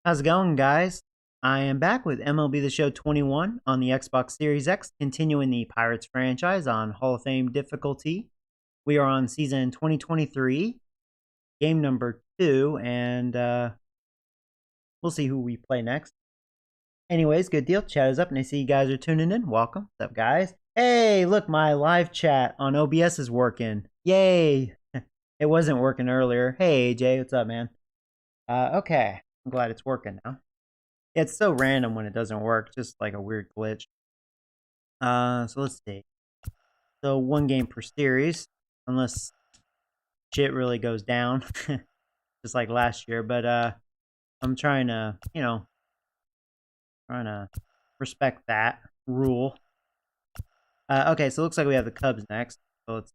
How's it going, guys? I am back with MLB The Show 21 on the Xbox Series X, continuing the Pirates franchise on Hall of Fame difficulty. We are on season 2023, game number 2, and we'll see who we play next. Anyways, good deal. Chat is up, and I see you guys are tuning in. Welcome. What's up, guys? Hey, look, my live chat on OBS is working. Yay! It wasn't working earlier. Hey, AJ, what's up, man? Okay. I'm glad it's working now. It's so random when it doesn't work, just like a weird glitch. So let's see. So 1 game per series, unless shit really goes down, just like last year. But I'm trying to, respect that rule. Okay, so it looks like we have the Cubs next. So let's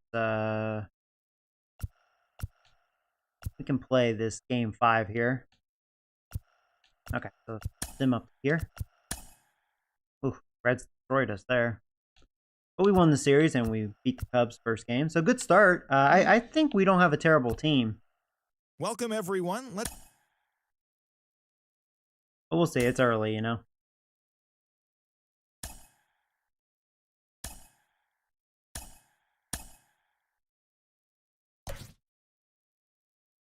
we can play this game 5 here. Okay, so sim up here. Ooh, Reds destroyed us there. But we won the series and we beat the Cubs first game. So good start. I think we don't have a terrible team. Welcome, everyone. But we'll see. It's early,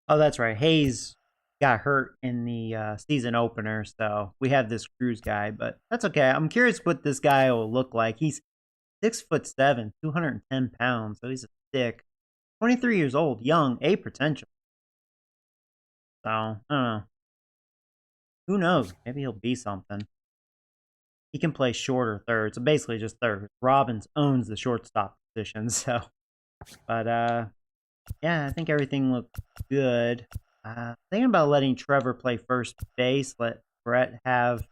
Oh, that's right. Hayes got hurt in the season opener, so we have this Cruz guy, but that's okay. I'm curious what this guy will look like. He's 6'7", 210 pounds, so he's a stick. 23 years old, young, A potential. So, I don't know. Who knows? Maybe he'll be something. He can play short or third, so basically just third. Robbins owns the shortstop position, so. But, yeah, I think everything looked good. Thinking about letting Trevor play first base, let Brett have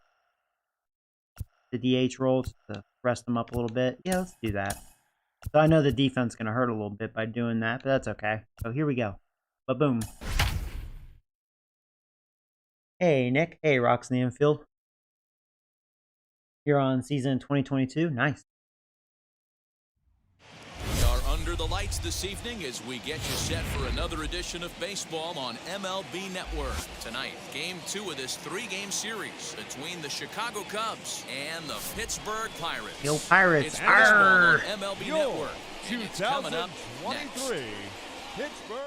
the DH role to rest him up a little bit. Yeah, let's do that. So I know the defense is going to hurt a little bit by doing that, but that's okay. So here we go. Ba-boom. Hey, Nick. Hey, Rocks in the Infield. You're on season 2022. Nice. Under the lights this evening as we get you set for another edition of baseball on MLB Network. Tonight, game 2 of this 3-game series between the Chicago Cubs and the Pittsburgh Pirates. Yo, Pirates! It's baseball on MLB Network. And it's coming up next. Pittsburgh.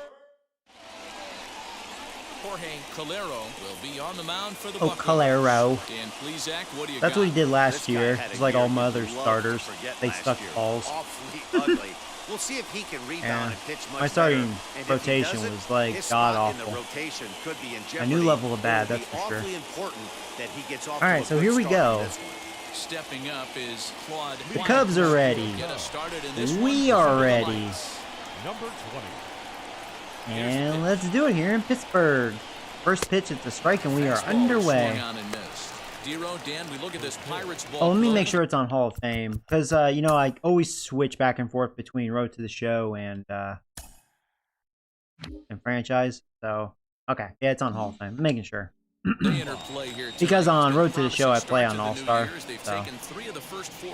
Jorge Calero will be on the mound for the Buccos. Calero. Dan Plesac, what do you That's got? what he did last year. It's like all my other starters. They stuck balls. Ugly. We'll see if he can rebound and pitch much my starting better. rotation was like god awful. A new level of bad, that's for sure. All right, so here we go. Stepping up is Claude. The Cubs are ready. We are ready. Number 20. And let's do it here in Pittsburgh. First pitch at the strike, and we are underway. Dan, we look at this Pirates ball. Oh, let me make sure it's on Hall of Fame, because I always switch back and forth between Road to the Show and franchise. So okay, yeah, it's on Hall of Fame. I'm making sure. Because on Road to the Show, I play on All-Star. So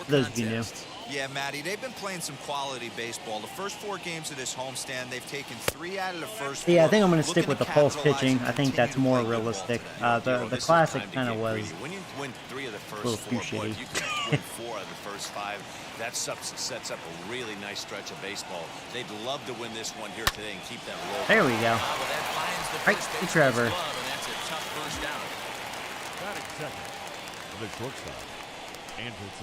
those of you new. Yeah, Matty, they've been playing some quality baseball. The first 4 games of this homestand, they've taken 3 out of the first 4. Yeah, I think I'm going to stick with the pulse pitching. I think that's more realistic. The classic kind of was a little too shitty. You can win 4 out of the first 5. That sets up a really nice stretch of baseball. They'd love to win this one here today and keep that roll. There we go. Right to Trevor. Batting second, the shortstop.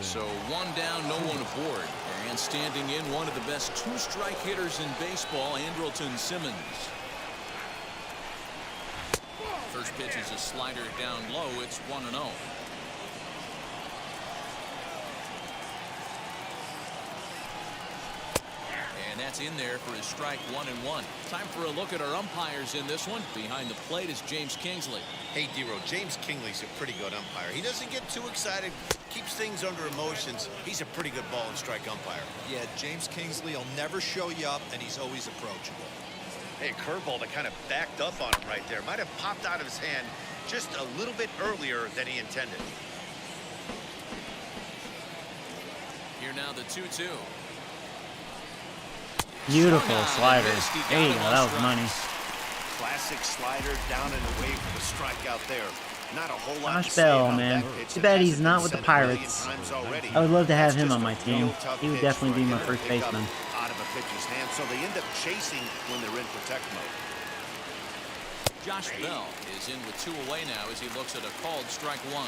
So 1 down, no one aboard. And standing in, one of the best 2-strike hitters in baseball, Andrelton Simmons. First pitch is a slider down low. It's 1-0. And that's in there for his strike 1-1. Time for a look at our umpires in this one. Behind the plate is James Kingsley. Hey, D-Row, James Kingley's a pretty good umpire. He doesn't get too excited, keeps things under emotions. He's a pretty good ball and strike umpire. Yeah, James Kingsley will never show you up, and he's always approachable. Hey, curveball that kind of backed up on him right there. Might have popped out of his hand just a little bit earlier than he intended. Here now the 2-2. Beautiful slider. There you go. That was money. Classic slider down and away for the strikeout there. Not a whole lot Josh to say Bell, about man. that pitch. Too It bad hasn't he's been not with the said a million Pirates. times already. I would love to have That's him on just my a team. real tough He would pitch definitely for a be my hitter to first pick up baseman. out of a pitcher's hand, so they end up chasing when they're in protect mode. Josh Bell is in with 2 away now as he looks at a called strike 1.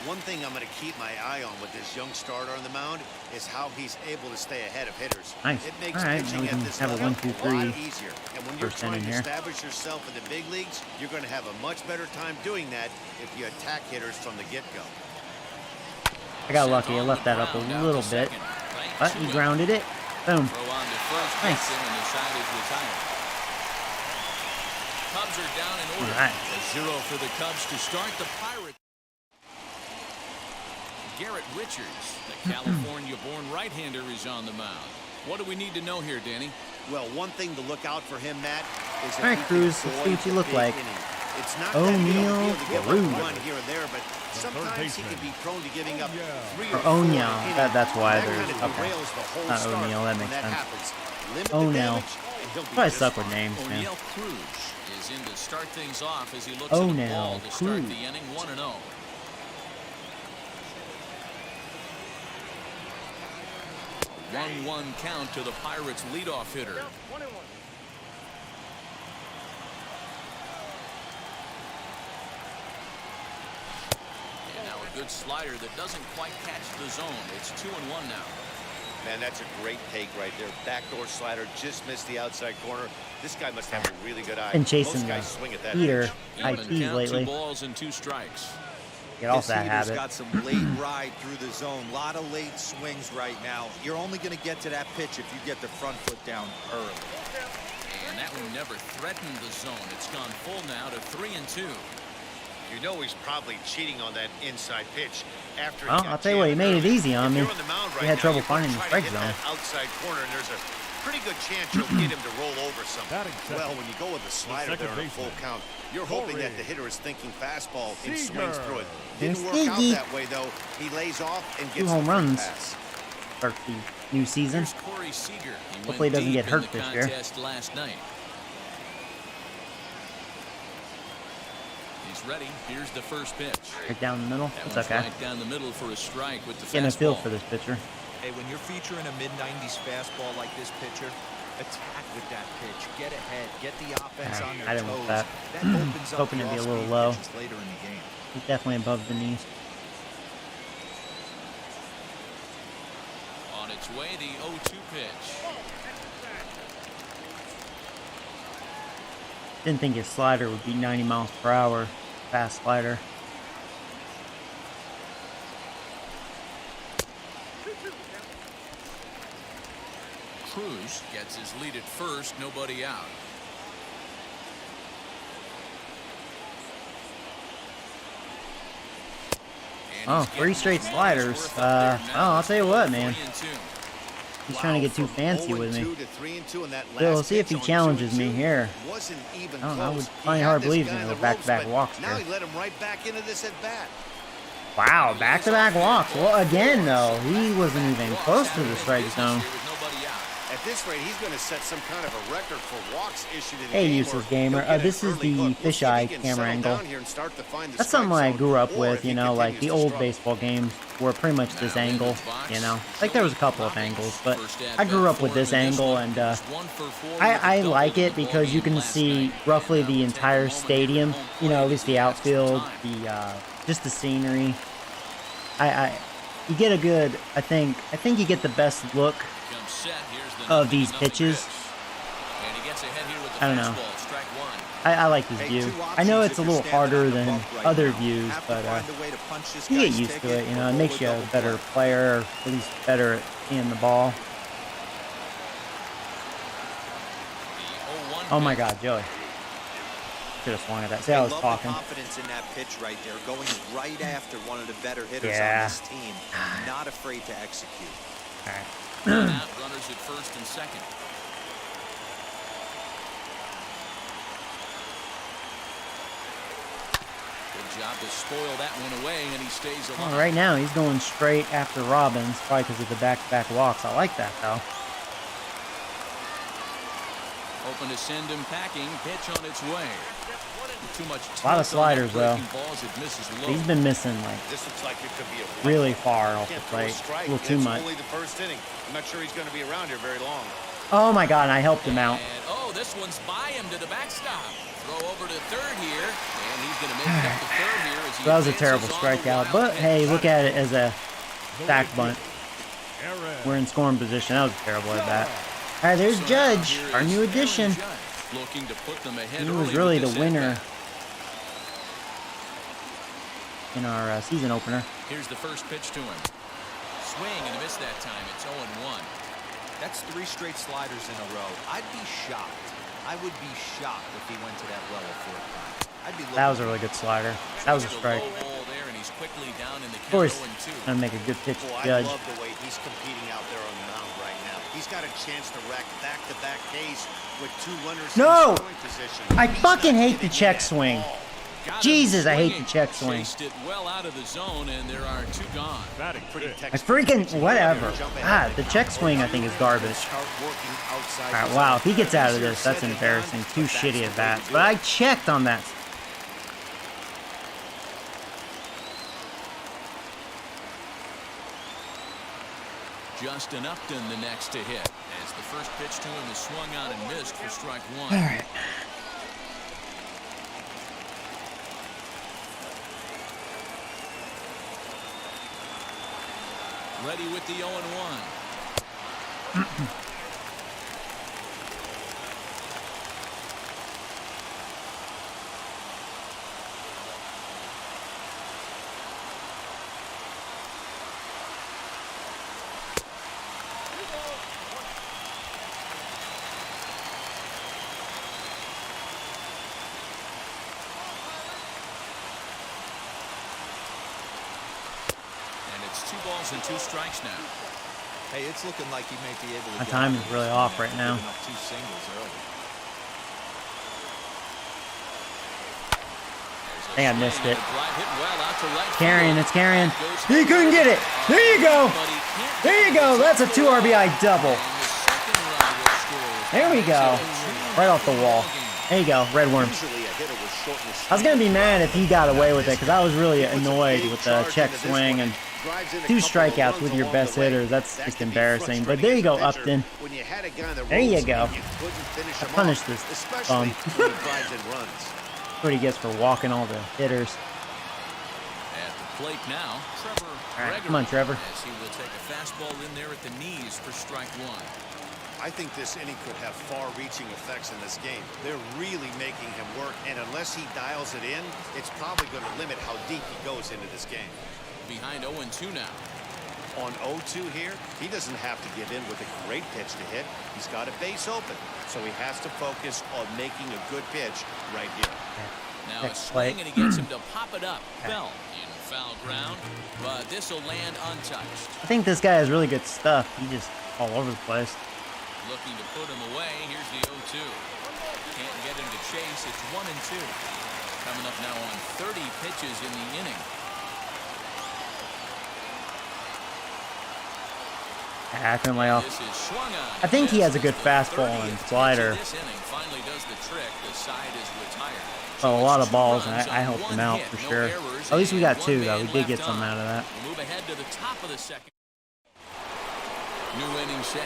One thing I'm going to keep my eye on with this young starter on the mound is how he's able to stay ahead of hitters. Nice. It makes All right, pitching now we at can this have a level 1, 2, a lot 3 easier. And when you're first trying inning to here. establish yourself in the big leagues, you're going to have a much better time doing that if you attack hitters from the get-go. I got lucky. I left that up a little bit. But he grounded it. Boom. Throw on to first, Nice. gets him, and the side is retired. Cubs are down in order. All right. A 0 for the Cubs to start. The Pirates. Garrett Richards, the California-born right-hander, is on the mound. What do we need to know here, Danny? Well, one thing to look out for him, Matt, is All right, Cruz, let's see what you look like. It's not O'Neal, that big of a deal to give up Cruz. a run here and there, but sometimes he can be prone to giving up 3 or Or 4 O'Neal. innings. That's why That there's. kind of Okay. derails the whole Not start O'Neal, that when makes that sense. happens. Limit the O'Neal. damage, and he'll be Probably just suck with fine. names, man. O'Neal Cruz is in to start things off as he looks Oh, at the now, ball to start Cruz. the inning 1-0. A 1-1 count to the Pirates leadoff hitter. And now a good slider that doesn't quite catch the zone. It's 2-1 now. Man, that's a great take right there. Backdoor slider just missed the outside corner. This guy must have a really good eye. Been chasing Most guys the swing at that heater. pitch. High Even tees count, lately. 2 balls and 2 strikes. Get off This that heater's habit. got some late ride through the zone. A lot of late swings right now. You're only going to get to that pitch if you get the front foot down early. And that one never threatened the zone. It's gone full now to 3-2. You know he's probably cheating on that inside pitch after. Well, I'll tell you what, he made it easy on me. He had trouble finding the strike zone. Outside corner, and there's a pretty good chance you'll get him to roll over something. Well, when you go with a slider there in a full count, you're hoping that the hitter is thinking fastball and swings through it. Didn't work out that way though. He lays off and gets 2 home the free runs. pass. Start the new season. Here's Corey Seager. Hopefully he doesn't get hurt this year. Last night. He's ready. Here's the first pitch. Right down the middle. That It's one's okay. right down the middle for a strike with the Getting a feel fastball. for this pitcher. Hey, when you're featuring a mid-90s fastball like this pitcher, attack with that pitch. Get ahead. Get the offense on their I didn't toes. want that. opens up Hoping the it'd be a little off-speed low. pitches later in the game. He's definitely above the knees. On its way, the 0-2 pitch. Didn't think his slider would be 90 miles per hour. Fast slider. Cruz gets his lead at first. Nobody out. And Oh, he's 3 getting straight his money's sliders. worth up there now. I'll tell you what, man. 3-2. He's trying to get too fancy with me. 0-2 to 3-2 in that Bill, last we'll see if he pitch on challenges me 2-2. here. Wasn't even I don't know, I close. would He find it had hard to this believe guy he's in gonna the go back-to-back ropes, but walks now here. he let him right back into this at bat. Wow, back-to-back walks. Well, again, though, he wasn't even close to the strike zone. With nobody out. At this rate, he's going to set some kind of a record for walks issued in the Hey, game. useless or gamer. he'll get This an is early the hook. We'll see if fisheye he can camera settle angle. down here and start to find the That's strike something I zone, grew up or with, if he you know, like the continues to old struggle. baseball games were pretty much this Now in angle, the box, you know. Like there was a couple of Robbins, angles, but first I grew up at-bat with for this him in angle, one. and Just 1 for 4 with a I double like in it the because you ballgame can last see night. roughly And now the we'll take a entire moment here stadium, at home you know, plate at least as the he adds outfield, time. the just the scenery. You get a good, I think you get the best look Comes set. Here's the of these 0-0 pitches. pitch. And he gets ahead here with the I don't know. fastball. Strike 1. I like this Hey, view. two I know options it's a if you're little standing harder on the than bump right other now. views, Have to but find a way to punch this you get guy's used to ticket it, you know. or It roll makes a you a double better play. player, or at least better at seeing the ball. The 0-1 Oh my pitch. God, Joey. Should have swung at that. See, I I was love talking. the confidence in that pitch right there, going right after one of the better hitters Yeah. on this team. Not afraid to execute. All right. One out, runners at first and second. Good job to spoil that one away, and he stays alive. Well, right now, he's going straight after Robbins, probably because of the back-to-back walks. I like that, though. Hoping to send him packing. Pitch on its way. Too much. A lot of sliders though. Balls, it misses low. He's been missing like This looks like it could be a really far off the plate. A little too much. Only the first inning. I'm not sure he's going to be around here very long. Oh my God! And I helped him out. And, oh, this one's by him to the backstop. Throw over to third here, and he's going to make it up to third here. As he That was a terrible strikeout, but hey, look at it as a sack bunt. We're in scoring position. That was terrible at bat. All right, there's Judge, our new addition. Looking to put them ahead. He was really the winner in our season opener. Here's the first pitch to him. Swing and a miss that time. It's 0-1. That's 3 straight sliders in a row. I'd be shocked. I would be shocked if he went to that well a 4th time. I'd be looking. That was a really good slider. That was a strike. Of course, gonna make a good pitch to Judge. I love the way he's competing out there on the mound right now. He's got a chance to rack back-to-back Ks with 2 runners No! in scoring position. I fucking hate the check swing. Jesus, I hate the check swing. It well out of the zone, and there are 2 gone. I freaking whatever. Ah, the check swing I think is garbage. All right, wow, if he gets out of this, that's embarrassing. 2 shitty at bats, but I checked on that. Justin Upton the next to hit, as the first pitch to him is swung on and missed for strike 1. All right. Ready with the 0-1. It's 2 balls and 2 strikes now. Hey, it's looking like he may be able to. My time is really off right now. 2 singles early. I think I missed it. Carrying, it's carrying. He couldn't get it. There you go. There you go. That's a 2 RBI double. There we go. Right off the wall. There you go. Red Worms. I was going to be mad if he got away with it because I was really annoyed with the check swing and 2 strikeouts with your best hitters. That's just embarrassing. But there you go, Upton. There you go. I punished this bum. That's what he gets for walking all the hitters. At the plate now, Trevor. All right, come on, Trevor. As he will take a fastball in there at the knees for strike 1. I think this inning could have far-reaching effects in this game. They're really making him work, and unless he dials it in, it's probably going to limit how deep he goes into this game. Behind 0-2 now. On 0-2 here, he doesn't have to give in with a great pitch to hit. He's got a base open, so he has to focus on making a good pitch right here. Now a swing, and he gets him to pop it up. Bell in foul ground, but this will land untouched. I think this guy has really good stuff. He's just all over the place. Looking to put him away. Here's the 0-2. Can't get him to chase. It's 1-2. Coming up now on 30 pitches in the inning. I couldn't lay off. I think he has a good fastball and slider. Oh, a lot of balls, and I helped him out for sure. At least we got 2, though. We did get something out of that. Move ahead to the top of the second.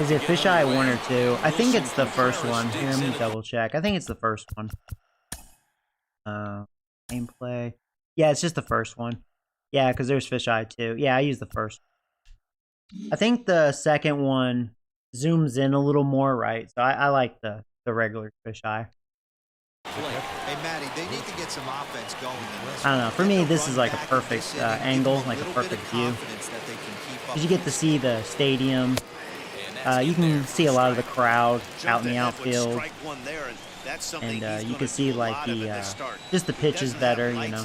Is it Fisheye 1 or 2? I think it's the first one. Here, let me double check. I think it's the first one. Gameplay. Yeah, it's just the first one. Yeah, because there's Fisheye 2. Yeah, I use the first. I think the second one zooms in a little more, right? So I like the regular Fisheye. Hey, Matty, they need to get some offense going in this. I don't know. For me, this is like a perfect angle, like a perfect view. Because you get to see the stadium. You can see a lot of the crowd out in the outfield. And you can see like the just the pitch is better, you know.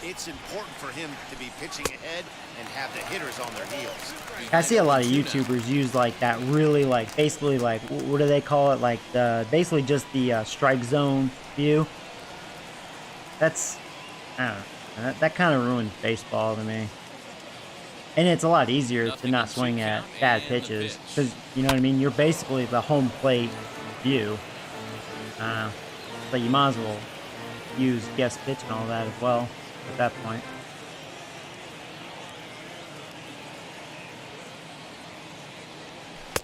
It's important for him to be pitching ahead and have the hitters on their heels. I see a lot of YouTubers use like that really like basically like what do they call it, like basically just the strike zone view. That's I don't know, that kind of ruins baseball to me. And it's a lot easier to not swing at bad pitches because you know what I mean. You're basically the home plate view. But you might as well use guest pitch and all that as well at that point.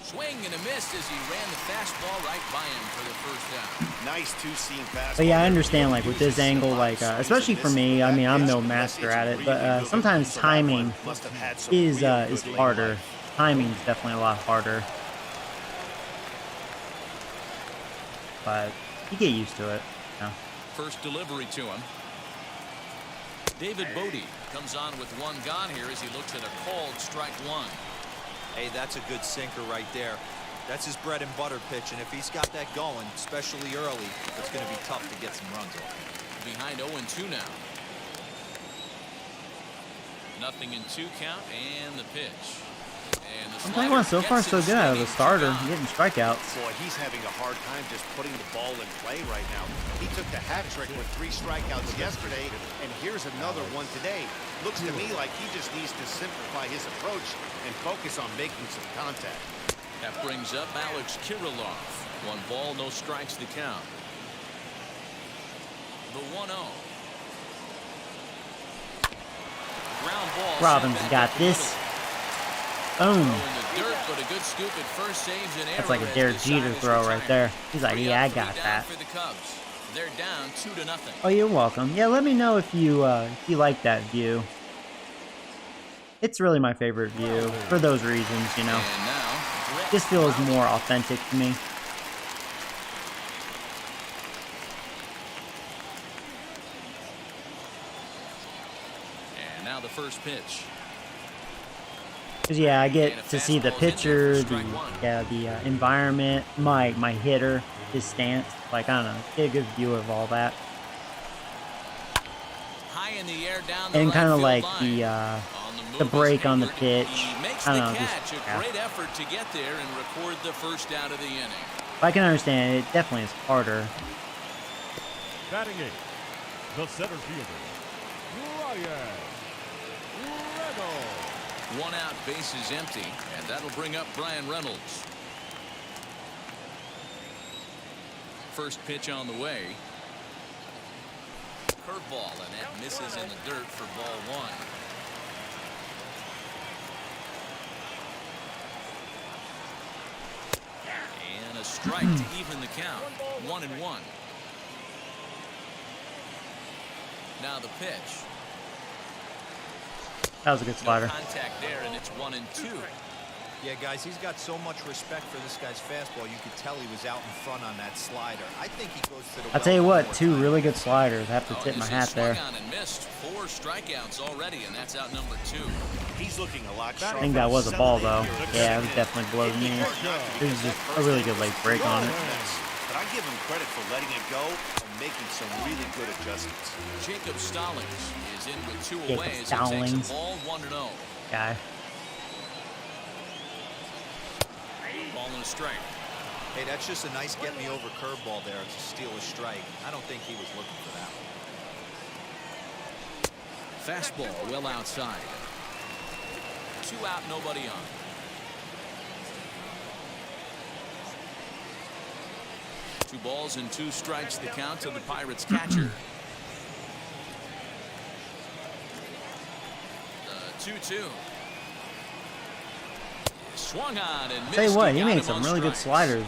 Swing and a miss as he ran the fastball right by him for the first down. Nice two-seam fastball. But yeah, I understand, like, with this angle, like, especially for me, I mean, I'm no master at it, but sometimes timing is harder. Timing is definitely a lot harder. But you get used to it. You know. First delivery to him. David Bodie comes on with one gone here as he looks at a called strike one. Hey, that's a good sinker right there. That's his bread and butter pitch, and if he's got that going, especially early, it's going to be tough to get some runs off. Behind 0-2 now. 0-2 count and the pitch. And the I'm talking about so far so good out of the starter, getting strikeouts. Boy, he's having a hard time just putting the ball in play right now. He took the hat trick with 3 strikeouts yesterday, and here's another one today. Looks to me like he just needs to simplify his approach and focus on making some contact. That brings up Alex Kirilloff. 1 ball, no strikes to count. The 1-0. Ground ball. Robbins got this. Boom. That's like a Derek Jeter throw right there. He's like, yeah, I got that. They're down 2-0. Oh, you're welcome. Yeah, let me know if you like that view. It's really my favorite view for those reasons, you know. This feels more authentic to me. And now the first pitch. Cause yeah, I get to see the pitcher, the environment, my hitter, his stance. Like, I don't know, get a good view of all that. High in the air, down the and kind of like line. the break on the pitch. I don't know, just a great effort to get there and record the first out of the inning. I can understand it. Definitely is harder. Batting 8, the center fielder, Reynolds. 1 out, base is empty, and that'll bring up Brian Reynolds. First pitch on the way. Curveball, and that misses in the dirt for ball 1. And a strike to even the count. 1-1. Now the pitch. That was a good slider. No contact there, and it's 1-2. Yeah, guys, he's got so much respect for this guy's fastball. You could tell he was out in front on that slider. I think he goes to the. I'll tell you what, 2 really good sliders. I have to tip my hat there. On and missed 4 strikeouts already, and that's out number 2. He's looking a lot sharper. I think that was a ball though. Yeah, it was definitely below the knee. This is just a really good late break on it. But I give him credit for letting it go and making some really good adjustments. Jacob Stallings is in with 2 Jacob away as he Stallings. takes the ball 1-0. Guy. Ball and a strike. Hey, that's just a nice get-me-over curveball there to steal a strike. I don't think he was looking for that one. Fastball well outside. 2 out, nobody on. Two balls and 2 strikes the count to the Pirates catcher. 2-2. Swung on and missed. Tell you what, he made some really good sliders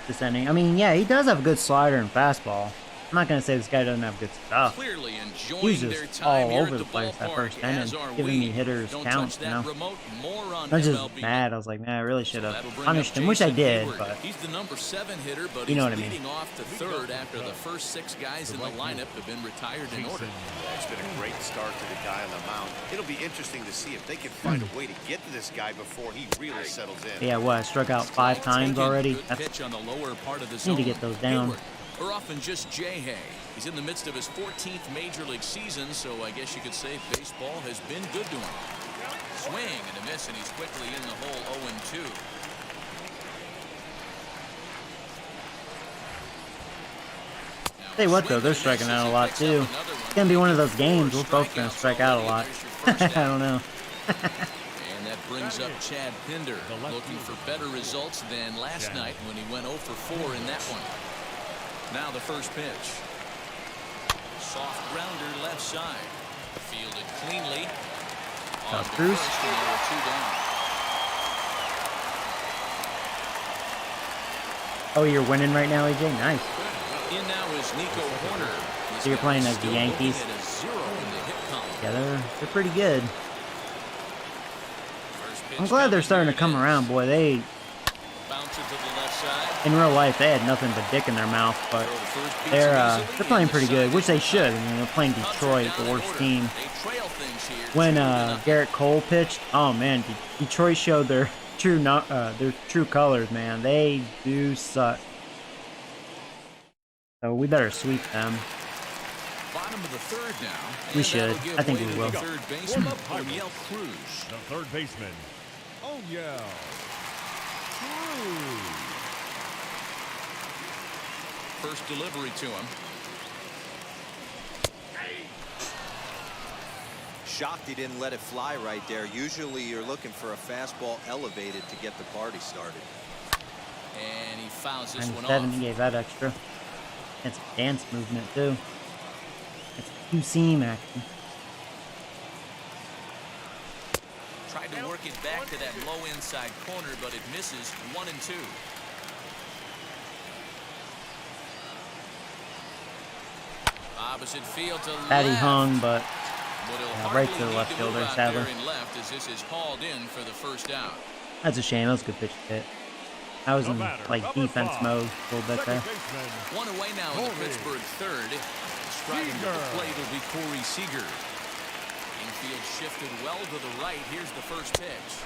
this inning. I mean, yeah, he does have a good slider and fastball. I'm not going to say this guy doesn't have good stuff. Clearly enjoying He's their just time all here over at the place that ballpark, first inning, as are giving we. me hitters Don't counts, touch you that know. remote. More on I was just MLB. mad. I was like, man, I really should have That'll bring punished up him, which I Jason did, Hayward. but He's the number 7 hitter, but you know he's what I mean. leading off to 3rd after the first 6 guys in the lineup have been retired in order. It's been a great start to the guy on the mound. It'll be interesting to see if they can find a way to get to this guy before he really settles in. yeah, what, I struck out 5 times already? Good pitch on the lower part of the Need zone. to get those down. Hayward, or often just Jay Hay. He's in the midst of his 14th major league season, so I guess you could say baseball has been good to him. Swing and a miss, and he's quickly in the hole 0-2. Tell you what, though, they're striking out a lot, too. It's going to be one of those games. We're both going to strike out a lot. I don't know. And that brings up Chad Pinder, looking for better results than last night when he went 0 for 4 in that one. Now the first pitch. Soft grounder left side. Fielded cleanly. On to Cruz. first, and there are 2 down. Oh, you're winning right now, AJ? Nice. In now is Nico Horner. So you're playing as the Yankees? Yeah, they're pretty good. I'm glad they're starting to come around, boy. They, in real life, they had nothing but dick in their mouth, but they're playing pretty good, which they should. I mean, they're playing Detroit, the worst team. When Garrett Cole pitched, oh man, Detroit showed their true colors, man. They do suck. So we better sweep them. Bottom of the third now. We should. I think we will. Third baseman, Cruz. The third baseman, Cruz. First delivery to him. Shocked he didn't let it fly right there. Usually you're looking for a fastball elevated to get the party started. And he fouls this one 97, off. he gave that extra. It's a dance movement, too. It's two-seam action. Tried to work it back to that low inside corner, but it misses. 1-2. Opposite field to That he left. hung, but Yeah, right to the left fielder, sadly. Left as this is hauled in for the first out. that's a shame. That was a good pitch to hit. I was in like defense mode a little bit there. One away now in the Pittsburgh third. Striding to the plate will be Corey Seager. Infield shifted well to the right. Here's the first pitch.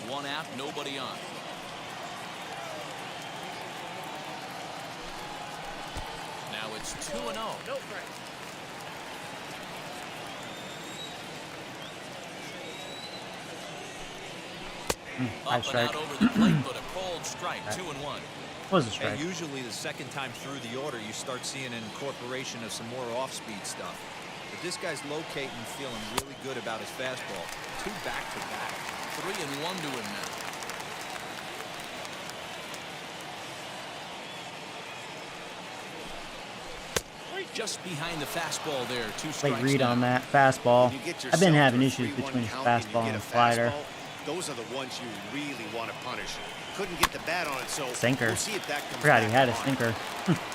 1 out, nobody on. Now it's 2-0. High strike. Up and out over the plate, but a cold strike. 2-1. Was a strike. And usually the second time through the order you start seeing an incorporation of some more off-speed stuff. But this guy's locating, feeling really good about his fastball. 2 back-to-back. 3-1 to him now. Just behind the fastball there. 2 strikes. Late read now. on that fastball. You get I've been yourself having to a issues 3-1 between his count and you fastball get and a the slider. fastball, those are the ones you really want to punish. Couldn't get the bat on it, so Sinker. we'll see if that comes Forgot he back had a on. sinker.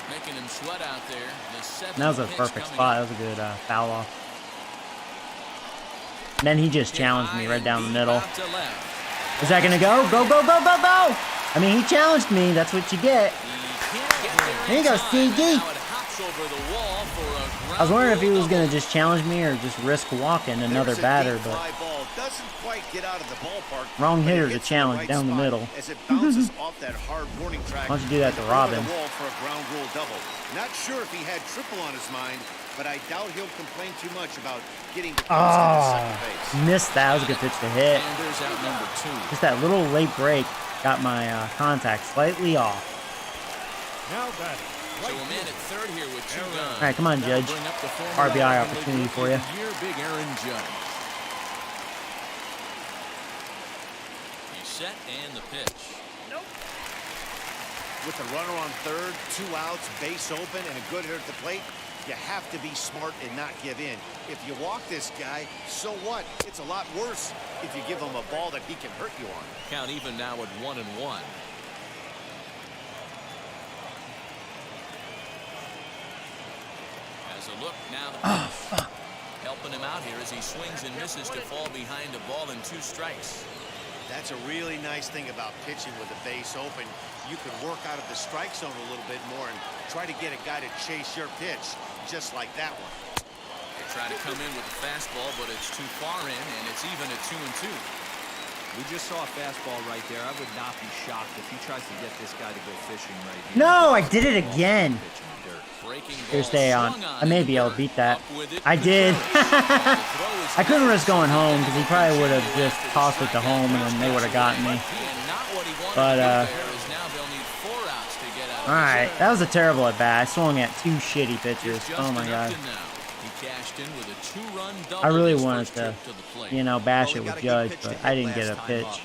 Making him sweat out there. The seventh That was a pitch perfect coming spot. up. That was a good foul off. And then he just challenged me right down the middle. Out to left. Is that gonna go? Go, go, go, go, go! I mean, he challenged me. That's what you get. He can't get there There you in go, time, CD. and now it hops over the wall for a ground I was wondering if he rule was gonna double. just challenge me or just risk walking another There's a batter, deep but fly ball. Doesn't quite get out of the ballpark, wrong but it hitter to hits challenge right down the spot middle. As it bounces off that hard warning track. Why don't you do that to over Robbins? the wall for a ground rule double. Not sure if he had triple on his mind, but I doubt he'll complain too much about getting the Cubs to second base. Missed that. That was a good pitch to hit. Sanders out number 2. Just that little late break got my contact slightly off. Now batting. So a man at third here with 2 guns. All right, come on, That'll Judge. bring up the former RBI National League opportunity Rookie for you. of the year, Big Aaron Judge. He's set and the pitch. With a runner on third, 2 outs, base open, and a good hitter at the plate, you have to be smart and not give in. If you walk this guy, so what? It's a lot worse if you give him a ball that he can hurt you on. Count even now at 1-1. As a look now, the pitch. Helping him out here as he swings and misses to fall behind a ball and 2 strikes. That's a really nice thing about pitching with the base open. You can work out of the strike zone a little bit more and try to get a guy to chase your pitch, just like that one. They try to come in with the fastball, but it's too far in, and it's even at 2-2. We just saw a fastball right there. I would not be shocked if he tries to get this guy to go fishing right here. No, I did it again. Pitch in the dirt. Breaking Here's ball stay on. swung I may be able to beat that. I did. I couldn't risk going home because he probably would have just tossed it to home and then they would have gotten me. But, alright, that was a terrible at bat. I swung at 2 shitty pitches. Oh my god. He cashed in with a 2-run double. I really his wanted first to, trip the plate. you know, bash Well, it he with got a good Judge, pitch to but hit I didn't get a last time pitch. up.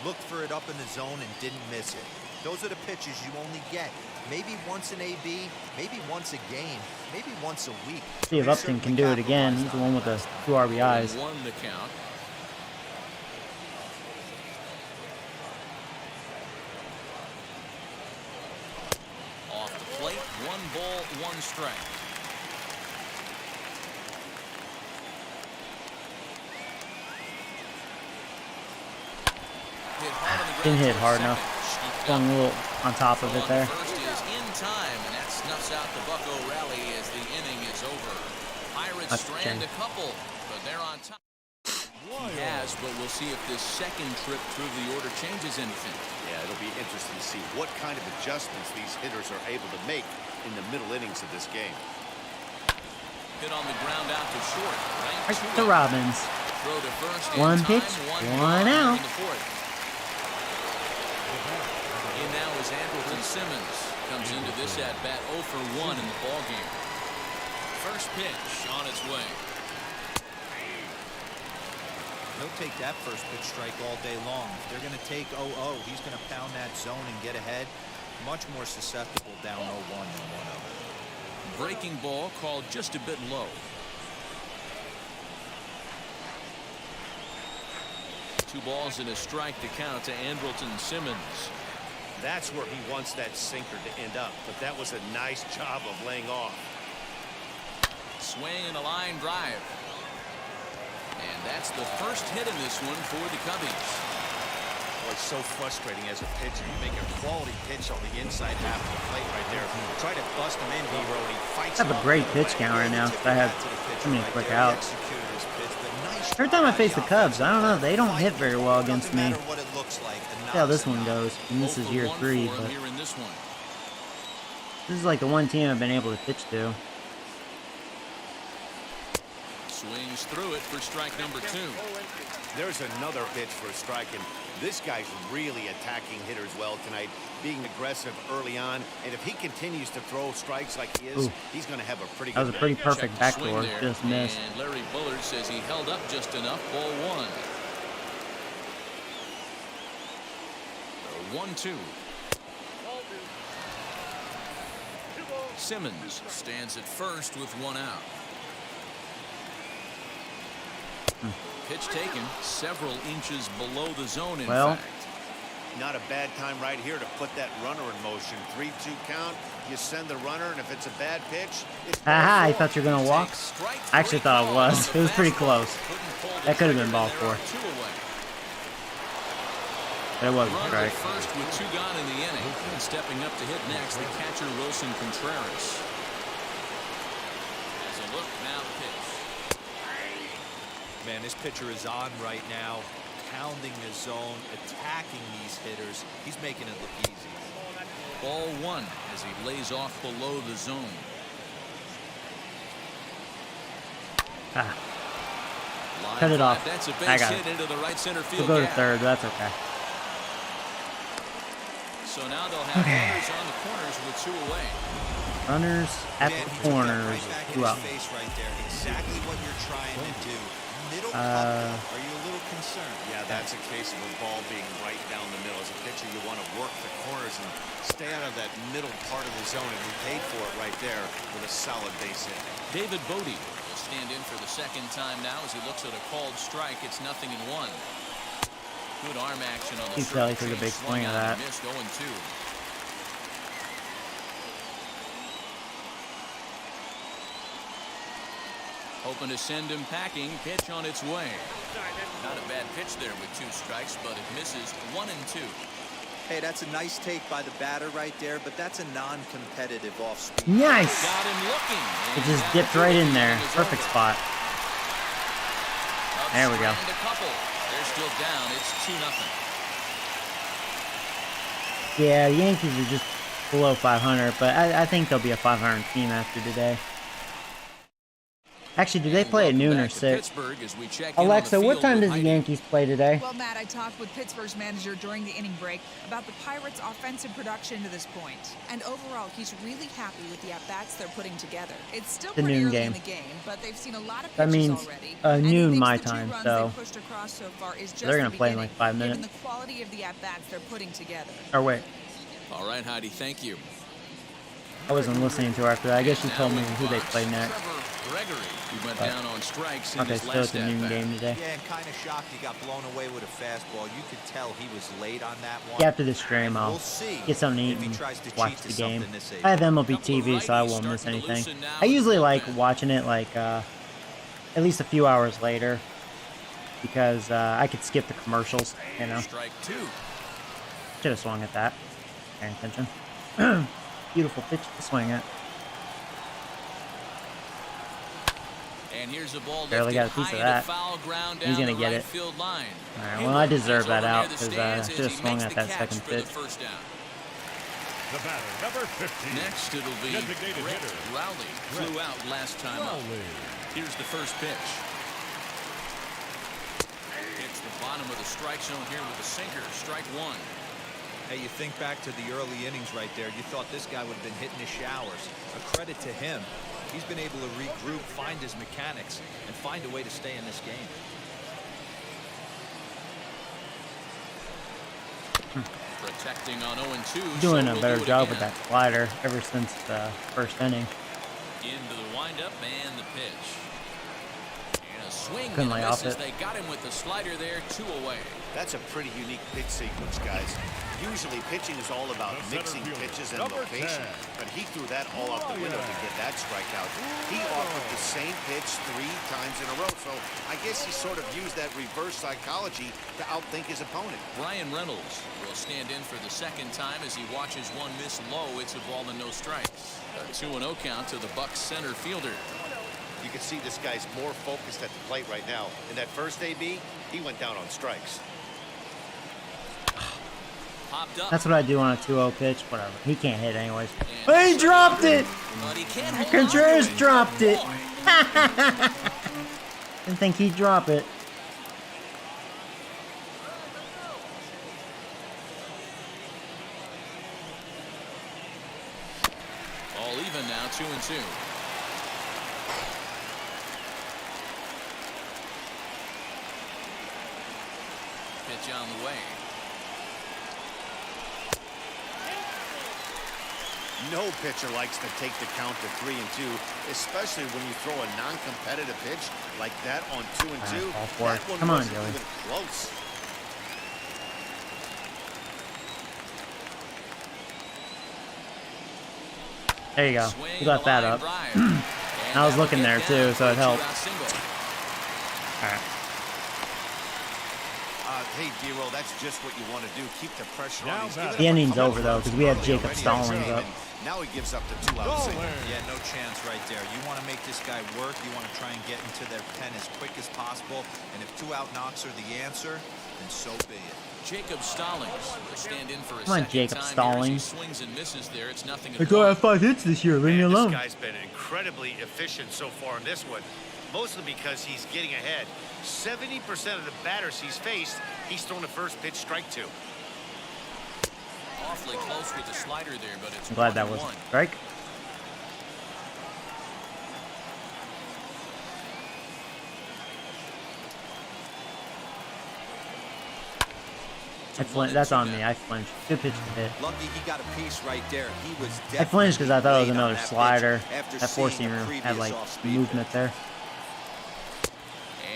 Looked for it up in the zone and didn't miss it. Those are the pitches you only get. Maybe once an AB, maybe once a game, maybe once a week. See if Upton can do it again. He's the one with the 2 RBIs. 1 the count. Off the plate, 1 ball, 1 strike. Didn't hit hard enough. Swung a little on top of it there. First is in time, and that snuffs out the Bucko rally as the inning is over. Pirates strand a couple, but they're on top. He has, but we'll see if this second trip through the order changes anything. Yeah, it'll be interesting to see what kind of adjustments these hitters are able to make in the middle innings of this game. Hit on the ground out to short. Right to Robbins. Throw to first. 1 pitch, 1 out. In the fourth. In now is Andrelton Simmons. Comes into this at bat 0 for 1 in the ball game. First pitch on its way. He'll take that first pitch strike all day long. If they're going to take 0-0, he's going to pound that zone and get ahead. Much more susceptible down 0-1 than 1-0. Breaking ball called just a bit low. 2 balls and a strike to count to Andrelton Simmons. That's where he wants that sinker to end up, but that was a nice job of laying off. Swing and a line drive. And that's the first hit in this one for the Cubbies. Well, it's so frustrating as a pitcher. You make a quality pitch on the inside half of the plate right there. Try to bust him in, hero, and he fights. I have a great pitch count right now. I have too many quick outs. Every time I face the Cubs, I don't know, they don't hit very well against me. See how this one goes. And this is year 3, but this is like the one team I've been able to pitch to. Swings through it for strike number 2. There's another pitch for a strike, and this guy's really attacking hitters well tonight, being aggressive early on, and if he continues to throw strikes like he is, he's going to have a pretty good That was a pretty perfect backdoor, just missed. And Larry Bullard says he held up just enough. Ball 1. 1-2. Simmons stands at first with 1 out. Pitch taken several inches below the zone, in fact. Not a bad time right here to put that runner in motion. 3-2 count. You send the runner, and if it's a bad pitch, it's Haha, I thought you were going to walk. I actually thought it was. It was pretty close. That could have been ball 4. But it wasn't strike. First with 2 gone in the inning. And stepping up to hit next, the catcher Wilson Contreras. As a look, now the pitch. Man, this pitcher is on right now, pounding the zone, attacking these hitters. He's making it look easy. Ball 1 as he lays off below the zone. Cut it off. That's a base I got hit it. into the right center field. We'll go to third. That's okay. So now they'll have runners on the corners with 2 away. Runners at the corners. 2 out. Right there. Exactly what you're trying to do. Middle are you a little concerned? Yeah, that's a case of a ball being right down the middle. As a pitcher, you want to work the corners and stay out of that middle part of the zone, and we paid for it right there with a solid base hit. David Bodie will stand in for the second time now as he looks at a called strike. It's 0-1. Good arm action on the Kelly took a big swing of that. Missed 0-2. Hoping to send him packing. Pitch on its way. Not a bad pitch there with 2 strikes, but it misses 1 and 2. Hey, that's a nice take by the batter right there, but that's a non-competitive off-speed. Nice. Got him looking. It just dipped right in there. Perfect spot. There we go. They're still down. It's 2-0. Yeah, the Yankees are just below 500, but I think they'll be a 500 team after today. Actually, do they play at noon or 6? Alexa, what time does the Yankees play today? Well, Matt, I talked with Pittsburgh's manager during the inning break about the Pirates' offensive production to this point. And overall, he's really happy with the at-bats they're putting together. It's still The pretty noon early game. in the game, but they've seen a lot of pitches That means already. And he noon thinks my the 2 time, runs so they've pushed across so far is just they're gonna the play in like beginning, 5 given minutes. the quality of the at-bats they're putting together. Or wait, All right, Heidi, thank you. I wasn't listening to her after that. I guess she told me who they play next. He went down on strikes in Okay, his still last at the noon at-bat. game today. Yeah, and kind of shocked he got blown away with a fastball. You could tell he was late on that one. Yeah, after the stream, I'll We'll see get something to eat if he and tries to watch cheat the to game. something this I have evening. MLB TV, so I won't miss anything. I usually like watching it like at least a few hours later because I could skip the commercials, you know. Strike 2. Should have swung at that. Paying attention. Beautiful pitch to swing at. And here's a ball Barely got a piece of that. He's gonna get it. Alright, well I deserve that out because I should have swung at that second pitch. The batter, number 50. Next, it'll be Designated Brett hitter. Reilly. Flew out last time up. Here's the first pitch. Hits the bottom of the strike zone here with a sinker. Strike 1. Hey, you think back to the early innings right there. You thought this guy would have been hitting his showers. A credit to him. He's been able to regroup, find his mechanics, and find a way to stay in this game. Protecting on 0-2. Doing so a we'll better do it job again. with that slider ever since the first inning. Into the windup and the pitch. And a swing Couldn't and a lay miss off as it. they got him with the slider there, 2 away. That's a pretty unique pitch sequence, guys. Usually pitching is all about mixing pitches and location, but he threw that all out the window to get that strikeout. He offered the same pitch 3 times in a row, so I guess he sort of used that reverse psychology to outthink his opponent. Brian Reynolds will stand in for the second time as he watches one miss low. It's a ball and no strikes. A 2-0 count to the Bucs center fielder. You can see this guy's more focused at the plate right now. In that first AB, he went down on strikes. Popped up. That's what I do on a 2-0 pitch. Whatever. He can't hit anyways. But he dropped it! But he can't hold Contreras on to it. dropped it. Boy. Didn't think he'd drop it. All even now, 2-2. Pitch on the way. No pitcher likes to take the count to 3-2, especially when you throw a non-competitive pitch like that on 2-2. All for it. That one Come on, wasn't Joey. even close. There you go. You left that up. I was looking there too, so it helped. Alright. Hey, D-Roll, that's just what you want to do. Keep the pressure Now on. He's batter. given The up a inning's couple over though, because we have early Jacob already in this Stallings game, up. and now he gives up the 2-out single. Yeah, no chance right there. You want to make this guy work. You want to try and get into their pen as quick as possible. And if 2-out knocks are the answer, then so be it. Jacob Stallings will stand in for a Come on, second Jacob time Stallings. here as he swings and misses there. It's nothing I at go one. have 5 hits this year. Leave me Man, alone. this guy's been incredibly efficient so far in this one, mostly because he's getting ahead. 70% of the batters he's faced, he's thrown the first pitch, strike 2. Awfully close with the slider there, but it's I'm glad that was 1-1. a strike. That's on me. I flinched. Good pitch to hit. Lucky he got a piece right there. He was I flinched because I thought it was definitely another late on that slider. pitch after That seeing four-seamer the had previous like off-speed movement there.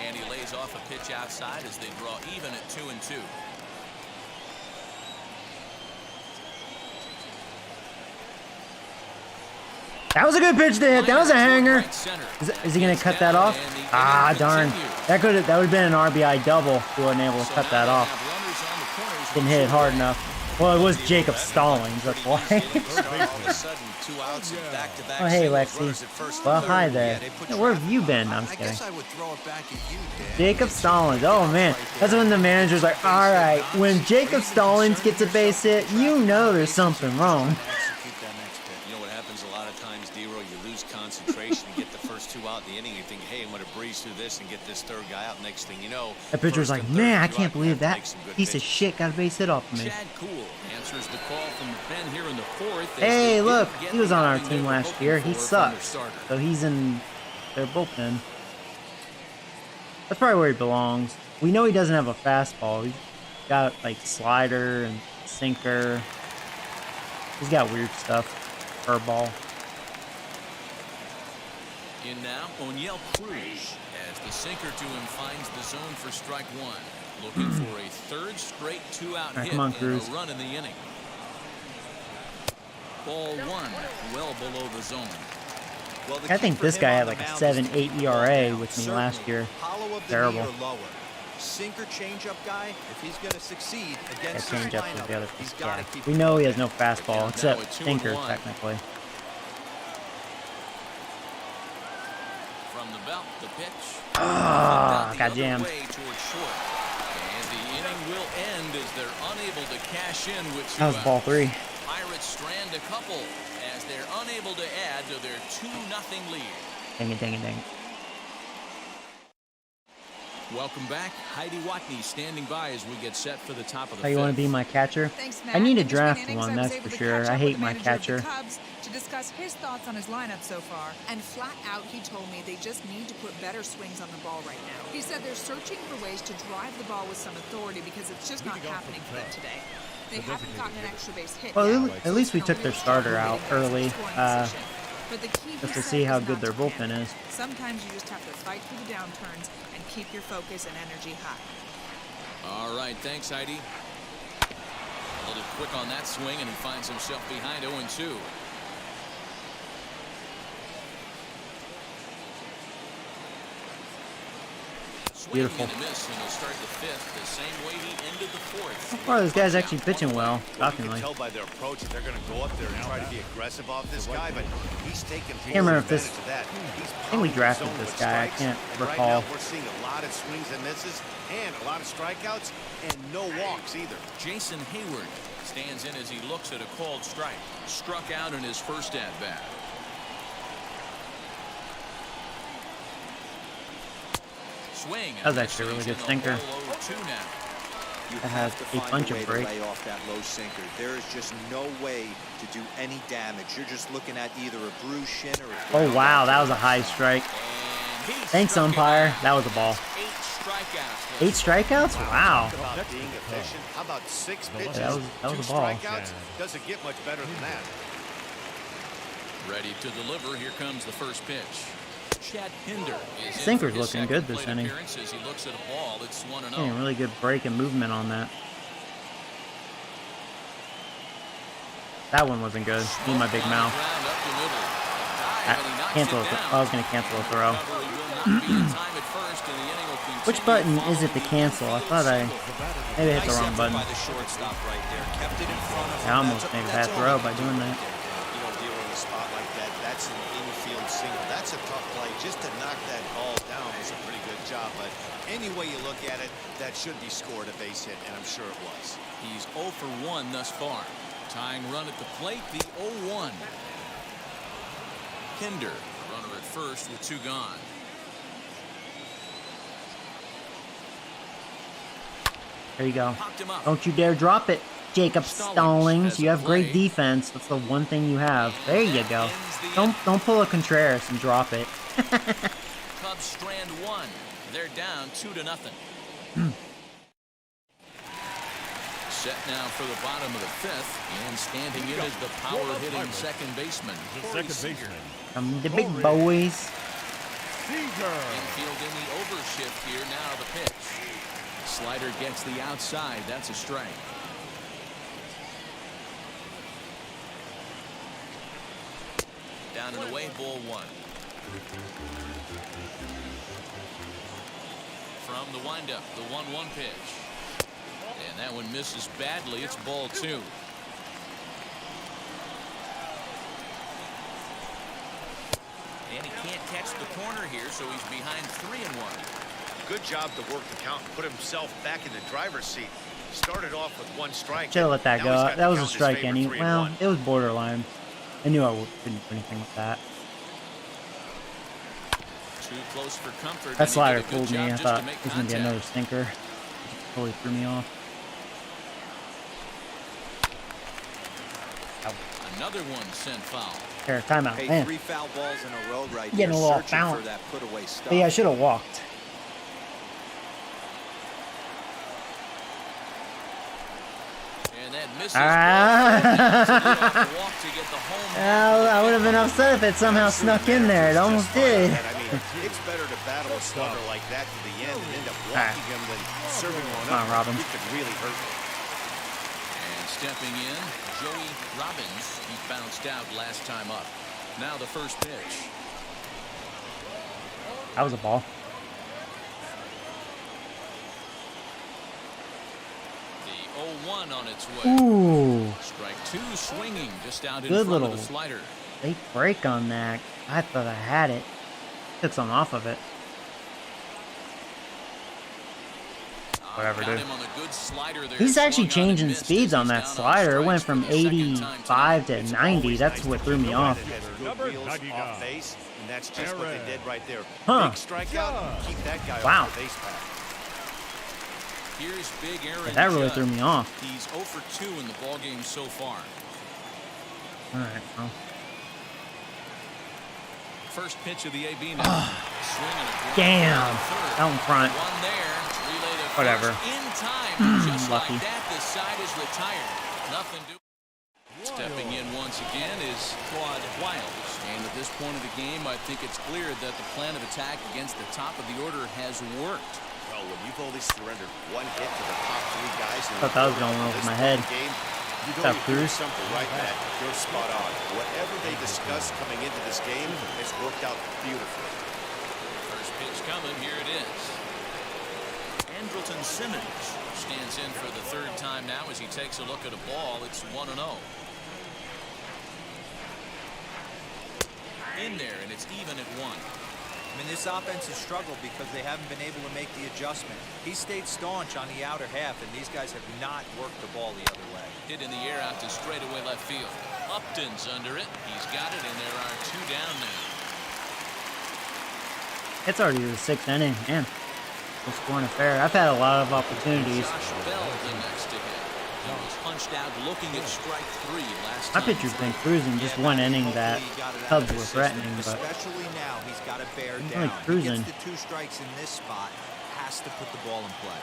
And he lays off a pitch outside as they draw even at 2-2. That was a good pitch to hit. That was a hanger. Right center. Is he going to cut that off? And the Ah, inning darn. continues. That would have been an RBI double if he wasn't able to So cut now that they off. have runners on the corners Didn't with hit it 2 hard away. enough. Well, it was Jacob Stallings. That's why. All of a sudden, 2 outs and back-to-back Oh, hey, singles, Lexi. runners at first Well, and hi third. there. Yeah, they put Hey, where have traffic you on. been? I'm I just kidding. guess I would throw it back at you, Dan. Jacob Stallings. Oh, man. That's when the manager's like, all right, when Jacob Stallings gets a base hit, you know there's something wrong. Execute that next pitch. You know what happens a lot of times, D-Roll? You lose concentration, you get the first 2 out in the inning, you think, hey, I'm going to breeze through this and get this third guy out. Next thing you know, that pitcher's like, man, I can't believe that piece of shit got a base hit off of me. Chad Cool answers the call from the pen here in the fourth. Hey, look, he was on our team last year. He sucks. So he's in their bullpen. That's probably where he belongs. We know he doesn't have a fastball. He's got like slider and sinker. He's got weird stuff. Curveball. In now, O'Neill Cruz, as the sinker to him finds the zone for strike one. Looking for a third straight two-out hit on, and Cruz. a run in the inning. Ball one, well below the zone. Well, I think this guy had like a 7.8 ERA with me last year. Terrible. Sinker changeup guy, if he's going to succeed against Yeah, this changeup is lineup, the other he's piece. got to Yeah. keep We it know going. he has no fastball, Now except a 2-1. sinker, technically. From the belt, the pitch. Ah, got jammed. Way towards short. And the inning will end as they're unable to cash in with two That was ball outs. 3. Pirates strand a couple as they're unable to add to their 2-0 lead. Dang it, dang it, dang it. Welcome back. Heidi Watney standing by as we get set for the top of the How you want to fifth. be my catcher? Thanks, Matt. I need a In between draft innings, one, I was that's able for to sure. catch I up hate with the my manager of the catcher. Cubs to discuss his thoughts on his lineup so far. And flat out, he told me they just need to put better swings on the ball right now. He said they're searching for ways to drive the ball with some authority because it's just not happening for them today. They haven't gotten an extra base hit Well, yet, at least we so took it's their gonna starter really out start early, moving in scoring position. But the key, just he to said, see how is good not their to bullpen panic. is. Sometimes you just have to fight through the downturns and keep your focus and energy high. All right, thanks, Heidi. A little quick on that swing, and he finds himself behind 0-2. Beautiful. Swing and a miss, and he'll start the fifth the same way he ended the fourth. So far, this guy's actually pitching well, You shockingly. can tell by their approach that they're going to go up there and try to be aggressive off this guy, but he's taking full Can't remember if this- advantage of that. He's I think we pounding drafted the zone this with guy. I strikes, can't and recall. Right now, we're seeing a lot of swings and misses and a lot of strikeouts and no walks either. Jason Hayward stands in as he looks at a called strike. Struck out in his first at-bat. Swing. That was actually a really good stinker. You That have has to a find bunch a of way to break. lay off that low sinker. There is just no way to do any damage. You're just looking at either a bruised shin or a... Oh, wow, that was a high strike. Thanks, umpire. That was a ball. 8 strikeouts? Wow. Talk about being efficient. How about 6 pitches, that was a 2 ball. strikeouts? Doesn't get much better than that. Ready to deliver. Here comes the first pitch. Chad Pinder is in Sinker's for his looking second good this plate inning. appearance as he looks at a ball. It's 1-0. Getting a really good break and movement on that. That one wasn't good. Need my big mouth. Cancel. I was going to cancel a throw. Which button is it to cancel? I thought maybe I hit the wrong button. By the shortstop right there. Kept it in front of him. I almost made a bad throw by doing that. You don't deal with a spot like that. That's an infield single. That's a tough play. Just to knock that ball down was a pretty good job. But any way you look at it, that should be scored a base hit, and I'm sure it was. He's 0 for 1 thus far. Tying run at the plate, the 0-1. Pinder, runner at first with 2 gone. There you go. Popped him up. Don't you dare drop it, Jacob Stallings. You have great defense. That's the one thing you have. There you go. Don't pull a Contreras and drop it. Cubs strand 1. They're down 2-0. Set now for the bottom of the fifth, and standing in is the power-hitting second baseman. From the big boys. Infield in the overshift here. Now the pitch. Slider gets the outside. That's a strike. Down and away, ball 1. From the windup, the 1-1 pitch. And that one misses badly. It's ball 2. And he can't catch the corner here, so he's behind 3-1. Good job to work the count and put himself back in the driver's seat. Started off with 1 strike. Should have let that Now go. he's got That the was a count in his strike favor, anyway. 3-1. Well, it was borderline. I knew I couldn't do anything with that. Too close for comfort. That slider fooled me. I thought it was going to be another stinker. It totally threw me off. Another one sent foul. Here, timeout. Hey, Man. 3 foul balls in a row right Getting there, a little searching bounce. for that put-away stuff. But yeah, I should have walked. And that misses. Walk to get the home. I would have been upset if it somehow snuck in there. It almost did. I mean, it's better to battle a slugger like that to the end and end up walking him than serving one Come on, up. Robbins. He could really hurt him. And stepping in, Joey Robbins. He bounced out last time up. Now the first pitch. That was a ball. The 0-1 on its way. Ooh. Strike 2 swinging just out in Good front little of the slider. late break on that. I thought I had it. Took some off of it. Whatever, Got dude. him on a good slider there. He's actually Swung on and changing missed speeds as on he's that down on slider. It went strikes from for the second time 85 tonight. to 90. That's what threw me off. Number Wheels 99. off base, and that's just what they did right there. Huh. Big strikeout, keep that guy Wow. off the base path. Here's Big Aaron. Yeah, that really Judge. threw me off. He's 0 for 2 in the ballgame so far. All right. Well. First pitch of the AB now. Swinging a Damn. third. Out in front. One there. Relay to Whatever. first in time. Just Lucky. like that, this side is retired. Nothing to. Stepping in once again is Claude Wiles. And at this point of the game, I think it's clear that the plan of attack against the top of the order has worked. Well, when you've only surrendered one hit to the top 3 guys in Thought that was going over my head. game, you What's know up, you're doing Cruz? something right, Matt. You're spot on. Whatever they discussed coming into this game has worked out beautifully. First pitch coming. Here it is. Andrelton Simmons stands in for the 3rd time now as he takes a look at a ball. It's 1-0. In there, and it's even at 1. I mean, this offense has struggled because they haven't been able to make the adjustment. He stayed staunch on the outer half, and these guys have not worked the ball the other way. Hit in the air out to straightaway left field. Upton's under it. He's got it, and there are 2 down now. It's already the 6th inning. Man, we're scoring a fair. I've had a lot of opportunities. Josh Bell the next to hit. He was punched out looking at strike 3 last My time. pitcher's been cruising just one inning that Cubs were threatening, but Especially now, he's got to bear He's down. really cruising. He gets the 2 strikes in this spot, has to put the ball in play.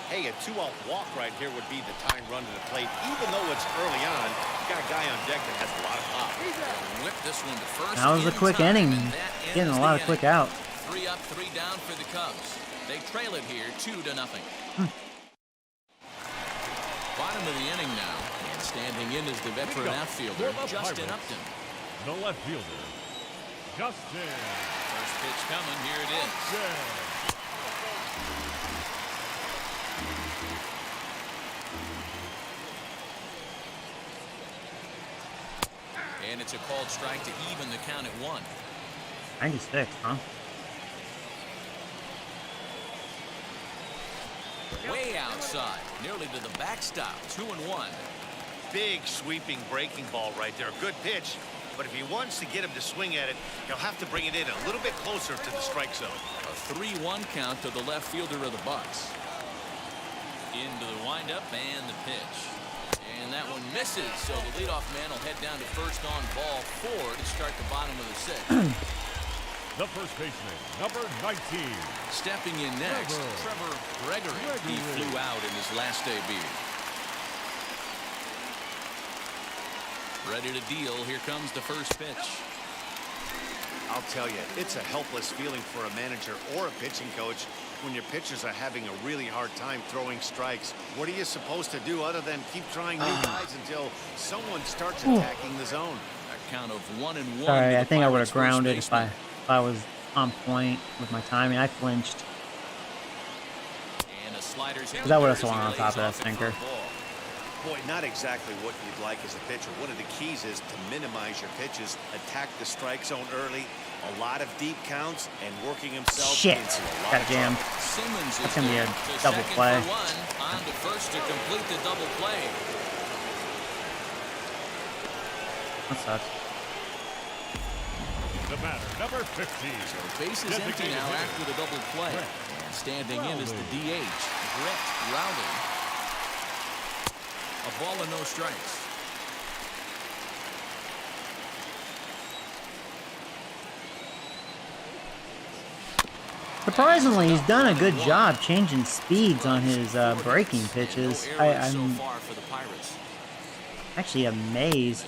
Hey, a 2-out walk right here would be the time run to the plate. Even though it's early on, you got a guy on deck that has a lot of pop. Whip this one to first. that was a in quick time, inning. and that Getting ends a lot the of quick inning. outs. 3 up, 3 down for the Cubs. They trail it here 2-0. Bottom of the inning now, and standing in is the veteran outfielder, Justin Upton. The left fielder, Justin. First pitch coming, here it is. And it's a called strike to even the count at 1. 96, huh? Way outside, nearly to the backstop, 2-1. Big sweeping breaking ball right there. Good pitch. But if he wants to get him to swing at it, he'll have to bring it in a little bit closer to the strike zone. A 3-1 count to the left fielder of the Bucks. Into the windup and the pitch. And that one misses, so the leadoff man will head down to first on ball 4 to start the bottom of the 6th. The first baseman, number 19. Stepping in next, Trevor Gregory. He flew out in his last debut. Ready to deal. Here comes the first pitch. I'll tell you, it's a helpless feeling for a manager or a pitching coach when your pitchers are having a really hard time throwing strikes. What are you supposed to do other than keep trying new guys until someone starts attacking the zone? A count of 1-1. Sorry, I think I would have Pirates' first grounded if baseman. I was on point with my timing. I flinched. And a slider's hit. Because I would have as he swung on lays top of that off it for a stinker. ball. Boy, not exactly what you'd like as a pitcher. One of the keys is to minimize your pitches, attack the strike zone early, a lot of deep counts, and working himself Shit. into a lot Got of jammed. trouble. Simmons That's is gonna be a there to double second play. for 1. On to first to complete the double play. That sucks. The batter, number 15. So base is empty now after the double play. And standing in is the DH, Reilly. A ball and no strikes. Surprisingly, he's done a good job changing speeds on his breaking pitches. I'm actually amazed.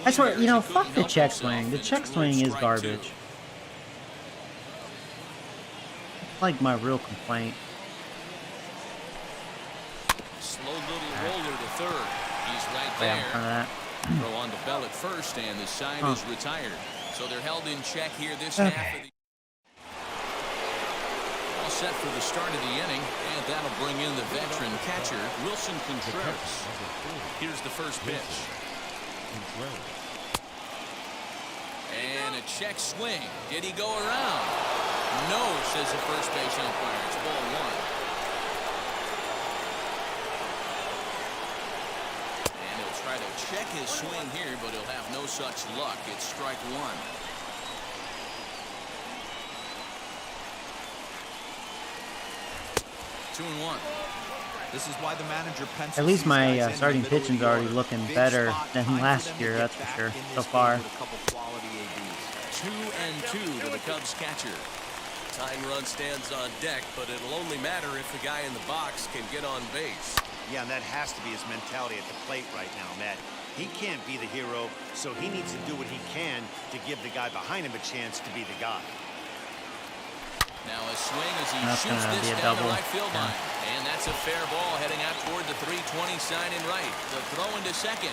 I swear, you know, fuck the check swing. The check swing is garbage. Like my real complaint. Slow little roller to third. He's right there. Throw on to Bell at first, and the side is retired. So they're held in check here this half of the. All set for the start of the inning, and that'll bring in the veteran catcher, Wilson Contreras. Here's the first pitch. And a check swing. Did he go around? No, says the first base umpire. It's ball one. And he'll try to check his swing here, but he'll have no such luck. It's strike one. Two and one. This is why the manager pencils. At least my starting pitching's already looking better than last year, that's for sure, so far. 2-2 to the Cubs catcher. Tying run stands on deck, but it'll only matter if the guy in the box can get on base. Yeah, and that has to be his mentality at the plate right now, Matt. He can't be the hero, so he needs to do what he can to give the guy behind him a chance to be the guy. Now a swing as he shoots this down the right field line. And that's a fair ball heading out toward the 320 sign in right. The throw into second.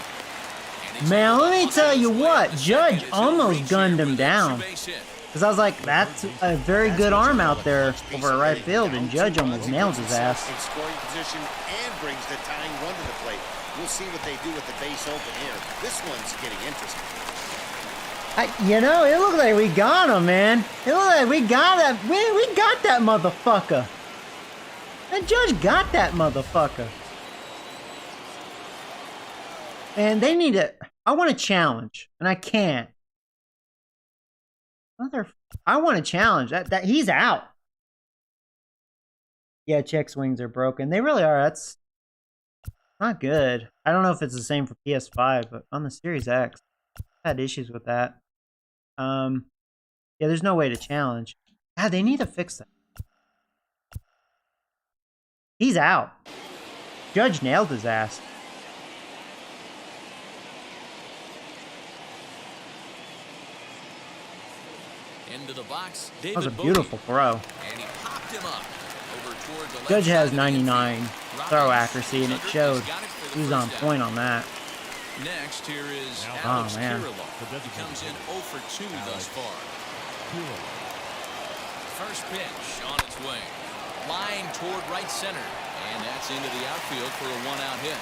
Man, let me tell you what, Judge almost gunned him down. Because I was like, that's a very good arm out there over at right field, and Judge almost nails his ass. In scoring position and brings the tying run to the plate. We'll see what they do with the base open here. This one's getting interesting. You know, it looked like we got him, man. It looked like we got that. We got that motherfucker. That Judge got that motherfucker. And they need to. I want to challenge, and I can't. I want to challenge that. He's out. Yeah, check swings are broken. They really are. That's not good. I don't know if it's the same for PS5, but on the Series X, I've had issues with that. Yeah, there's no way to challenge. God, they need to fix that. He's out. Judge nailed his ass. Into the box. That was a beautiful throw. And he popped him up over toward the left Judge has side 99 throw accuracy, and it showed. He was on point on that. Next, here is Oh, Alex man. Kirilloff. He comes in 0 for 2 thus far. First pitch on its way. Line toward right center. And that's into the outfield for a one-out hit.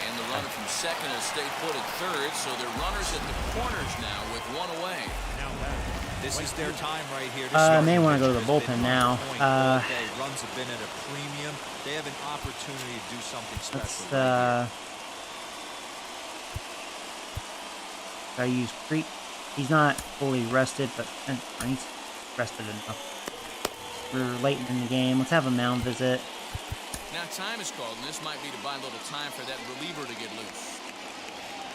And the runner from second will stay put at third, so they're runners at the corners now with one away. This is their time right here. I may want to go to the bullpen now. Runs have been at a premium. They have an opportunity to do something special. I use Creek. He's not fully rested, but he's rested enough. We're late in the game. Let's have a mound visit. Now time is called, and this might be to buy a little time for that reliever to get loose.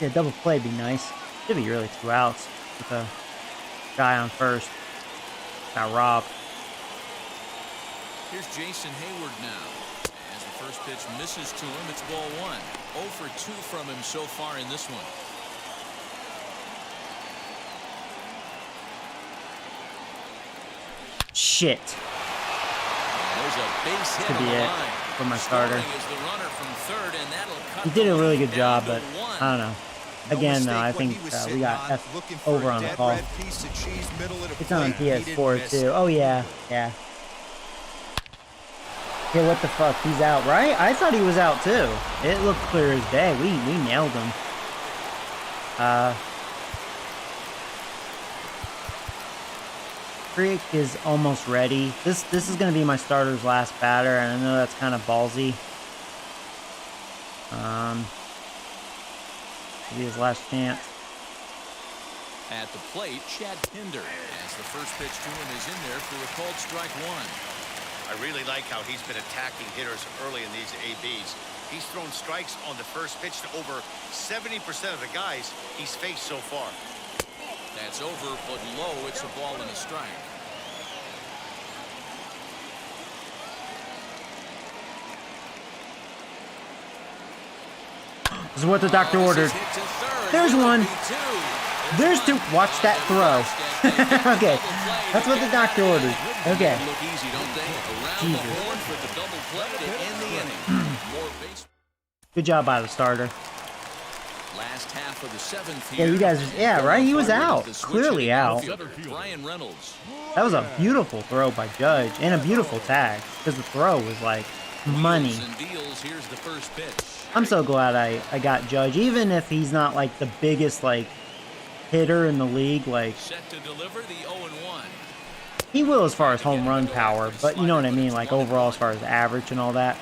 Yeah, double play would be nice. Should be really 2 outs with a guy on first. Got robbed. Here's Jason Hayward now. As the first pitch misses to him, it's ball one. 0 for 2 from him so far in this one. Shit. There's a base hit Could on be the it line. for my starter. Scoring is the runner from third, and that'll cut He did a the really lead good job, down but to 1. I don't know. Again, I think we got F over on the call. It's on PS4 too. Oh yeah, yeah. Okay, what the fuck? He's out, right? I thought he was out too. It looked clear as day. We nailed him. Creek is almost ready. This is gonna be my starter's last batter, and I know that's kind of ballsy. Maybe his last chance. At the plate, Chad Pinder, as the first pitch to him is in there for a called strike one. I really like how he's been attacking hitters early in these ABs. He's thrown strikes on the first pitch to over 70% of the guys he's faced so far. That's over, but low. It's a ball and a strike. This is what the doctor ordered. There's one. There's two. Watch that throw. Okay. That's what the doctor ordered. Okay. Look easy, don't they? Around the horn for the double play to end the inning. More base. Good job by the starter. Last half of the seventh Yeah, here. you guys, yeah, right? He was out. Clearly out. Brian Reynolds. That was a beautiful throw by Judge and a beautiful tag because the throw was like money. And deals. Here's the first pitch. I'm so glad I got Judge, even if he's not like the biggest like hitter in the league. Like Set to deliver the 0-1. he will as far as home run power, but you know what I mean, like overall as far as average and all that.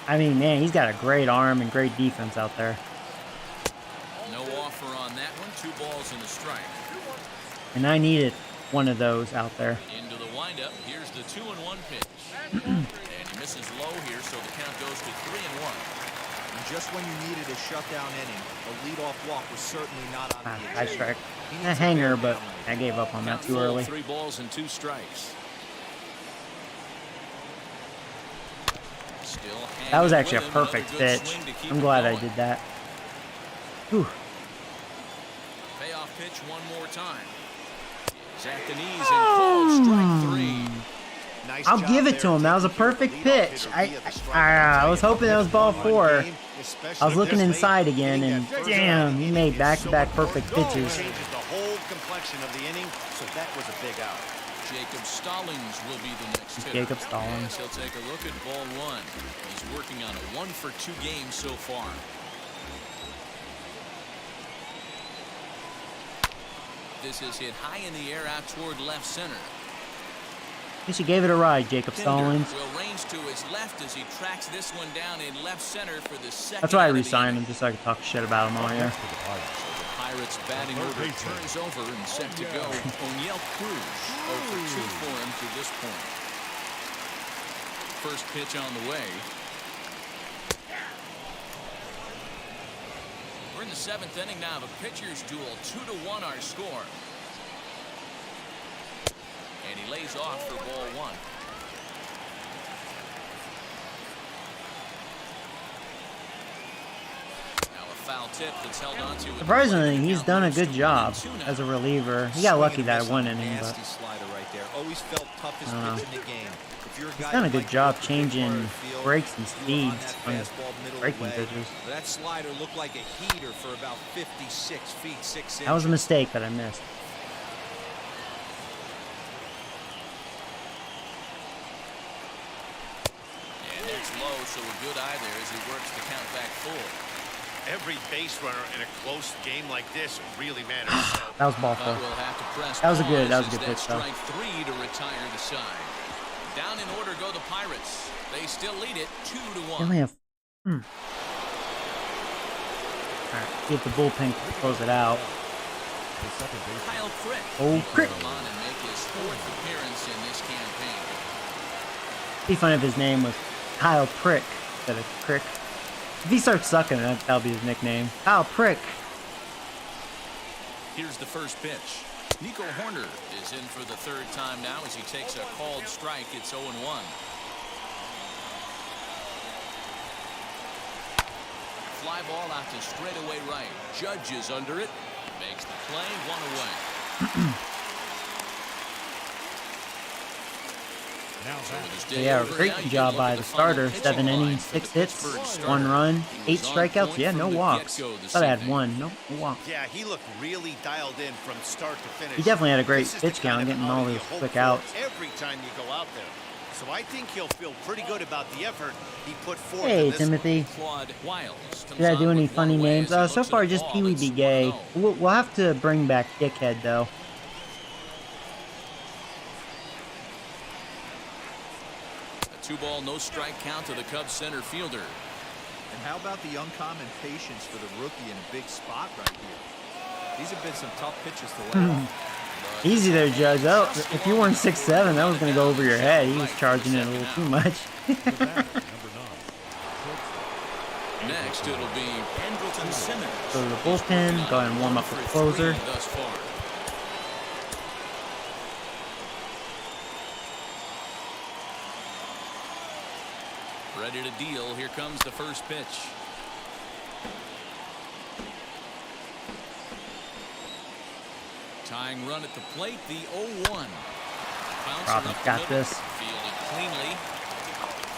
I mean, man, he's got a great arm and great defense out there. No offer on that one. 2 balls and a strike. And I needed one of those out there. Into the windup. Here's the 2-1 pitch. And he misses low here, so the count goes to 3-1. And just when you needed a shutdown inning, a leadoff walk was certainly not on the I agenda. strike. A hanger, but I gave up on that too early. 3 balls and 2 strikes. Still That was hanging actually a with him. Another perfect good pitch. swing to keep I'm it glad I going. did that. Whew. Payoff pitch one more time. He's at the knees and called strike 3. Nice I'll job give it there to him. That was a taking care of the perfect leadoff pitch. hitter via the strikeout. I was hoping that was ball 4. I was looking inside again, and damn, he made back-to-back perfect pitches. Changes the whole complexion of the inning, so that was a big out. Jacob Stallings will be the next hitter. Jacob Stallings. Yes, he'll take a look at ball 1. He's working on a 1-for-2 game so far. This is hit high in the air out toward left center. Guess you gave it a ride, Jacob Stallings. Will range to his left as he tracks this one down in left center for the second. That's why I out of the re-signed inning. him, just so I could talk shit about him all year. So the Pirates batting order turns over and set to go. O'Neill Cruz 0-for-2 for him to this point. First pitch on the way. We're in the 7th inning now of a pitcher's duel. 2-1 our score. And he lays off for ball 1. Now a foul tip that's held onto. Surprisingly, he's done a good job as a reliever. He got lucky that one inning, but Nasty slider right there. Always felt toughest pitch in the game. If you're a he's guy done a who good likes job to push changing hard field, breaks and you were on speeds that on his fastball middle breaking away. pitches. That slider looked like a heater for about 56 feet 6 inches. That was a mistake that I missed. And it's low, so a good eye there as he works the count back full. Every base runner in a close game like this really matters. That was ball 4. We'll have to press That was a good pause as pitch, though. Strike 3 to retire the side. Down in order go the Pirates. They still lead it 2-1. They only have. Alright, see if the bullpen can close it out. Kyle Crick. Oh, Crick. Come on and make his 4th appearance in this campaign. It'd be funny if his name was Kyle Prick instead of Crick. If he starts sucking, that'll be his nickname. Kyle Prick. Here's the first pitch. Nico Horner is in for the 3rd time now as he takes a called strike. It's 0-1. Fly ball out to straightaway right. Judge is under it. Makes the play. 1 away. Yeah, great job by the starter. 7 innings, 6 hits, 1 run, 8 strikeouts. Yeah, no walks. Thought I had 1. No walks. Yeah, he looked really dialed in from start to finish. He definitely had a great This is the pitch kind count, of getting all outing those you hope quick for outs. every time you go out there. So I think he'll feel pretty good about the effort he put forth. Hey, in this Timothy. Claude Wiles comes Did I do on any with funny one away names? as he So looks far, at the just ball. Pee Wee It's Be Gay. 1-0. We'll have to bring back Dickhead, though. A 2-ball, no strike count to the Cubs center fielder. And how about the uncommon patience for the rookie in a big spot right here? These have been some tough pitches to lay off. Easy there, Judge. Oh, if you weren't 6'7", that was going to go over your head. He was charging it a little too much. Next, it'll be Pendleton Simmons. Go to the bullpen. Go ahead and warm up the closer. Thus far. Ready to deal. Here comes the first pitch. Tying run at the plate, the 0-1. Robbins got this. Fielded cleanly.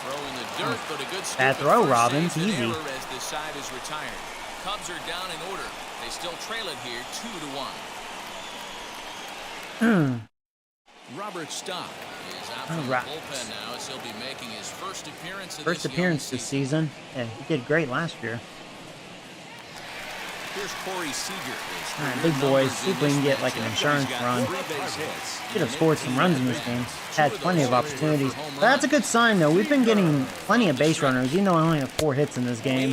Throw in the dirt, but a good bad throw, Robbins. Easy. As this side is retired. Cubs are down in order. They still trail it here, 2-1. Robert Stock is out from the bullpen now, as he'll be making his first appearance this season. Yeah, he did great last year. Here's Corey Seager. All right, big boys. See if we can get like an insurance run. Should have scored some runs in this game. Had plenty of opportunities. But that's a good sign, though. We've been getting plenty of base runners, even though I only have 4 hits in this game.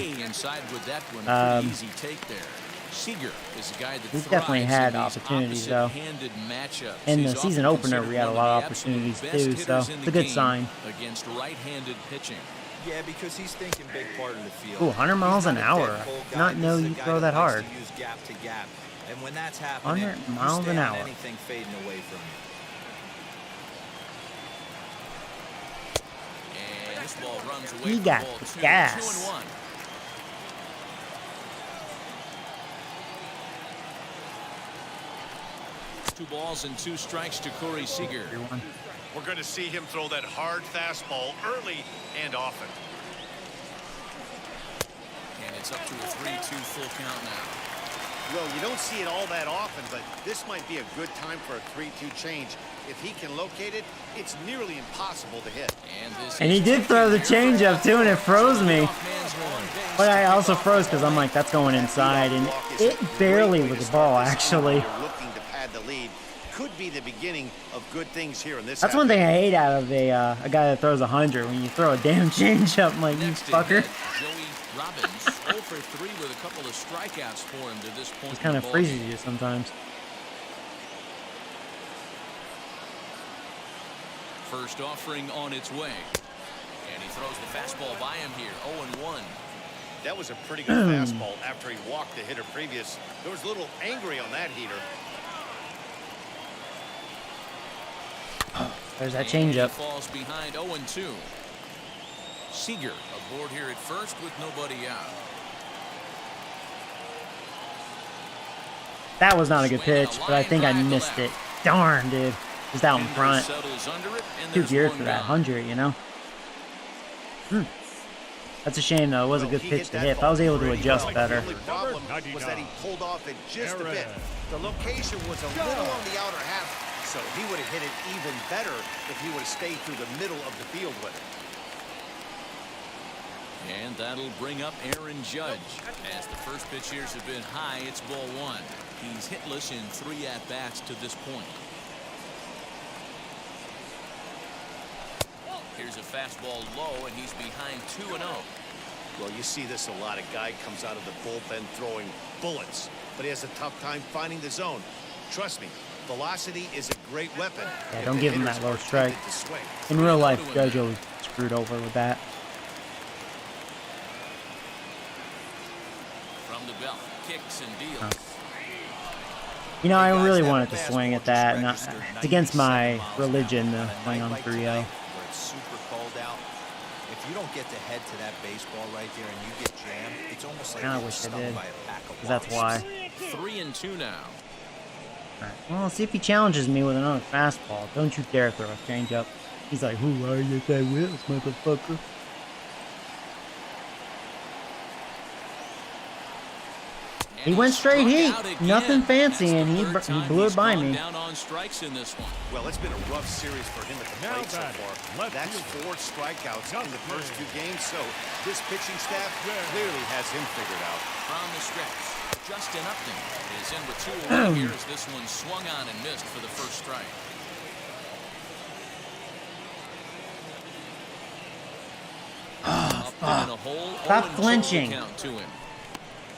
We've definitely had opportunities, though. In the season opener, we had a lot of opportunities, too, so it's a good sign. Against right-handed pitching. Yeah, because he's thinking big part of the field. Ooh, 100 miles an hour. I did not know you throw that hard. Gap to gap. And when that's happening, 100 miles an hour. Anything fading away from you. And this ball runs away. He got the gas. 2-1. Two balls and 2 strikes to Corey Seager. We're going to see him throw that hard fastball early and often. And it's up to a 3-2 full count now. Well, you don't see it all that often, but this might be a good time for a 3-2 change. If he can locate it, it's nearly impossible to hit. And he did throw the changeup too, and it froze me. But I also froze because I'm like, that's going inside, and it barely was a ball, actually. Looking to pad the lead. Could be the beginning of good things here in this. That's one thing I hate out of a guy that throws 100. When you throw a damn changeup, I'm like, you fucker. Joey Robbins 0 for 3 with a couple of strikeouts for him to this point. It kind of freezes you sometimes. First offering on its way, and he throws the fastball by him here. 0-1. That was a pretty good fastball after he walked the hitter previous. There was a little angry on that heater. There's that changeup. Falls behind 0-2. Seager aboard here at first with nobody out. That was not a good pitch, but I think I missed it. Darn, dude. Just out in front. Too geared for that 100, you know? That's a shame, though. It was a good pitch to hit. If I was able to adjust better. The only problem was that he pulled off it just a bit. The location was a little on the outer half. So he would have hit it even better if he would have stayed through the middle of the field with it. And that'll bring up Aaron Judge. As the first pitch here has been high, it's ball 1. He's hitless in 3 at-bats to this point. Here's a fastball low, and he's behind 2-0. Well, you see this a lot. A guy comes out of the bullpen throwing bullets, but he has a tough time finding the zone. Trust me. Velocity is a great weapon. Yeah, don't give him that low strike. In real life, Judge always screwed over with that. From the belt, kicks and deals. You know, I really wanted to swing at that. It's against my religion to swing on 3-0. It's super cold out. If you don't get the head to that baseball right there and you get jammed, it's almost like you're stung by a pack of wasps. That's why. 3-2 now. Alright, well, see if he challenges me with another fastball. Don't you dare throw a changeup. He's like, who are you, that will, motherfucker? He went straight heat, nothing fancy, and he blew it by me. Down on strikes in this one. Well, it's been a rough series for him at the plate so far. That's 4 strikeouts in the first 2 games, so this pitching staff clearly has him figured out. From the stretch, Justin Upton is in with 2 away here as this one swung on and missed for the first strike. Stop flinching.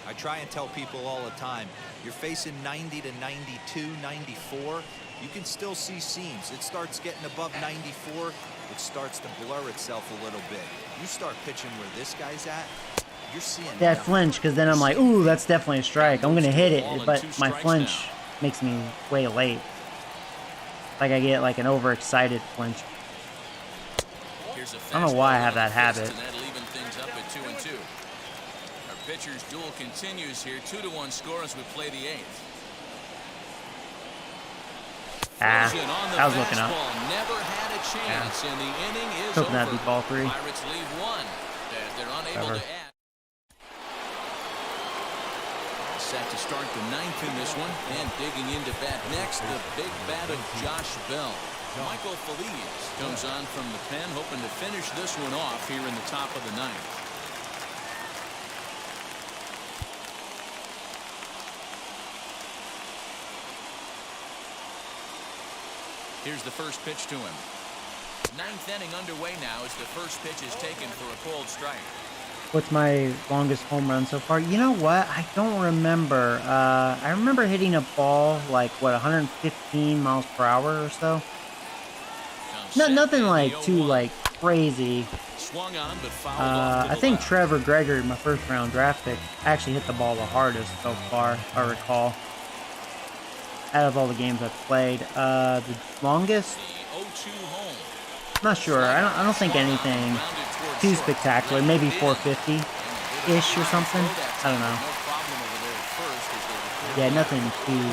I try and tell people all the time, you're facing 90 to 92, 94. You can still see seams. It starts getting above 94. It starts to blur itself a little bit. You start pitching where this guy's at, you're seeing. Yeah, I flinch because then I'm like, ooh, that's definitely a strike. I'm gonna hit it, but my flinch makes me way late. Like I get like an overexcited flinch. I don't know why I have that habit. Our pitcher's duel continues here. 2-1 score as we play the 8th. Ah, I was looking up. Never had a chance, and the inning is hoping that'd be over. ball 3. Pirates leave 1. They're unable to add. Set to start the 9th in this one, and digging into bat next, the big bat of Josh Bell. Michael Phillies comes on from the pen, hoping to finish this one off here in the top of the 9th. Here's the first pitch to him. 9th inning underway now as the first pitch is taken for a cold strike. What's my longest home run so far? You know what? I don't remember. I remember hitting a ball like, what, 115 miles per hour or so? Nothing like too like crazy. Swung on, but fouled off to I the think left. Trevor Gregory, my first round draft pick, actually hit the ball the hardest so far, if I recall. Out of all the games I've played, the longest, The 0-2 home. I'm not sure. I don't think anything too spectacular. Maybe 450-ish or something. I don't know. No problem over there at first as they record. Yeah, nothing too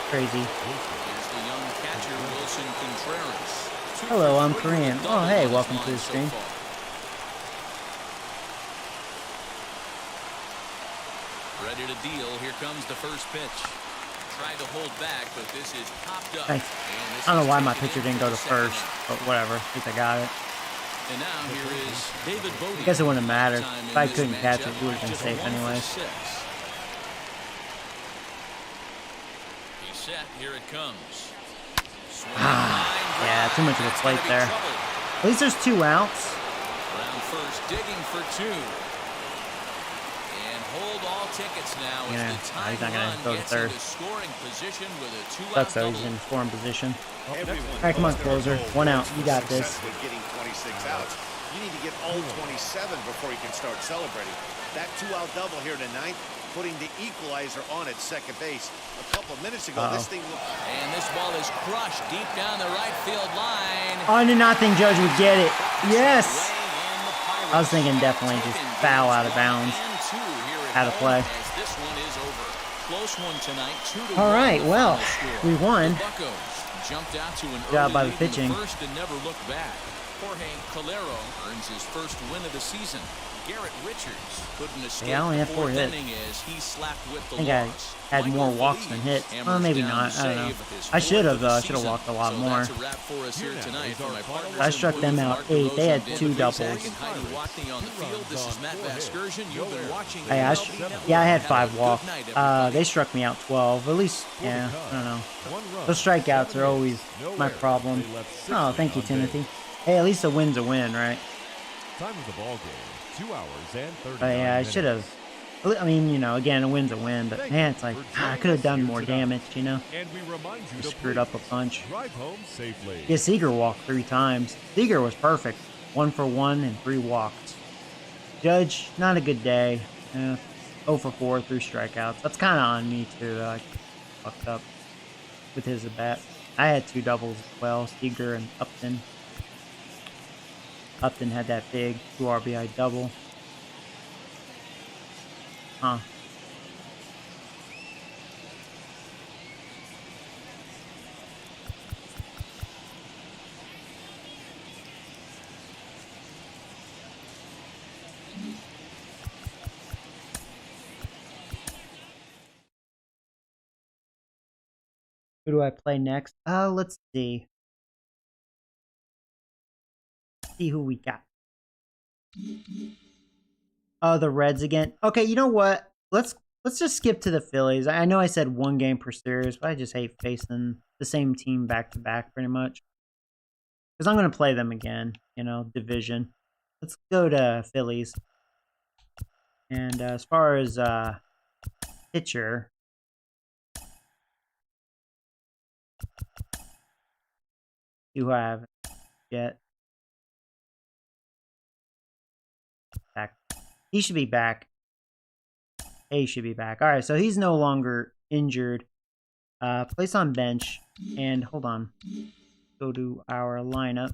crazy. Here's the young catcher, Wilson Contreras. Hello, I'm Korean. Oh, hey, welcome to the stream. Ready to deal. Here comes the first pitch. Tried to hold back, but this is popped up. Nice. I don't know why my pitcher didn't go to first, but whatever. At least I got it. And now here is David Bodie. I guess it wouldn't have mattered. Time in If I this couldn't catch it, matchup, he would have been just safe 1 for anyways. 6. He's set. Here it comes. Yeah, too much of a plate there. At least there's 2 outs. Around first, digging for 2. And hold all tickets now as Yeah, the he's time not gonna run go to gets third. into scoring position with a 2-out Sucks though, double. he's in scoring position. Everyone Alright, come on, knows their closer. goal 1 out. is You got this. success with getting 26 outs. You need to get all 27 before you can start celebrating. That 2-out double here tonight, putting the equalizer on at second base. A couple of minutes ago, this thing looked... And this ball is crushed deep down the right field line. I did not think Judge would get it. Yes! Way in the Pirates. I was thinking definitely just foul out of bounds. Out of play. As this one is over. Close one tonight. 2-1. All right, well, Final score. we won. The Buccos jumped out to an Job early by the lead in pitching. first and never looked back. Jorge Calero earns his first win of the season. Garrett Richards couldn't escape Yeah, I only the had 4 fourth hits. inning as he slapped with the I think I loss. had more Michael walks than Phillies hits. hammers Well, maybe down not. the I don't know. save, his I should fourth have, of the though. I should have season. walked a lot So more. that's a wrap for us here tonight. For my partners I in struck Blue, them out Mark 8. They had Rose, 2 and doubles. and Heidi Watney on the field. This is Matt Vasgersian. You've been watching Hey, MLB Network. yeah, I had Have a 5 good walks. night, everybody. They struck me out 12. At least, yeah, I don't know. Those strikeouts are always my problem. Oh, thank you, Timothy. Hey, at least a win's a win, right? Time of the ball game, 2 hours and 39 But yeah, I should have. I mean, you know, again, a win's a win, but man, it's like, I could have done more damage, you know? And we remind you to Screwed up a bunch. drive home safely. Yeah, Seager walked 3 times. Seager was perfect. 1 for 1 and 3 walks. Judge, not a good day. 0 for 4, 3 strikeouts. That's kind of on me, too. I fucked up with his at bat. I had 2 doubles as well, Seager and Upton. Upton had that big 2 RBI double. Huh. Who do I play next? Let's see. See who we got. Oh, the Reds again. Okay, you know what? Let's just skip to the Phillies. I know I said 1 game per series, but I just hate facing the same team back to back pretty much. Because I'm going to play them again, you know, division. Let's go to Phillies. And as far as pitcher. You have yet back. He should be back. He should be back. All right, so he's no longer injured. Place on bench, and hold on. Go to our lineup.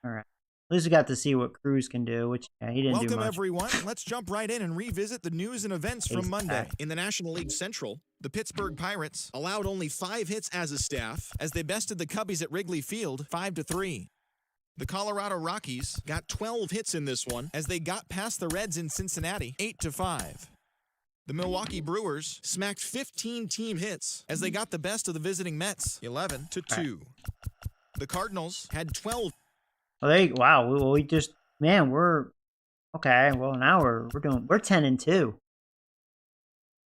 All right. At least we got to see what Cruz can do, which he didn't do much. Welcome, everyone. Let's jump right in and revisit the news and events from Monday. In the National League Central, the Pittsburgh Pirates allowed only 5 hits as a staff as they bested the Cubbies at Wrigley Field 5-3. The Colorado Rockies got 12 hits in this one as they got past the Reds in Cincinnati 8-5. The Milwaukee Brewers smacked 15 team hits as they got the best of the visiting Mets 11-2. The Cardinals had 12. Well, wow. We just, man, we're okay. Well, now we're 10-2.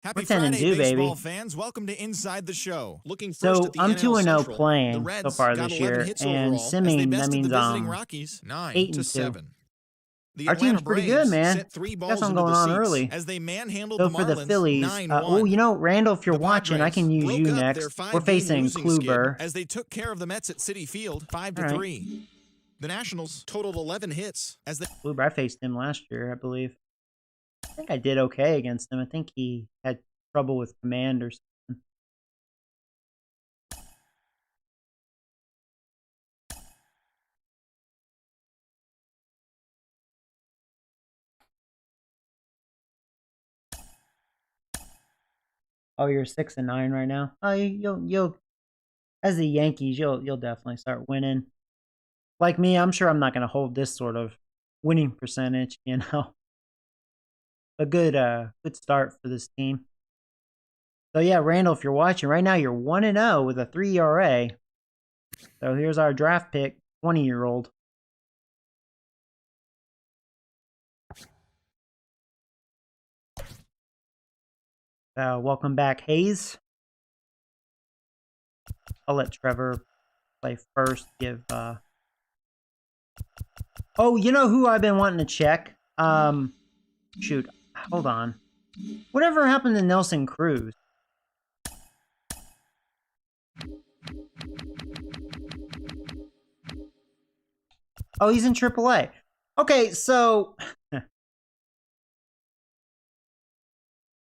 Happy We're 10 and Friday, 2, baseball baby. fans. Welcome to Inside the Show. Looking first So at the I'm NL 2-0 Central. playing The Reds so far got this 11 year, hits and overall as they simming that bested means the visiting Rockies 8-2. 9-7. The Our Atlanta team's pretty Braves good, man. set 3 Got balls something into going the on seats early. as they manhandled So the for the Marlins Phillies, 9-1. Randall, if you're The watching, I Padres can use broke you up next. their We're 5-game facing losing skid Kluber. as they took care of the Mets at Citi Field 5-3. The Nationals totaled 11 hits as they Kluber, I faced him last year, I believe. I think I did okay against him. I think he had trouble with command or something. Oh, you're 6-9 right now. Oh, you'll as the Yankees, you'll definitely start winning. Like me, I'm sure I'm not going to hold this sort of winning percentage. A good start for this team. So yeah, Randall, if you're watching right now, you're 1-0 with a 3 ERA. So here's our draft pick, 20-year-old. Welcome back, Hayes. I'll let Trevor play first. Oh, you know who I've been wanting to check? Shoot, hold on. Whatever happened to Nelson Cruz? Oh, he's in AAA. Okay, so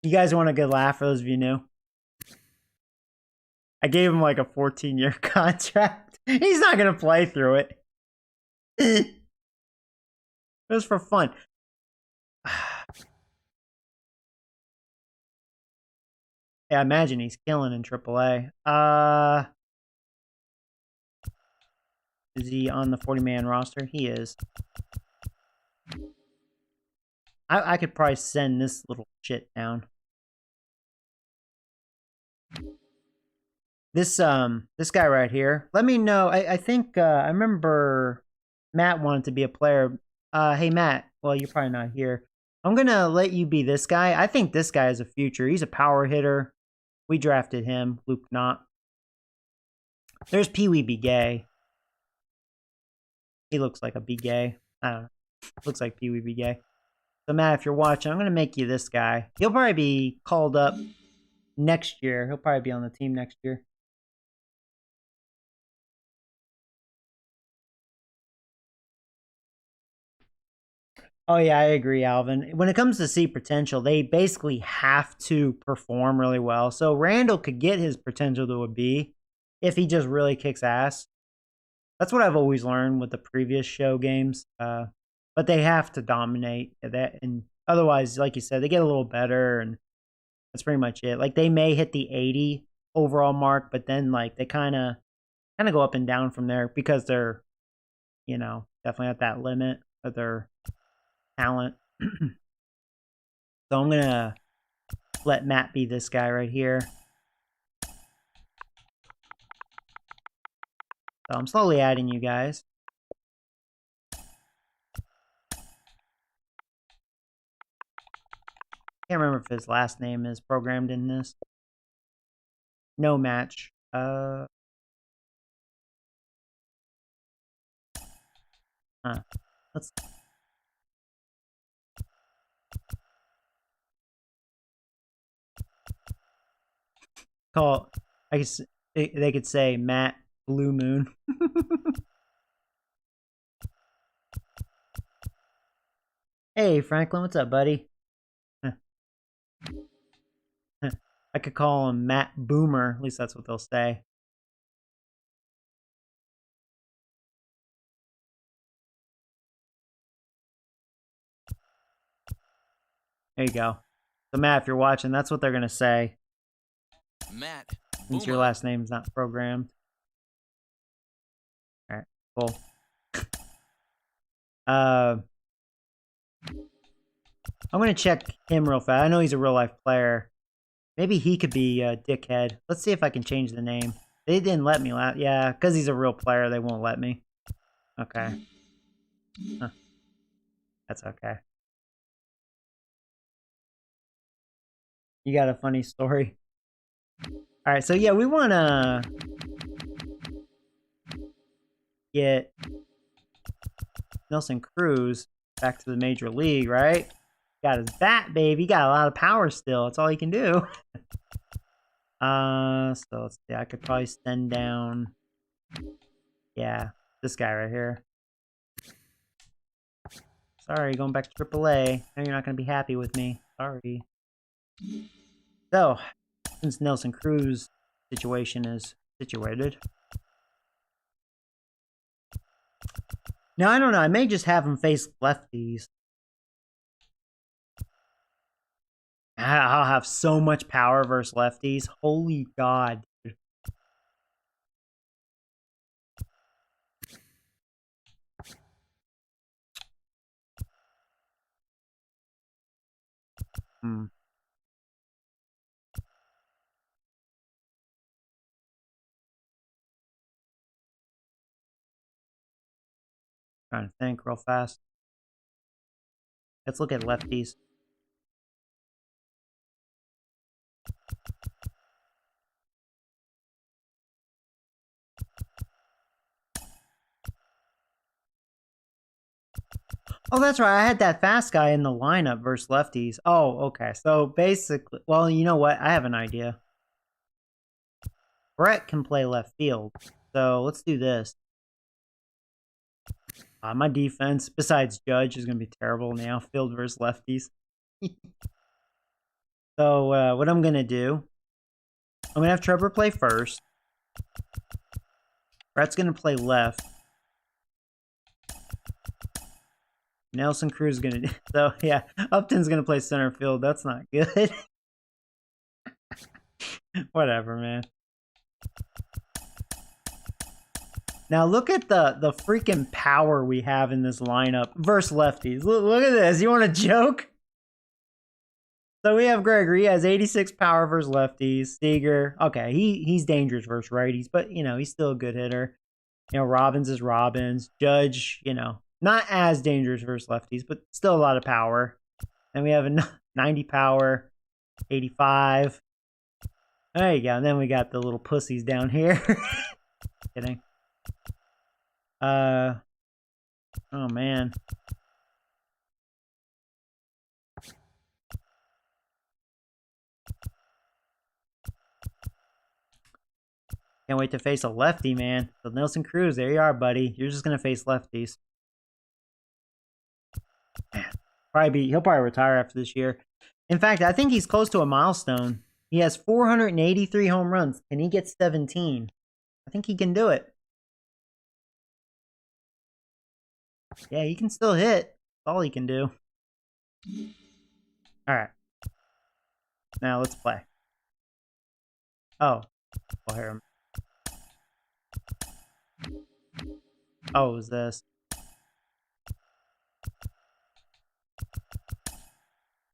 you guys want a good laugh for those of you new? I gave him like a 14-year contract. He's not going to play through it. It was for fun. Yeah, I imagine he's killing in AAA. Is he on the 40-man roster? He is. I could probably send this little shit down. This guy right here. Let me know. I think I remember Matt wanted to be a player. Hey Matt. Well, you're probably not here. I'm gonna let you be this guy. I think this guy is a future. He's a power hitter. We drafted him. Luke Knott. There's Pee Wee Be Gay. He looks like a Be Gay. I don't know. Looks like Pee Wee Be Gay. So Matt, if you're watching, I'm gonna make you this guy. He'll probably be called up next year. He'll probably be on the team next year. Oh, yeah, I agree, Alvin. When it comes to see potential, they basically have to perform really well. So Randall could get his potential to a B if he just really kicks ass. That's what I've always learned with the previous show games. But they have to dominate that, and otherwise, like you said, they get a little better, and that's pretty much it. Like they may hit the 80 overall mark, but then like they kind of go up and down from there because they're, definitely at that limit of their talent. So I'm gonna let Matt be this guy right here. So I'm slowly adding you guys. Can't remember if his last name is programmed in this. No match. Let's. call. I guess they could say Matt Blue Moon. Hey Franklin, what's up, buddy? I could call him Matt Boomer. At least that's what they'll say. There you go. So Matt, if you're watching, that's what they're gonna say. Matt Since your last name's not programmed. Alright, cool. I'm gonna check him real fast. I know he's a real life player. Maybe he could be a dickhead. Let's see if I can change the name. They didn't let me. Yeah, because he's a real player, they won't let me. Okay. Huh. That's okay. You got a funny story? Alright, so yeah, we want to get Nelson Cruz back to the major league, right? Got his bat, baby. Got a lot of power still. That's all he can do. So let's see. I could probably send down, yeah, this guy right here. Sorry, going back to AAA. Now you're not going to be happy with me. Sorry. So, since Nelson Cruz situation is situated. Now, I don't know. I may just have him face lefties. I'll have so much power versus lefties. Holy God, dude. Trying to think real fast. Let's look at lefties. Oh, that's right. I had that fast guy in the lineup versus lefties. Oh, okay. So basically, well, you know what? I have an idea. Brett can play left field. So let's do this. My defense, besides Judge, is going to be terrible in the outfield versus lefties. So what I'm going to do, I'm going to have Trevor play first. Brett's going to play left. Nelson Cruz is going to... So, yeah, Upton's going to play center field. That's not good. Whatever, man. Now, look at the freaking power we have in this lineup versus lefties. Look at this. You want a joke? So we have Gregory. He has 86 power versus lefties. Seager. Okay, he's dangerous versus righties, but, you know, he's still a good hitter. You know, Robbins is Robbins. Judge, you know, not as dangerous versus lefties, but still a lot of power. And we have a 90 power, 85. There you go. And then we got the little pussies down here. Kidding. Oh man. Can't wait to face a lefty, man. So Nelson Cruz, there you are, buddy. You're just gonna face lefties. Man, he'll probably retire after this year. In fact, I think he's close to a milestone. He has 483 home runs. Can he get 17? I think he can do it. Yeah, he can still hit. That's all he can do. Alright. Now let's play. Oh. I'll hear him. Oh, it was this.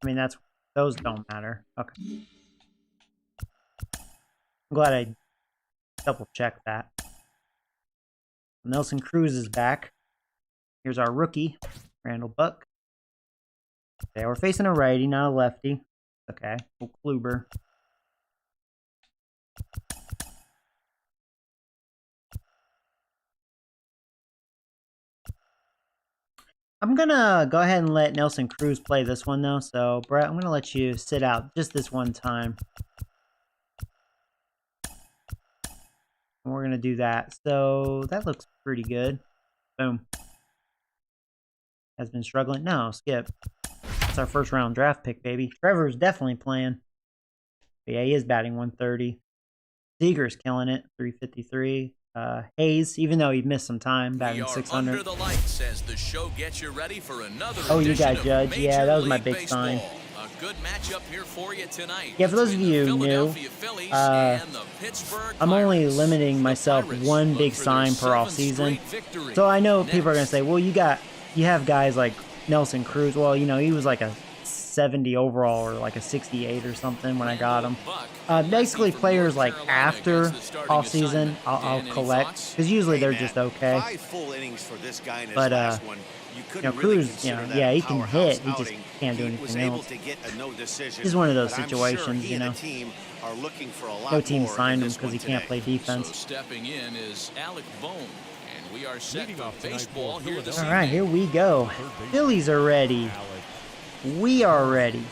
I mean, those don't matter. Okay. I'm glad I double checked that. Nelson Cruz is back. Here's our rookie, Randall Buck. Okay, we're facing a righty, not a lefty. Okay, cool Kluber. I'm gonna go ahead and let Nelson Cruz play this one though. So, Brett, I'm gonna let you sit out just this one time. And we're going to do that. So that looks pretty good. Boom. Has been struggling. No, skip. That's our first round draft pick, baby. Trevor's definitely playing. But yeah, he is batting 130. Seager's killing it, 353. Hayes, even though he missed some time, batting 600. Under the lights as the show gets you ready for another You got Judge. Major Yeah, that was my League big Baseball. sign. A good matchup here for you tonight. Yeah, for those of you new, I'm only limiting myself one big sign per off season. So I know people are gonna say, well, you have guys like Nelson Cruz. Well, you know, he was like a 70 overall or like a 68 or something when I got him. Basically, players like after off season, I'll collect because usually they're just okay. 5 full innings for this guy in his But last one. you know, Cruz, you know, yeah, he can hit. He just can't do anything else. This is one of those situations, you know. No team signed him because he can't play defense. So stepping in is Alec Bohm, and we are set for baseball here this All right, here we go. Phillies are ready. We are ready.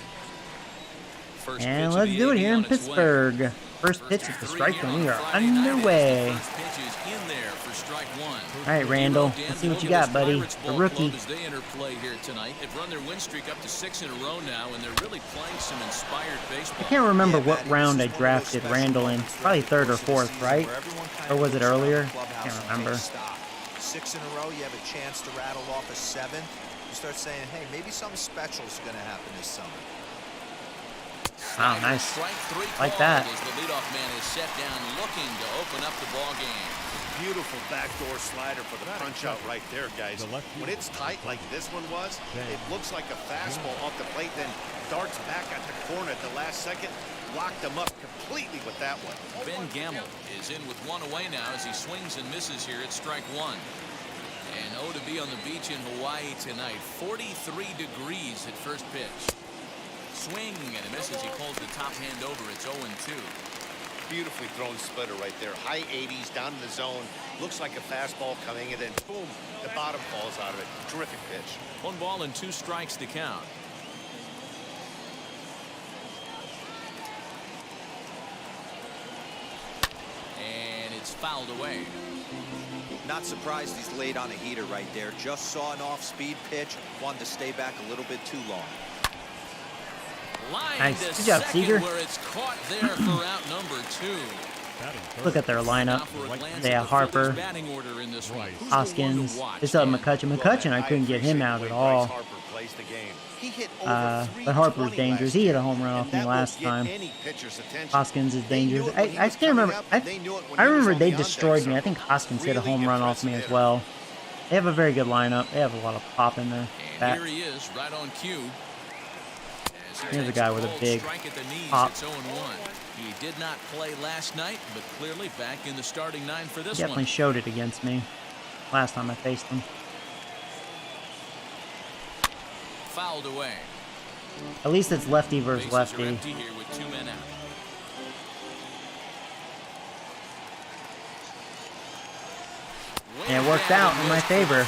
And let's do it here in Pittsburgh. First pitch at the strike zone. We are underway. All right, Randall. Let's see what you got, buddy. The rookie. They enter play here tonight. They've run their win streak up to 6 in a row now, and they're really playing some inspired baseball. I can't remember what round I drafted Randall in. Probably 3rd or 4th, right? Or was it earlier? I can't remember. 6 in a row, you have a chance to rattle off a 7th. You start saying, hey, maybe something special is going to happen this summer. Wow, nice. Like that. As the leadoff man is set down, looking to open up the ball game. Beautiful backdoor slider for the punch out right there, guys. When it's tight like this one was, it looks like a fastball off the plate, then darts back at the corner at the last second. Locked him up completely with that one. Ben Gamble is in with 1 away now as he swings and misses here at strike 1. And to be on the beach in Hawaii tonight. 43 degrees at first pitch. Swing and a misses. He pulls the top hand over. It's 0-2. Beautifully thrown splitter right there. High 80s down in the zone. Looks like a fastball coming, and then boom, the bottom falls out of it. Terrific pitch. 1 ball and 2 strikes to count. And it's fouled away. Not surprised he's laid on a heater right there. Just saw an off-speed pitch. Wanted to stay back a little bit too long. Nice. Good job, Seager. Where it's caught there for out number 2. Look at their lineup. They have Harper, Hoskins. They still have McCutchen. McCutchen, I couldn't get him out at all. But Harper's dangerous. He hit a home run off me last time. Hoskins is dangerous. I can't remember. I remember they destroyed me. I think Hoskins hit a home run off me as well. They have a very good lineup. They have a lot of pop in there. And here he is, right on cue. Here's a guy with a big pop. He did not play last night, but clearly back in the starting 9 for this He definitely showed it against me last time I faced him. Fouled away. At least it's lefty versus lefty. Here with 2 men out. And it worked out in my favor.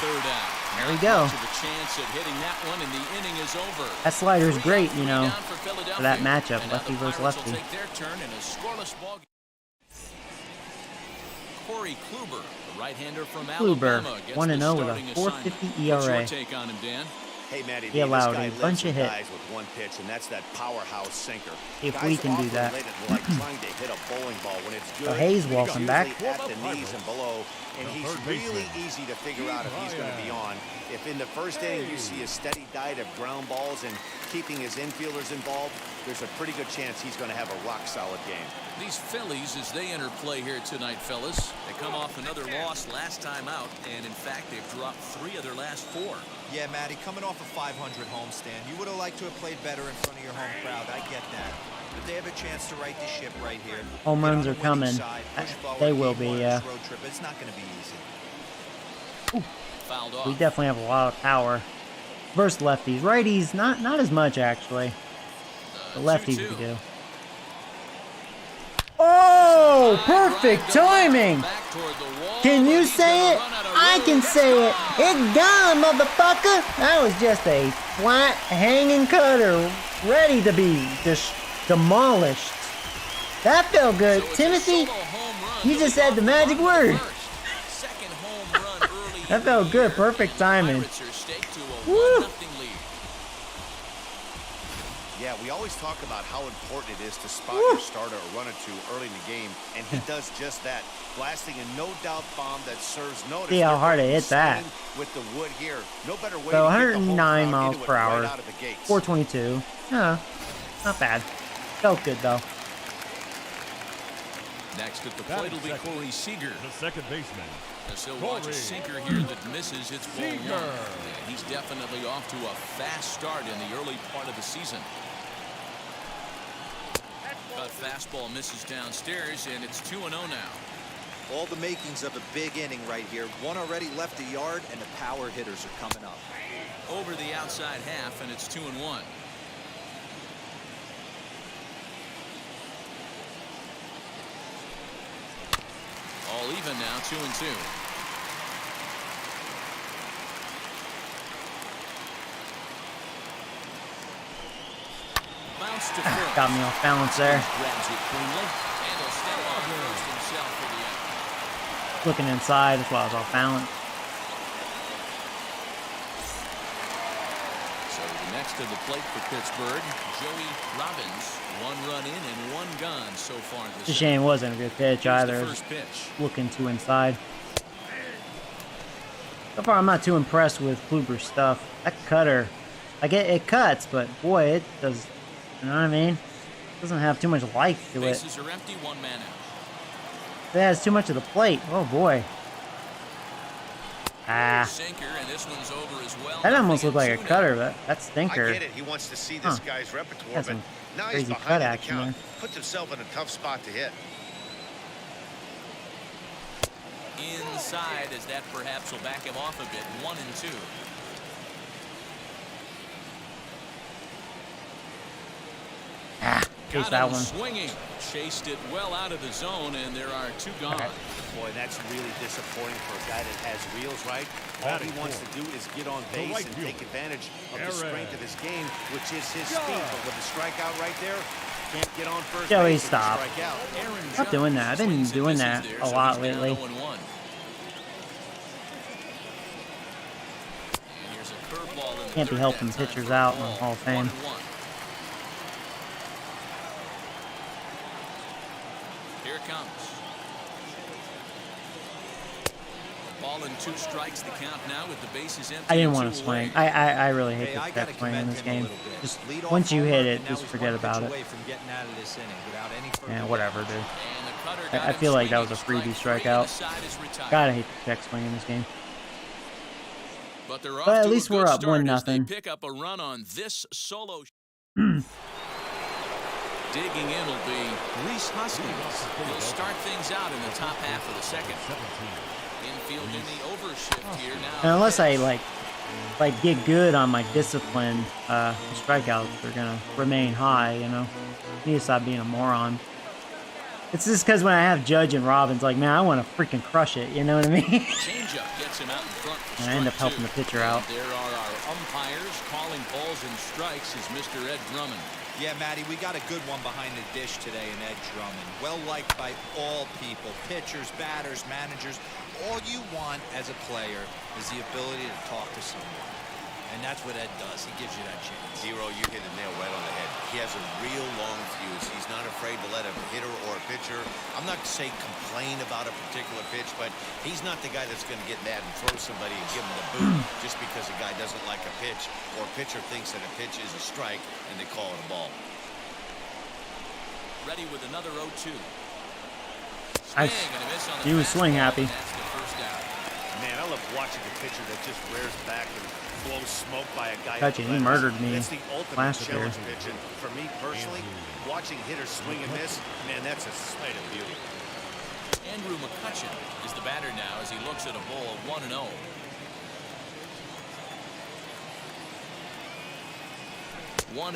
There we go. That slider is great, you know, for that matchup, lefty versus lefty. Corey Kluber, the right-hander from Kluber, Alabama, 1-0 with a 4.50 ERA. Take on him, Dan? Hey, Matty, he allowed a bunch of hits. With one pitch, and that's that powerhouse sinker. If we can do that. Like trying to hit a bowling ball when it's good. So Hayes walking back. At the knees and below, and he's really easy to figure out if he's going to be on. If in the first inning you see a steady diet of ground balls and keeping his infielders involved, there's a pretty good chance he's going to have a rock-solid game. These Phillies, as they enter play here tonight, fellas, they come off another loss last time out, and in fact, they've dropped 3 of their last 4. Yeah, Matty, coming off a 500 homestand, you would have liked to have played better in front of your home crowd. I get that. But they have a chance to right the ship right here. Home runs are coming. They will be, yeah. Road trip. It's not going to be easy. Ooh. We definitely have a lot of power. Versus lefties. Righties, not as much, actually. The lefties we do. Oh, perfect timing! Can you say it? I can say it. It's gone, motherfucker! That was just a flat hanging cutter, ready to be just demolished. That felt good. So Timothy, You just said the magic word. Second home run early. That felt good. Perfect timing. Pirates are staked to a Woo. 1-0 lead. Yeah, we always talk about how important it is to spot your starter or run it to early in the game, and he does just that, blasting a no-doubt bomb that serves notice. See how hard I hit that. With the wood here, no better way So to get the whole 109 crowd miles into it per hour, right out of the gates. 422. Yeah, not bad. Felt good though. Next at the plate will be Corey Seager. The second baseman. As he'll watch a sinker here that misses, it's ball one. And he's definitely off to a fast start in the early part of the season. A fastball misses downstairs, and it's 2-0 now. All the makings of a big inning right here. One already left the yard, and the power hitters are coming up. Over the outside half, and it's 2-1. All even now, 2-2. Bounce to first. Got me off balance there. Grabs it cleanly, and he'll step on first himself for the out. Looking inside, that's why I was off balance. So the next to the plate for Pittsburgh, Joey Robbins. 1 run in and 1 gone so far this It's a shame it wasn't a good pitch either. First pitch. Looking too inside. So far, I'm not too impressed with Kluber's stuff. That cutter, I get it cuts, but boy, it does. You know what I mean? It doesn't have too much life to it. Bases are empty, 1 man out. It has too much of the plate. Oh boy. Ah. Sinker, and this one's over as well. That almost looked like a cutter, but that stinker. I get it. He wants to see this guy's repertoire, That's but some now he's crazy behind cut in the action count. there. Puts himself in a tough spot to hit. Inside, as that perhaps will back him off a bit. 1-2. Chase Got that him one. swinging. Chased it well out of the zone, and there are 2 gone. Boy, that's really disappointing for a guy that has wheels, right? All he wants to do is get on base and take advantage of the strength of his game, which is his speed. But with the strikeout right there, can't get on first Joey, base and stop. strike out. Stop doing that. I've been doing that a lot lately. Can't be helping pitchers out in the Hall of Fame. Here it comes. A ball and 2 strikes the count now with the bases empty. I didn't and want 2 to swing. away. I really hate the check swing in this game. Just once you hit it, just forget about it. Yeah, whatever, dude. And the cutter got I him feel like that was a swinging. freebie Strike 3 and the strikeout. side is retired. Gotta hate the check swing in this game. But they're off But at to a least good we're up start 1-0. as they pick up a run on this solo. Digging in will be Reese Hoskins. He'll start things out in the top half of the second. Infield in the overshift here now. And unless I like get good on my discipline, strikeouts are gonna remain high. You know, need to stop being a moron. It's just because when I have Judge and Robbins, like, man, I want to freaking crush it. You know what I mean? Changeup gets him out in front. For And I end up strike helping 2. the pitcher out. There are our umpires calling balls and strikes is Mr. Ed Drummond. Yeah, Matty, we got a good one behind the dish today in Ed Drummond. Well liked by all people, pitchers, batters, managers. All you want as a player is the ability to talk to someone. And that's what Ed does. He gives you that chance. Zero, you hit the nail right on the head. He has a real long fuse. He's not afraid to let a hitter or a pitcher, I'm not to say complain about a particular pitch, but he's not the guy that's going to get mad and throw somebody and give him the boot just because a guy doesn't like a pitch or a pitcher thinks that a pitch is a strike and they call it a ball. Ready with another 0-2. He was swing happy. That's the first out. Man, I love watching a pitcher that just rears back and blows smoke by a guy. Touching, he murdered me That's the ultimate last year. challenge pitch. And for me personally, watching hitters swing and miss, man, that's a sight of beauty. Andrew McCutchen is the batter now as he looks at a ball of 1-0.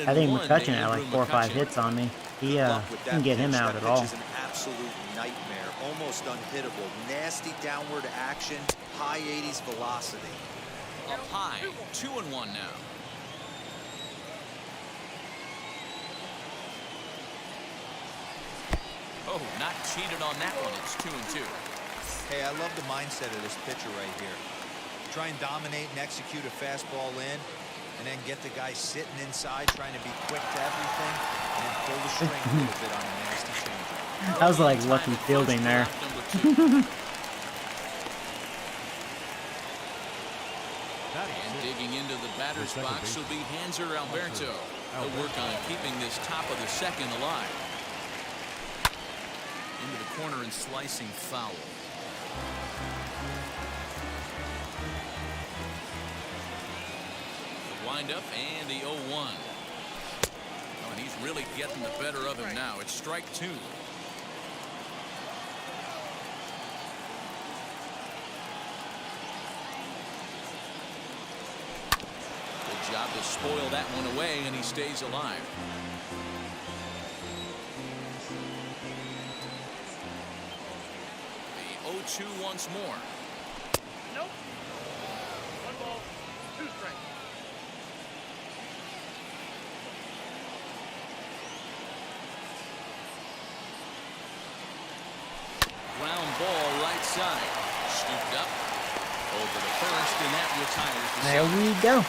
I think McCutchen had like 4 or 5 hits on me. He didn't get him out at all. That pitch is an absolute nightmare, almost unhittable. Nasty downward action, high 80s velocity. Up high, 2-1 now. Oh, not cheated on that one. It's 2-2. Hey, I love the mindset of this pitcher right here. Try and dominate and execute a fastball in, and then get the guy sitting inside trying to be quick to everything, and then pull the string a little bit on a nasty changeup. That was like lucky fielding there. And digging into the batter's box will be Hanser Alberto. He'll work on keeping this top of the second alive. Into the corner and slicing foul. The windup and the 0-1. Oh, and he's really getting the better of him now. It's strike 2. Good job to spoil that one away, and he stays alive. The 0-2 once more. Nope. 1 ball, 2 strikes. Ground ball right side. Scooped up over the first, and that retires the There side. we go.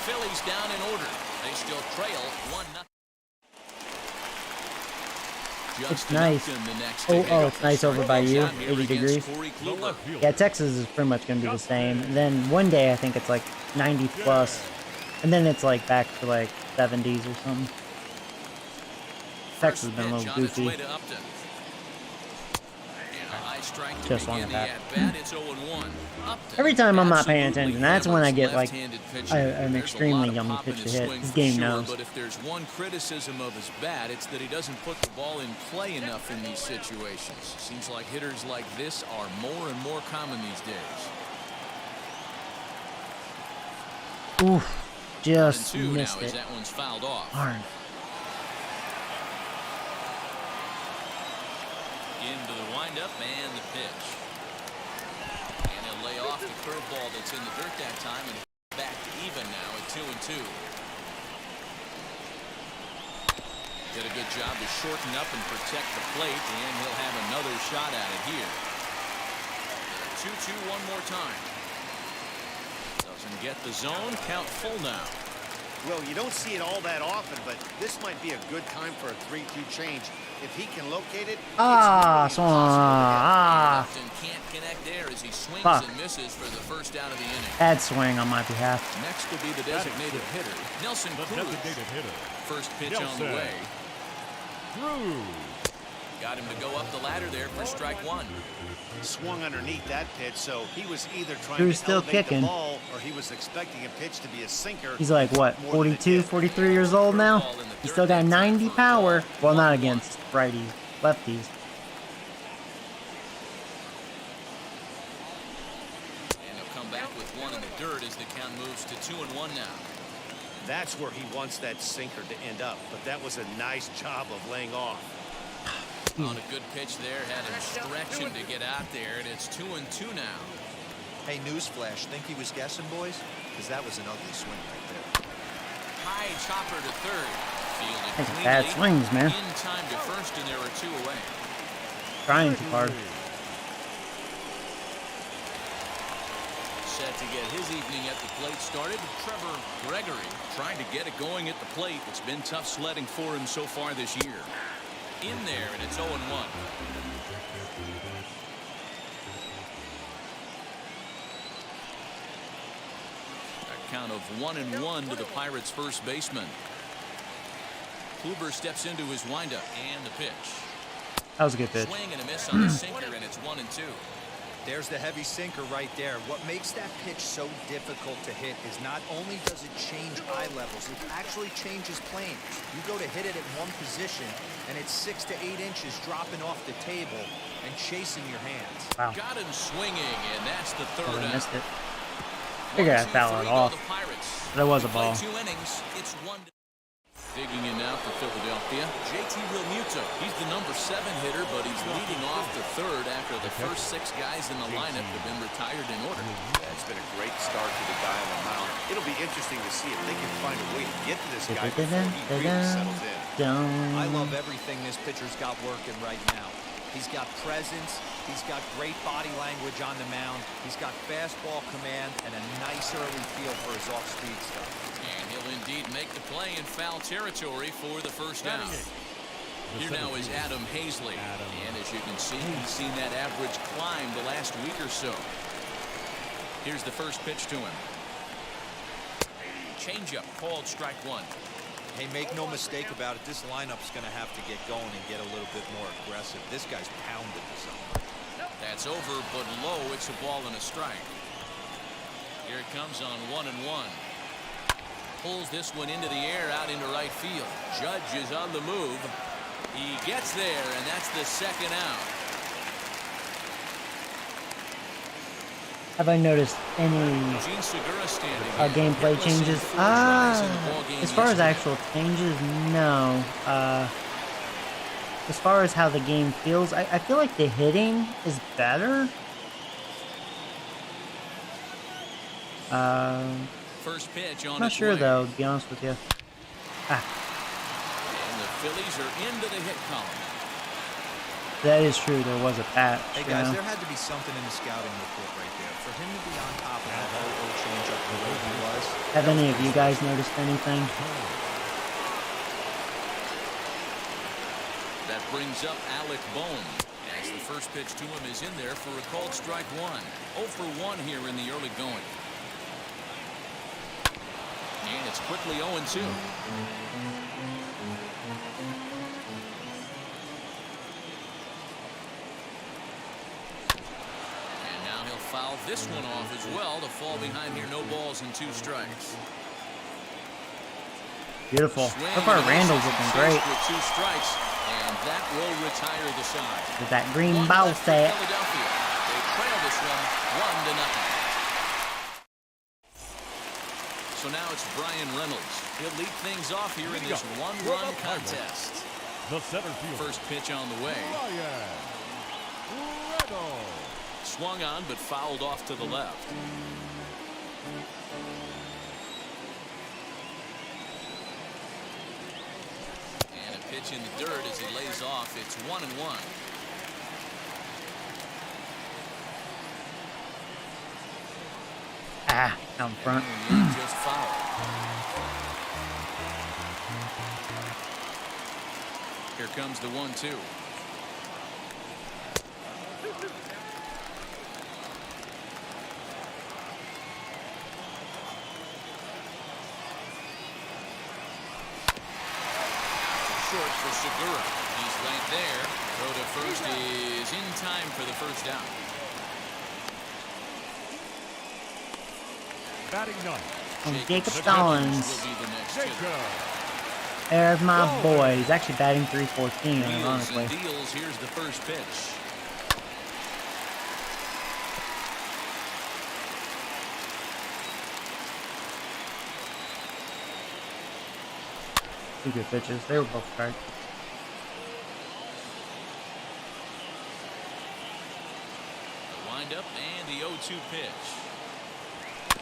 Phillies down in order. They still trail 1-0. It's nice. Oh, it's nice over by you. 80 degrees. Yeah, Texas is pretty much going to be the same. And then one day I think it's like 90 plus, and then it's like back to like 70s or something. Texas has been a little goofy. Just on that. Every time I'm not paying attention, that's when I get like an extremely yummy pitch to hit. This game knows. But if there's one criticism of his bat, it's that he doesn't put the ball in play enough in these situations. Seems like hitters like this are more and more common these days. Oof, just 1-2 missed now as it. that one's fouled off. Darn. Into the windup and the pitch. And he'll lay off the curveball that's in the dirt that time and back to even now at 2-2. Did a good job to shorten up and protect the plate, and he'll have another shot at it here. 2-2 one more time. Doesn't get the zone. Count full now. Well, you don't see it all that often, but this might be a good time for a 3-2 change. If he can locate it, Lefton can't connect there as he swings and misses for the first out of the inning. Bad swing on my behalf. Next will be the designated hitter, Nelson Cruz. First pitch on the way. Got him to go up the ladder there for strike 1. Swung underneath that pitch, so he was either trying Cruz to still elevate kicking. the ball or he was expecting a pitch to be a sinker. He's like, what, 42, 43 years old now? He's still got 90 power. Well, not against righties, lefties. And he'll come back with one in the dirt as the count moves to 2-1 now. That's where he wants that sinker to end up, but that was a nice job of laying off. On a good pitch there, had him stretching to get out there, and it's 2-2 now. Hey, newsflash, think he was guessing, boys? Because that was an ugly swing right there. High chopper to third. Fielded That's cleanly. bad swings, man. In time to first, and there are 2 away. Trying too hard. Set to get his evening at the plate started. Trevor Gregory trying to get it going at the plate. It's been tough sledding for him so far this year. In there, and it's 0-1. A count of 1-1 to the Pirates' first baseman. Kluber steps into his windup and the pitch. That was a good pitch. Swing and a miss on the sinker, and it's 1-2. There's the heavy sinker right there. What makes that pitch so difficult to hit is not only does it change eye levels, it actually changes planes. You go to hit it at one position, and it's 6 to 8 inches dropping off the table and chasing your hands. Wow. Got him swinging, and that's the third I out. missed it. Figured I'd foul it off. But it was a ball. Play 2 innings. It's 1. Digging in now for Philadelphia, JT Romuto. He's the number 7 hitter, but he's leading off the third after the first 6 guys in the lineup have been retired in order. Yeah, it's been a great start to the guy on the mound. It'll be interesting to see if they can find a way to get to this guy before he really settles in. I love everything this pitcher's got working right now. He's got presence. He's got great body language on the mound. He's got fastball command and a nice early feel for his off-speed stuff. And he'll indeed make the play in foul territory for the first down. Here now is Adam Hazley. And as you can see, he's seen that average climb the last week or so. Here's the first pitch to him. Changeup called strike 1. Hey, make no mistake about it. This lineup's going to have to get going and get a little bit more aggressive. This guy's pounded the zone. That's over, but low. It's a ball and a strike. Here it comes on 1-1. Pulls this one into the air out into right field. Judge is on the move. He gets there, and that's the second out. Have I noticed any gameplay changes? As far as actual changes, no. As far as how the game feels, I feel like the hitting is better. First pitch on I'm not sure though, to be honest with you. And the Phillies are into the hit column. That is true. There was a patch. Hey guys, there had to be something in the scouting report right there. For him to be on top of that whole changeup the way he was. Have any of you guys noticed anything? That brings up Alec Bohm. As the first pitch to him is in there for a called strike 1. 0 for 1 here in the early going. And it's quickly 0-2. And now he'll foul this one off as well to fall behind here. No balls and 2 strikes. Beautiful. So far, Randall's looking great. With 2 strikes, and that will retire the side. With that green ball set. Philadelphia. They trail this one 1-0. So now it's Brian Reynolds. He'll lead things off here in this 1-run contest. The center field. First pitch on the way. Swung on, but fouled off to the left. And a pitch in the dirt as he lays off. It's 1-1. Out front. Just foul. Here comes the 1-2. Short for Segura. He's right there. Throw to first is in time for the first down. Batting 9. And Jacob Stallings. There's my boy. He's actually batting 314, ironically. Deals. Here's the first pitch. Two good pitches. They were both strikes. The windup and the 0-2 pitch.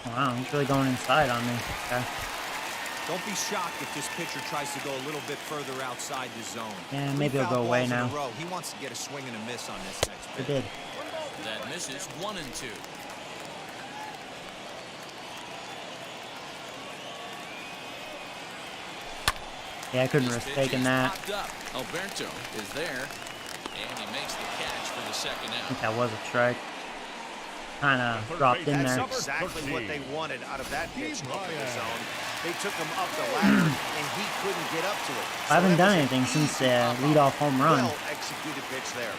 Wow, he's really going inside on me. Okay. Don't be shocked if this pitcher tries to go a little bit further outside the zone. Yeah, maybe he'll go away now. He wants to get a swing and a miss on this next pitch. He did. That misses 1-2. Yeah, I couldn't risk taking that. Alberto is there, and he makes the catch for the second I out. think that was a strike. Kind of dropped in That's there. exactly what they wanted out of that pitch up in the zone. They took him up the ladder, and he couldn't get up to it. I haven't done anything since the leadoff home run. Well-executed pitch there.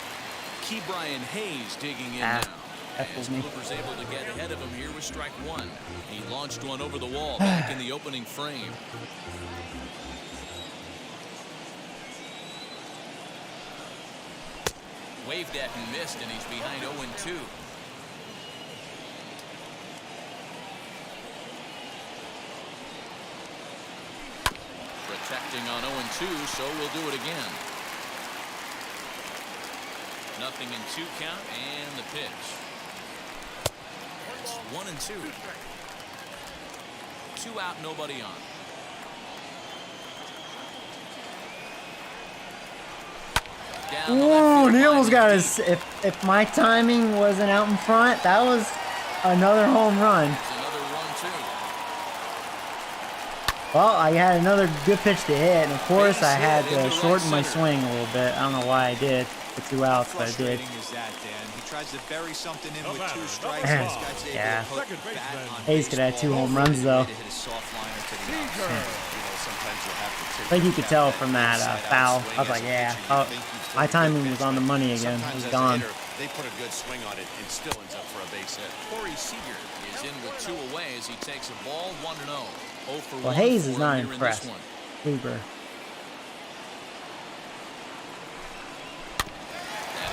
Key Brian Hayes digging in now. That As fooled me. Cooper's able to get ahead of him here with strike 1. He launched one over the wall back in the opening frame. Waved at and missed, and he's behind 0-2. Protected Counting on 0-2, so we'll do it again. Nothing in 2 count, and the pitch. It's 1-2. 2 out, nobody on. Ooh, he almost got his. If my timing wasn't out in front, that was another home run. Another 1-2. Well, I had another good pitch to hit, and of course I had to shorten my swing a little bit. I don't know why I did for 2 outs, but I did. Is that, Dan? He tries to bury something in with 2 strikes. Yeah. Hayes could have 2 home runs though. I think you could tell from that foul. I was like, yeah. My timing was on the money again. It was gone. They put a good swing on it and still ends up for a base hit. Corey Seager is in with 2 away as he takes a ball 1-0. 0 for 1. Well, Hayes is not impressed. Uber. And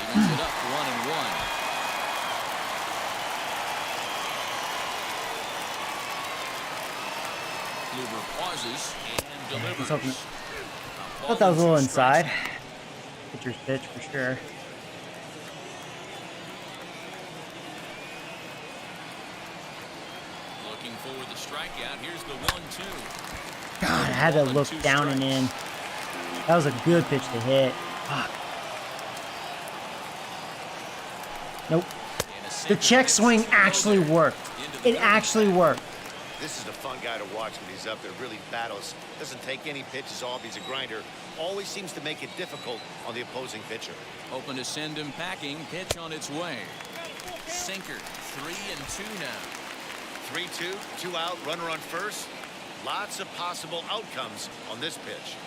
he moves it up 1-1. Kluber pauses and delivers. I thought that was a little inside. Pitcher's pitch for sure. Looking for the strikeout. Here's the 1-2. God, I had to look down and in. That was a good pitch to hit. Fuck. Nope. The check swing actually worked. It actually worked. This is a fun guy to watch when he's up there. Really battles. Doesn't take any pitches off. He's a grinder. Always seems to make it difficult on the opposing pitcher. Open to send him packing. Pitch on its way. Sinker. 3-2 now. 3-2. 2 out. Runner on first. Lots of possible outcomes on this pitch.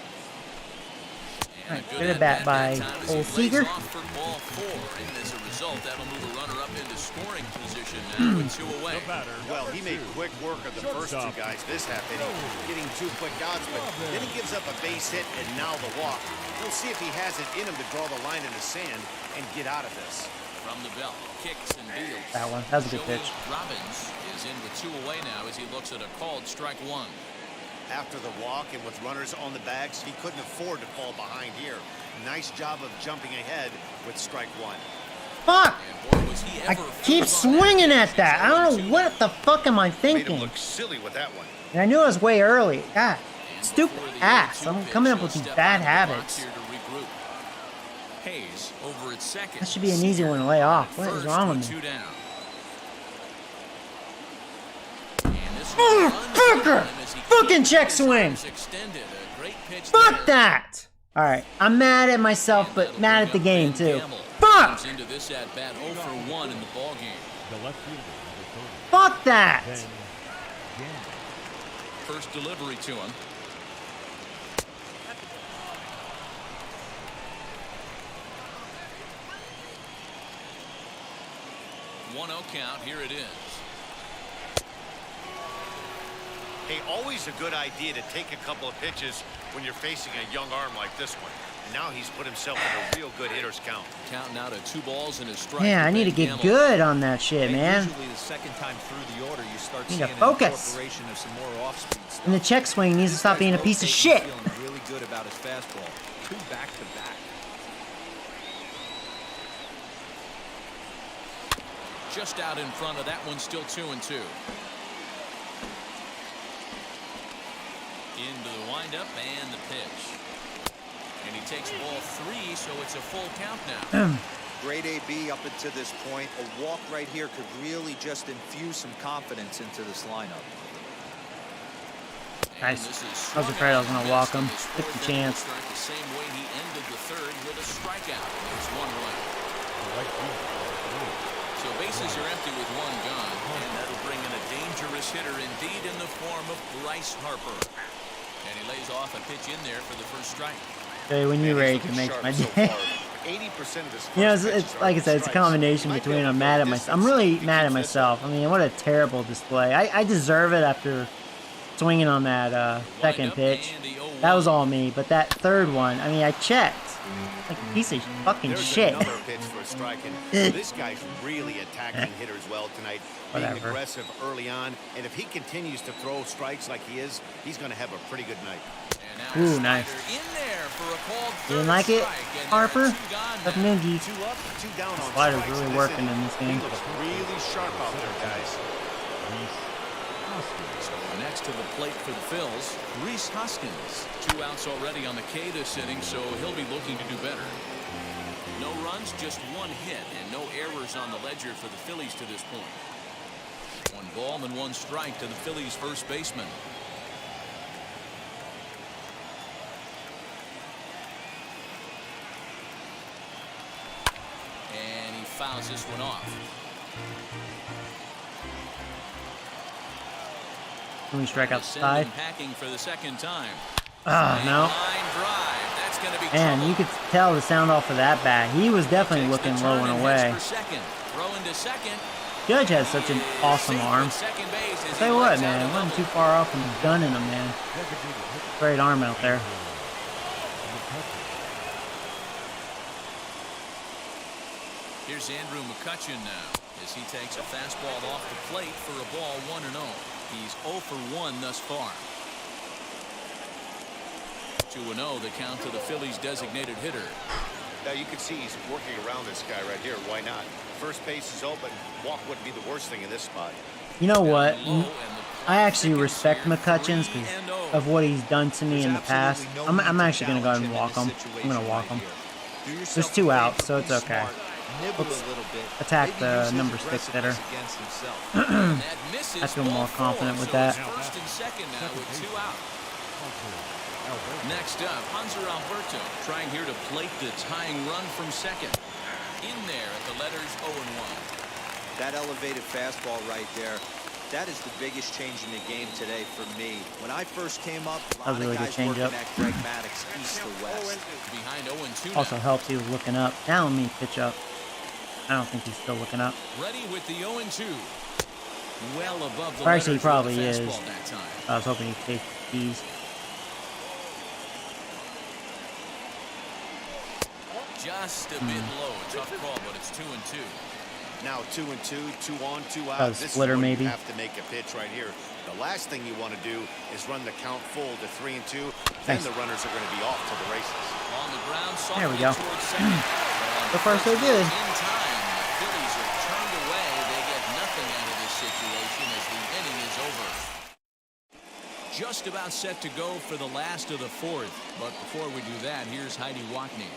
All right, good at bat by old Seager. For ball 4, and as a result, that'll move a runner up into scoring position now with 2 away. Well, he made quick work of the first 2 guys this half inning, getting 2 quick outs, but then he gives up a base hit and now the walk. We'll see if he has it in him to draw the line in the sand and get out of this. From the belt, kicks and deals. That one, that was a good pitch. Robbins is in with 2 away now as he looks at a called strike 1. After the walk and with runners on the bags, he couldn't afford to fall behind here. Nice job of jumping ahead with strike 1. Fuck! Boy, was he I ever keep swinging at that. I don't know what the fuck am I Made him thinking. look silly with that one. And I knew I was way early. God, stupid ass. I'm coming up with these bad habits. Hayes over at second. That should be an easy one to lay off. What is wrong with me? 2 down. Motherfucker! Fucking check swing! Fuck that! Alright, I'm mad at myself, but mad at the game too. Fuck! Into this at bat 0 for 1 in the ball game. Fuck that! First delivery to him. One 0 count. Here it is. Hey, always a good idea to take a couple of pitches when you're facing a young arm like this one. And now he's put himself in a real good hitter's count. Counting out at 2 balls and a strike. Yeah, I need to get good on that shit, man. Usually the second time through the order, you start Need seeing to an focus. incorporation of some more off-speed stuff. And the check swing needs to stop being a piece of shit. Feeling really good about his fastball. 2 back-to-back. Just out in front of that one, still 2-2. Into the windup and the pitch. And he takes ball 3, so it's a full count now. Great AB up until this point. A walk right here could really just infuse some confidence into this lineup. Nice. I was afraid I was going to walk him. Took the chance. The same way he ended the 3rd with a strikeout. There's 1 away. So bases are empty with 1 gone, and that'll bring in a dangerous hitter indeed in the form of Bryce Harper. And he lays off a pitch in there for the first strike. Hey, when you rage, it makes my day. 80% of this. You know, it's like I said, it's a combination between I'm mad at myself. I'm really mad at myself. I mean, what a terrible display. I deserve it after swinging on that second pitch. That was all me. But that 3rd one, I mean, I checked. Like a piece of fucking There's shit. another pitch for a strike, and this guy's really attacking hitters well tonight, being Whatever. aggressive early on, and if he continues to throw strikes like he is, he's going to have a pretty good night. Ooh, nice. In there for a called You didn't like it, Harper? That's Noogie. 2 up, 2 down on Slider's strikes really in working inning. in this game. He looks really sharp out there, guys. So next to the plate for the Phils, Rhys Hoskins. 2 outs already on the K this inning, so he'll be looking to do better. No runs, just 1 hit, and no errors on the ledger for the Phillies to this point. 1 ball and 1 strike to the Phillies first baseman. And he fouls this one off. Can we strike Send outside? him packing for the second time. Ah, no. Line drive. That's going to be Man, trouble. you could tell the sound off of that bat. He was definitely Takes the looking turn low and and away. heads for second. Throw into second. Judge has such an awesome Safe arm. at second base as Tell he you what, lets out man, a it wasn't double. too far off from gunning him, man. Great arm out there. Here's Andrew McCutchen now as he takes a fastball off the plate for a ball 1-0. He's 0 for 1 thus far. 2-0 the count to the Phillies designated hitter. Now you can see he's working around this guy right here. Why not? First base is open. Walk wouldn't be the worst thing in this spot. You know what? Low, and the I actually clock respect thickens here, McCutcheons because 3-0. of what he's done to me There's in the past. absolutely no I'm need actually going to go ahead and challenge walk him. in this I'm going to situation walk him. right here. Do yourself There's a 2 favor, out, so it's be okay. smart, nibble Let's a little bit, attack maybe the use his number 6 hitter. aggressiveness against himself. And that misses I feel more ball confident 4, with so that. it's first and second now with 2 out. Next up, Hunter Alberto trying here to plate the tying run from second. In there at the letters 0-1. That elevated fastball right there, that is the biggest change in the game today for me. When I first came up, a lot That was a really of good guys working changeup. at Greg Maddox east to west. Behind 0-2 Also now. helps he was looking up. Now let me pitch up. I don't think he's still looking up. Ready with the 0-2. Well above the Or actually, he letters probably with is. the fastball that time. I was hoping he'd take the keys. Just a bit low. Tough call, but it's 2-2. Now 2-2, 2 on, 2 out. That was This splitter, is when maybe. you have to make a pitch right here. The last thing you want to do is run the count full to 3-2. Then Nice. the runners are going to be off to the races. On the ground, There we softly go. towards second. So far, so good. In time, the Phillies are turned away. They get nothing out of this situation as the inning is over. Just about set to go for the last of the 4th. But before we do that, here's Heidi Watney.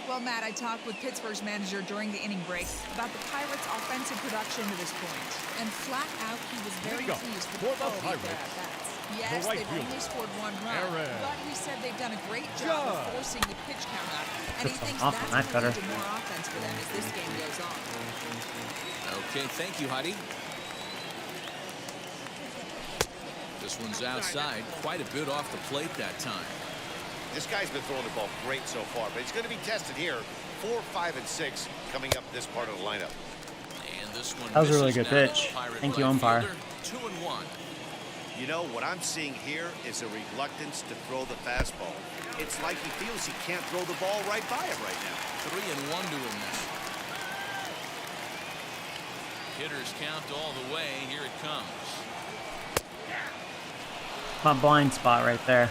Well, Matt, I talked with Pittsburgh's manager during the inning break about the Pirates' offensive production to this point. And flat out, he was very Here we go. pleased with For the the quality of their Pirates. at-bats. Yes, right they've fielder, only scored 1 run, Garrett but he said they've done a great job of Richards. forcing the pitch count up. And he Took some thinks off that's on that going to lead cutter. to more offense for them as this game goes on. Okay, thank you, Heidi. This one's outside. Quite a bit off the plate that time. This guy's been throwing the ball great so far, but he's going to be tested here. 4, 5, and 6 coming up this part of the lineup. And this one That was a really misses good now to pitch. the Pirate Thank you, right umpire. fielder. 2-1. You know, what I'm seeing here is a reluctance to throw the fastball. It's like he feels he can't throw the ball right by him right now. 3-1 to him now. Hitters count all the way. Here it comes. My blind spot right there.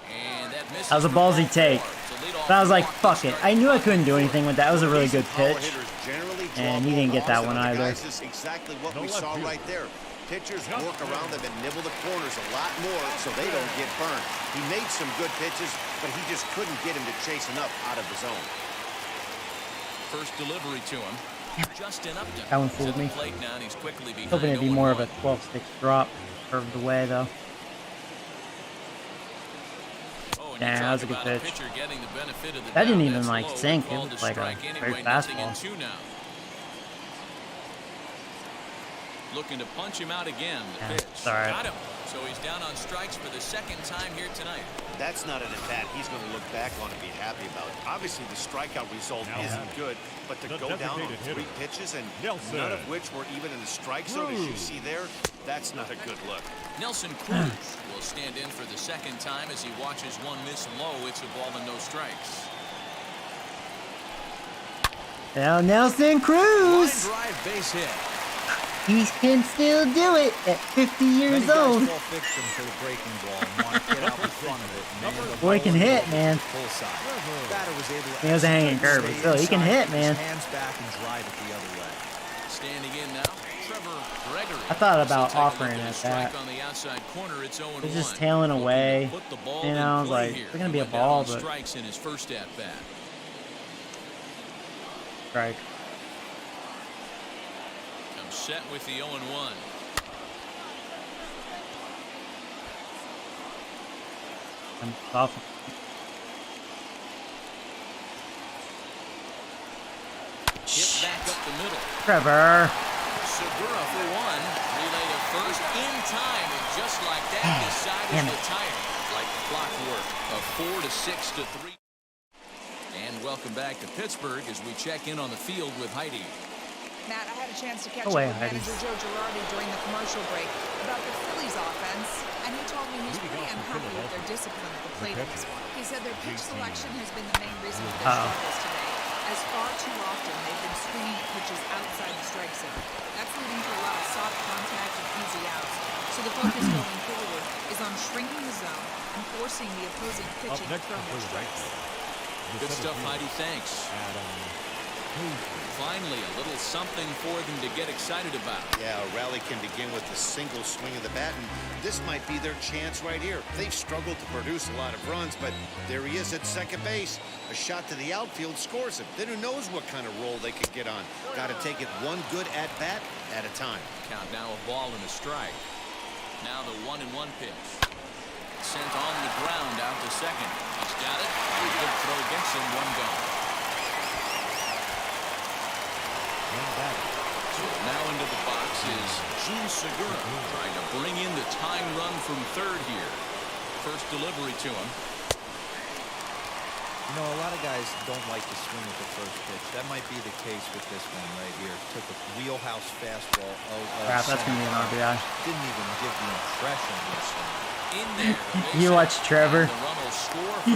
And that misses That was a for ballsy ball take. 4. It's a leadoff But I was like, walk to fuck it. start I knew I the couldn't do 4th. anything with that. That was a really good Power pitch. hitters generally draw And he more didn't get that balls one than other either. guys. This is exactly what No we left saw field. right there. Pitchers Jump work right. around them and nibble the corners a lot more so they don't get burned. He made some good pitches, but he just couldn't get him to chase enough out of the zone. First delivery to him. Justin Upton. That one is fooled at the me. plate now, and he's quickly behind Hoping it'd be more of a 0-1. 12-6 drop. Curved away, though. Oh, and you Damn, that talk was a good about pitch. pitcher getting the benefit of the That didn't doubt. even, That's like, low. sink. It Called looked a like a strike straight anyway, nothing in fastball. 2 now. Looking to punch him out again. The Yeah, pitch. it's all right. Got him. So he's down on strikes for the second time here tonight. That's not an at-bat he's going to look back on and be happy about. Obviously, the strikeout result isn't good, but to go down on 3 pitches and none of which were even in the strike zone, as you see there, that's not a good look. Nelson Cruz will stand in for the second time as he watches one miss low. It's a ball and no strikes. Now Nelson Cruz. Line drive base hit. He can still do it at 50 years old. For the breaking ball and want to get out in front of it. Boy, he can hit, man. Full side. Batter was able to He has a hanging curve, but still, he can hit, man. Hands back and drive it the other way. Standing in now, Trevor Gregory. I thought about offering at that. On the outside corner, it's 0-1. He's just tailing away. You know, I was like, it's gonna be a ball, but strikes in his first at bat. strike. Comes set with the 0-1. I'm off. Hit back up the middle. Trevor. Segura for one. Relay to first in time, and just like that, decided to retire like clockwork. A 4-6-3. And welcome back to Pittsburgh as we check in on the field with Heidi. Matt, I had a chance to catch up with manager Joe Girardi during the commercial break about the Phillies offense, and he told me he's pretty unhappy with their discipline at the plate in this one. He said their pitch selection has been the main reason for their struggles today, as far too often they've been swinging at pitches outside the strike zone. That's leading to a lot of soft contact and easy outs. So the focus going forward is on shrinking the zone and forcing the opposing pitching to throw more strikes. Good stuff, Heidi. Thanks. Finally, a little something for them to get excited about. Yeah, a rally can begin with a single swing of the bat, and this might be their chance right here. They've struggled to produce a lot of runs, but there he is at second base. A shot to the outfield scores him. Then who knows what kind of role they could get on. Got to take it one good at-bat at a time. Count now a ball and a strike. Now the 1-1 pitch. Sent on the ground out to second. He's got it. Good throw gets him one gone. So now into the box is Jean Segura trying to bring in the tying run from third here. First delivery to him. You know, a lot of guys don't like to swing at the first pitch. That might be the case with this one right here. Took a wheelhouse fastball. Crap, that's going to be an RBI. Didn't even give the impression of a swing. In there, You watch Trevor.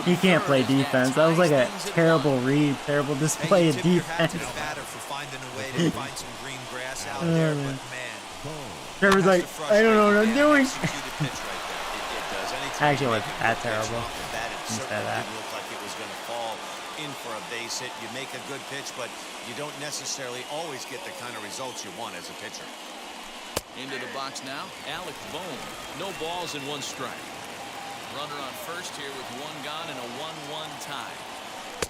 He can't play defense. That was like a terrible read, terrible display of defense. Batter for finding a way to find some green grass out there, but man. Trevor's like, I don't know what I'm doing. Actually, it was that terrible. Instead of that. It looked like it was going to fall in for a base hit. You make a good pitch, but you don't necessarily always get the kind of results you want as a pitcher. Into the box now, Alec Bohm. No balls and one strike. Runner on first here with one gone and a 1-1 tie.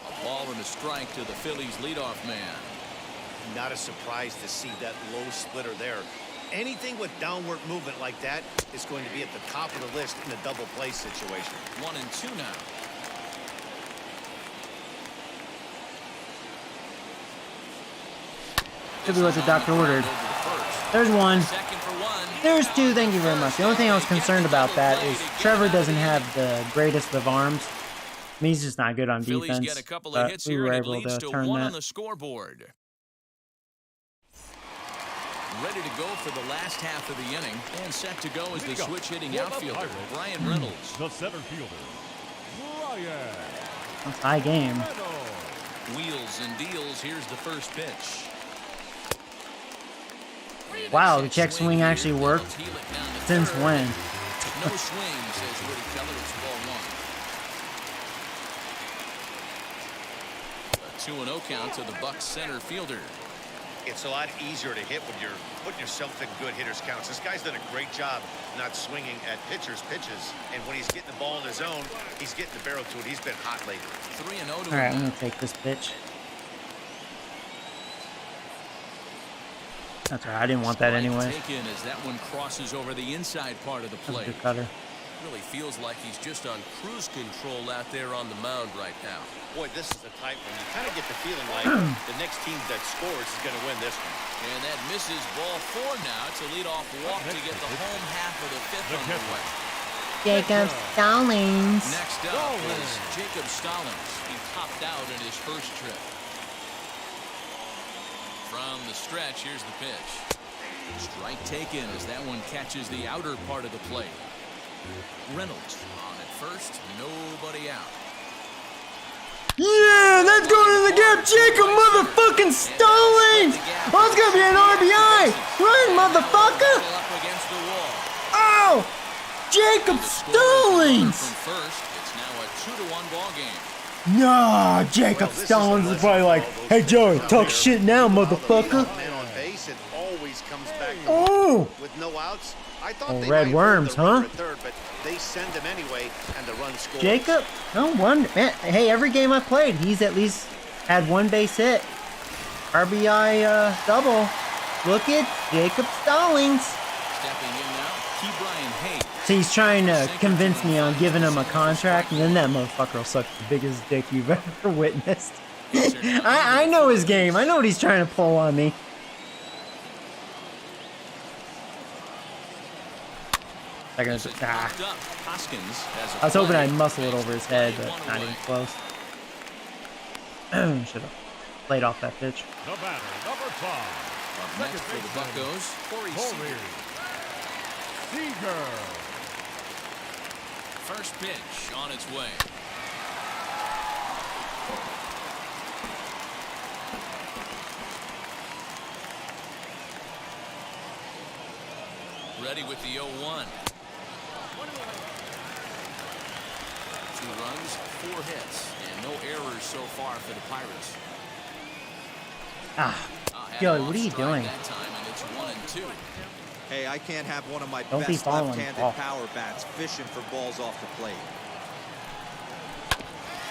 A ball and a strike to the Phillies leadoff man. Not a surprise to see that low splitter there. Anything with downward movement like that is going to be at the top of the list in a double play situation. 1-2 now. Could be what the doctor ordered. There's one. There's two. Thank you very much. The only thing I was concerned about that is Trevor doesn't have the greatest of arms. I mean, he's just not good on defense. Get a couple of hits we here were and it able leads to to turn one that. on the scoreboard. Ready to go for the last half of the inning, and set to go is the switch-hitting outfielder, Brian Reynolds. The center fielder, Brian. That's high game. Wheels and deals. Here's the first pitch. Wow, the check swing actually worked. Since when? No swing, says Woody Keller. It's ball one. A 2-0 count to the Bucs center fielder. It's a lot easier to hit when you're putting yourself in good hitters counts. This guy's done a great job not swinging at pitchers' pitches. And when he's getting the ball in his zone, he's getting the barrel to it. He's been hot lately. 3-0 to All right, I'm going to take this pitch. That's all right. I didn't want that anyway. Taken as that one crosses over the inside part of the plate. Good cutter. Really feels like he's just on cruise control out there on the mound right now. Boy, this is a tight one. You kind of get the feeling like the next team that scores is going to win this one. And that misses ball 4 now. It's a leadoff walk to get the home half of the 5th underway. Jacob Stallings. Next up is Jacob Stallings. He topped out in his first trip. From the stretch, here's the pitch. Strike taken as that one catches the outer part of the plate. Reynolds on at first, nobody out. Yeah, that's going to the gap. Jacob motherfucking Stallings. Oh, it's going to be an RBI. Run, motherfucker. Up against the wall. Oh, Jacob Stallings. From first, it's now a 2-1 ball game. Nah, Jacob Stallings is probably like, hey, Joey, talk shit now, motherfucker. Man on base, it always comes back Oh. with no outs. I thought Oh, they red might worms, hold the runner huh? at third, but they send him anyway, and the run scores. Jacob, no wonder. Man, hey, every game I played, he's at least had one base hit. RBI double. Look at Jacob Stallings. Stepping in now, Ke'Bryan Hayes. So he's trying to convince me on giving him a contract, and then that motherfucker will suck the biggest dick you've ever witnessed. I know his game. I know what he's trying to pull on me. I was hoping I'd muscle it over his head, but not even close. Should have played off that pitch. The batter, number 5. Up next for the Buccos, Corey Seager. First pitch on its way. Ready with the 0-1. 2 runs, 4 hits, and no errors so far for the Pirates. Joey, what are you doing? That time, and it's 1-2. Hey, I can't have one of my Don't be best following left-handed ball. power bats fishing for balls off the plate.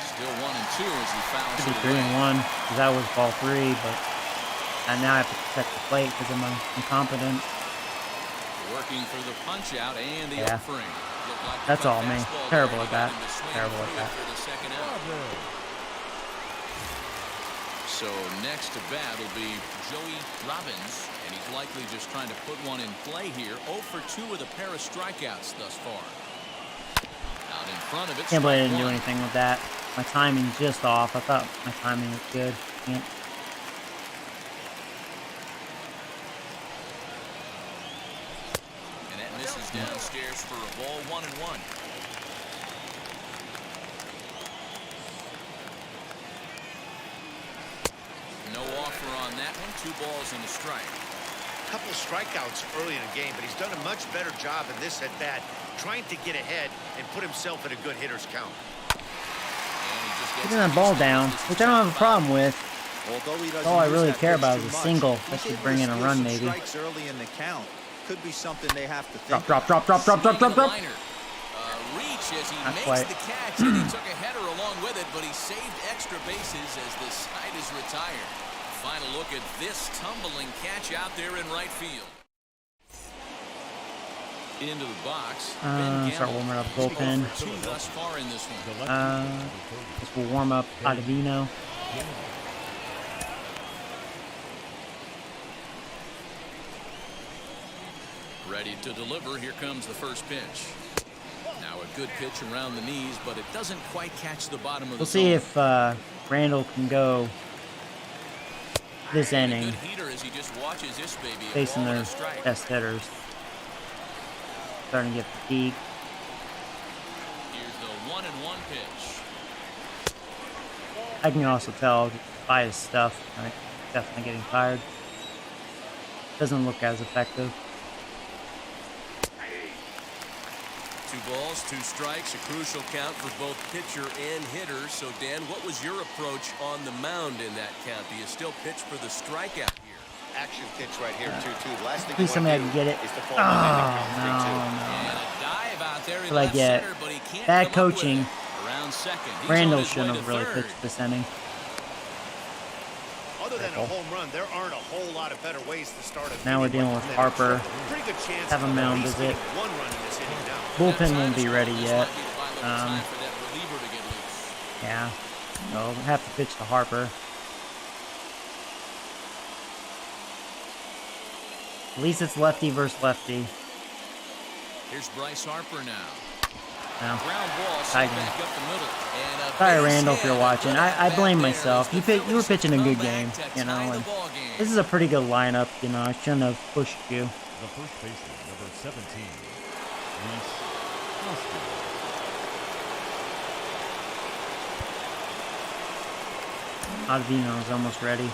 Still 1-2 as he fouls Should be it away. 3-1, because that was ball 3, but now I have to protect the plate because I'm incompetent. Working for the punch out and the Yeah. offering. Like That's all me. fastball Terrible there. at that. He got him to swing Terrible at through that. it for the second out. So next to bat will be Joey Robbins, and he's likely just trying to put one in play here. 0 for 2 with a pair of strikeouts thus far. Out in front of it. Can't believe I didn't strike do one. anything with that. My timing's just off. I thought my timing was good. Can't. And that misses downstairs for a ball, 1-1. No offer on that one. 2 balls and a strike. A couple of strikeouts early in the game, but he's done a much better job in this at-bat, trying to get ahead and put himself in a good hitter's count. Getting that ball down, which I don't have a problem with. Although he doesn't All I use really that care pitch about too is a much, single he's that should able bring to in a steal run, some maybe. Strikes early in the count could be something they have to think. Drop. Reach as he Not makes quite. the catch, and he took a header along with it, but he saved extra bases as the side is retired. Final look at this tumbling catch out there in right field. Into the box. Start warming up bullpen. 2 thus far in this one. This will warm up Ottavino. Ready to deliver. Here comes the first pitch. Now a good pitch around the knees, but it doesn't quite catch the bottom of the We'll see if Randall can go this Good inning heater as he just watches this baby. A facing ball and their a strike. best hitters. Starting to get fatigued. Here's the 1-1 pitch. I can also tell by his stuff, right? Definitely getting tired. Doesn't look as effective. 2 balls, 2 strikes, a crucial count for both pitcher and hitter. So, Dan, what was your approach on the mound in that count? Do you still pitch for the strikeout here? Action pitch right here, 2-2. The last thing Please you somebody want can to get do it. is to fall Oh, behind the count, 3-2. And a dive out there in Till I left get center, but he can't bad come up with coaching. it. Around second. He's on Randall his way shouldn't to have really third. pitched this inning. Other than awful. home run, there aren't a whole lot of better ways to start a Now we're dealing with Harper. Pretty good chance Have a mound visit. Bullpen won't be ready yet. Yeah, so we'll have to pitch to Harper. At least it's lefty versus lefty. Here's Bryce Harper now. No. Ground ball back up the middle. And sorry, Randall, if you're watching. I blame myself. You were pitching a good game, you know, and this is a pretty good lineup, you know. I shouldn't have pushed you. The first baseman, number 17, Reese Hoskins. Ottavino's almost ready.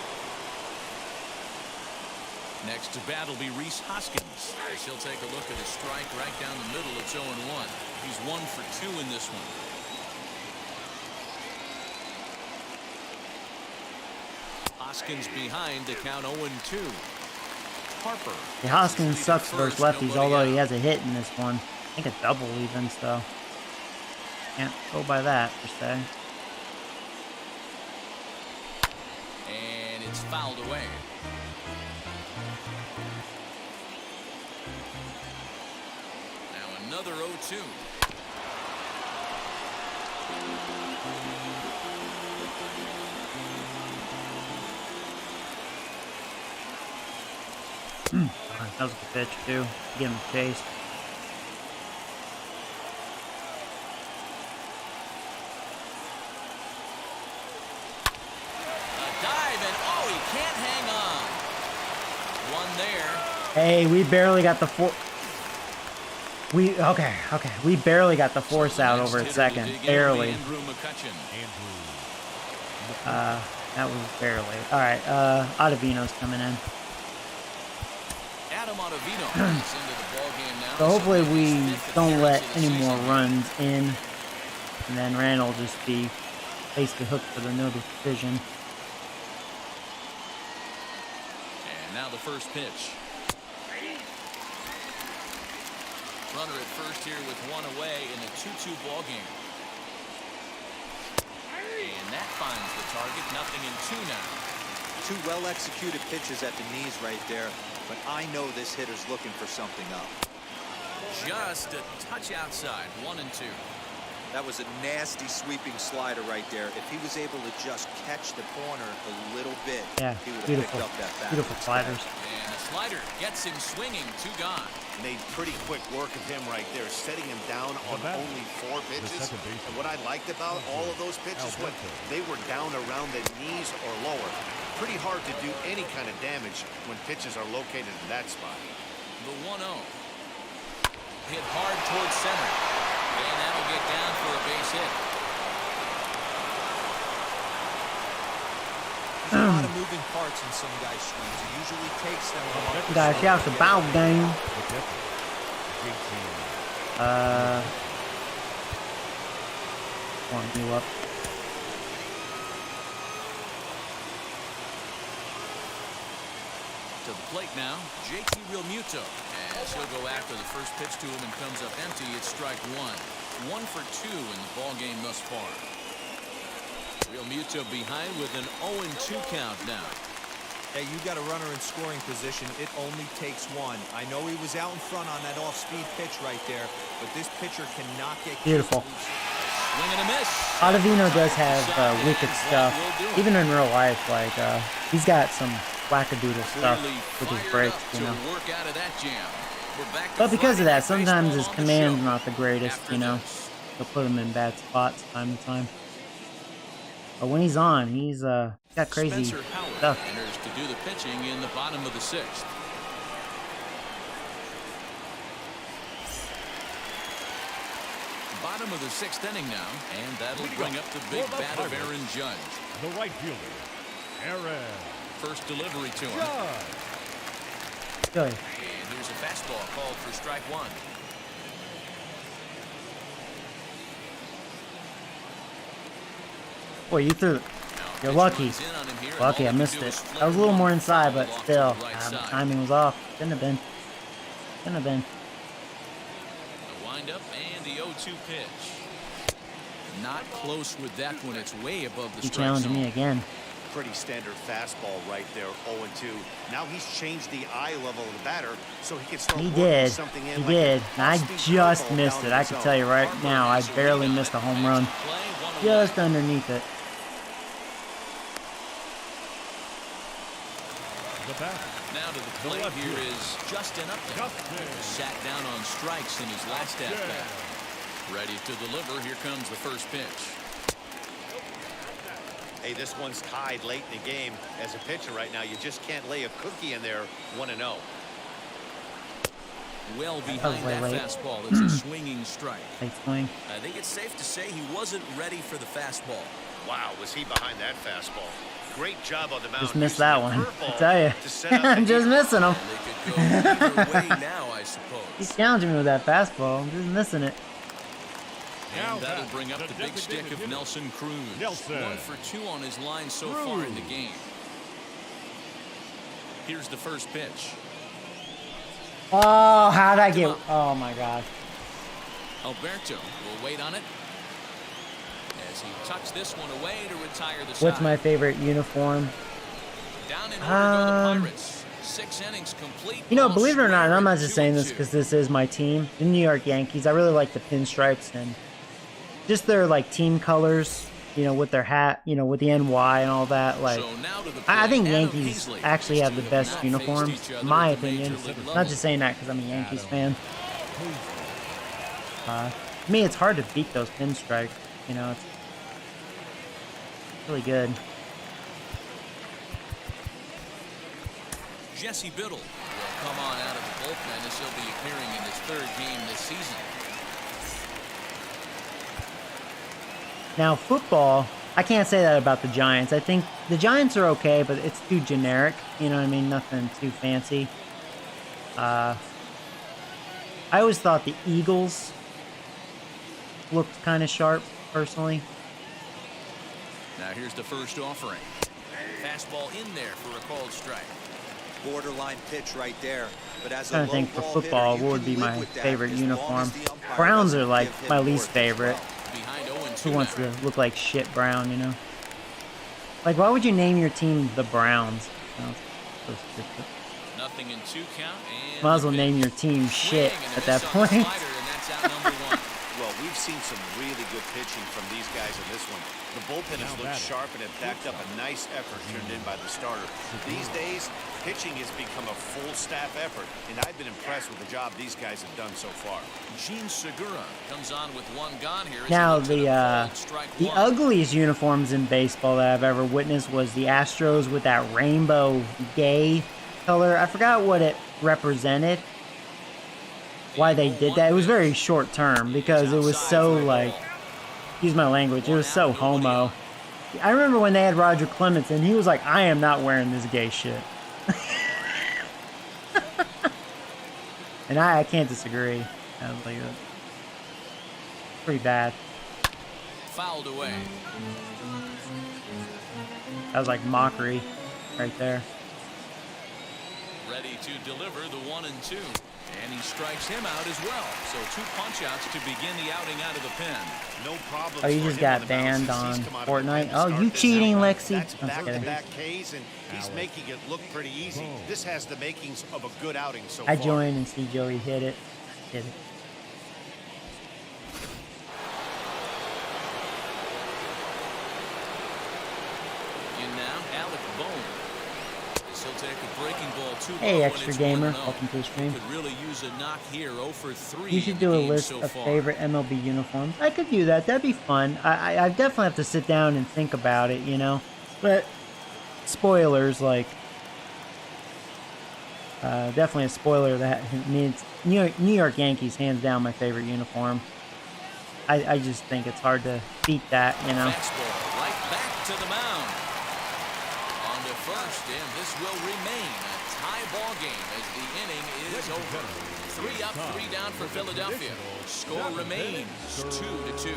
Next to bat will be Reese Hoskins. She'll take a look at a strike right down the middle. It's 0-1. He's 1 for 2 in this one. Hoskins behind to count 0-2. Harper. Yeah, Hoskins sucks versus lefties, although he has a hit in this one. I think a double even, so can't go by that per se. And it's fouled away. Now another 0-2. That was a good pitch too. Get him chased. A dive and oh, he can't hang on. One there. Hey, we barely got the four. Okay. We barely got the force out over at second. Barely. That was barely. All right. Ottavino's coming in. So hopefully we don't let any more runs in, and then Reynolds will just be basically hooked for the no decision. And now the first pitch. Runner at first here with one away in a 2-2 ball game. And that finds the target. Nothing in 2 now. 2 well-executed pitches at the knees right there, but I know this hitter's looking for something up. Just a touch outside, 1-2. That was a nasty sweeping slider right there. If he was able to just catch the corner a little bit, yeah, he would have beautiful, picked up that bat. Beautiful sliders. And the slider gets him swinging, 2 gone. Made pretty quick work of him right there, setting him down on only 4 pitches. And what I liked about all of those pitches, when they were down around the knees or lower, pretty hard to do any kind of damage when pitches are located in that spot. The 1-0. Hit hard towards center. And that'll get down for a base hit. There's a lot of moving parts in some guys' swings. It usually takes them a while. Guys, out the ball game. Warm you up. To the plate now, JT Realmuto. As he'll go after the first pitch to him and comes up empty, it's strike 1. 1 for 2 in the ball game thus far. Realmuto behind with an 0-2 count now. Hey, you got a runner in scoring position. It only takes 1. I know he was out in front on that off-speed pitch right there, but this pitcher cannot get beautiful. Swing and a miss. Ottavino does have wicked stuff, even in real life. Like he's got some wackadoodle stuff with his breaks, you know. But because of that, sometimes his command's not the greatest, you know. He'll put him in bad spots time to time. But when he's on, he's got crazy stuff. Enters to do the pitching in the bottom of the 6th. Bottom of the 6th inning now, and that'll bring up the big bat of Aaron Judge. The right fielder, Aaron. First delivery to him. Good. And here's a fastball called for strike 1. Boy, you threw. You're lucky. Lucky I missed it. I was a little more inside, but still, the timing was off. Couldn't have been. Couldn't have been. The windup and the 0-2 pitch. Not close with that one. It's way above the strike zone. You challenged me again. Pretty standard fastball right there, 0-2. Now he's changed the eye level of the batter so he can start working something in. He did. And I just missed it. I can tell you right now, I barely missed a home run. Just underneath it. Now to the plate here is Justin Upton. Sat down on strikes in his last at-bat. Ready to deliver. Here comes the first pitch. Hey, this one's tied late in the game. As a pitcher right now, you just can't lay a cookie in there 1-0. Well behind that fastball. It's a swinging strike. Late swing. I think it's safe to say he wasn't ready for the fastball. Wow, was he behind that fastball? Great job on the mound. Just missed that one. I tell you. I'm just missing him. They could go either way now, I suppose. He's challenging me with that fastball. I'm just missing it. And that'll bring up the big stick of Nelson Cruz. 1 for 2 on his line so far in the game. Here's the first pitch. Oh, how'd I get... Oh, my God. Alberto will wait on it as he tucks this one away to retire the side. What's my favorite uniform? Down in order go the Pirates. 6 innings complete. You know, believe it or not, and I'm not just saying this because this is my team, the New York Yankees. I really like the pinstripes and just their like team colors, you know, with their hat, you know, with the NY and all that. Like, I think Yankees actually have the best uniforms, in my opinion. Not just saying that because I'm a Yankees fan. To me, it's hard to beat those pinstripes. You know, it's really good. Jesse Biddle will come on out of the bullpen as he'll be appearing in his 3rd game this season. Now, football, I can't say that about the Giants. I think the Giants are okay, but it's too generic. You know what I mean? Nothing too fancy. I always thought the Eagles looked kind of sharp, personally. Now here's the first offering. Fastball in there for a called strike. Borderline pitch right there. But as I'm trying to think for football, what would be my favorite uniform? Browns are like my least favorite. Who wants to look like shit brown, you know? Like, why would you name your team the Browns? You know, so stupid. Nothing in 2 count. And might as well name your team shit at that point. Well, we've seen some really good pitching from these guys in this one. The bullpen has looked sharp and it backed up a nice effort turned in by the starter. These days, pitching has become a full staff effort, and I've been impressed with the job these guys have done so far. Gene Segura comes on with 1 gone here. Now, the ugliest uniforms in baseball that I've ever witnessed was the Astros with that rainbow gay color. I forgot what it represented. Why they did that. It was very short term because it was so, like, excuse my language, it was so homo. I remember when they had Roger Clemens and he was like, I am not wearing this gay shit. And I can't disagree. I was like, pretty bad. Fouled away. That was like mockery right there. Ready to deliver the 1-2. And he strikes him out as well. So 2 punch-outs to begin the outing out of the pen. No problem. Oh, you just got banned on Fortnite? Oh, you cheating, Lexi? That's back-to-back Ks, and he's making it look pretty easy. This has the makings of a good outing so far. I joined and see Joey hit it. Hit it. In now, Alec Bohm. He'll take a breaking ball 2 Hey, extra gamer, welcome to the stream. Could really use a knock here. 0 for 3. You should do a list of favorite MLB uniforms. I could do that. That'd be fun. I definitely have to sit down and think about it, you know. But spoilers, like definitely a spoiler that means New York Yankees hands down my favorite uniform. I just think it's hard to beat that, you know. Fastball right back to the mound. On to first, and this will remain a tie ball game as the inning is over. 3 up, 3 down for Philadelphia. Score remains 2-2.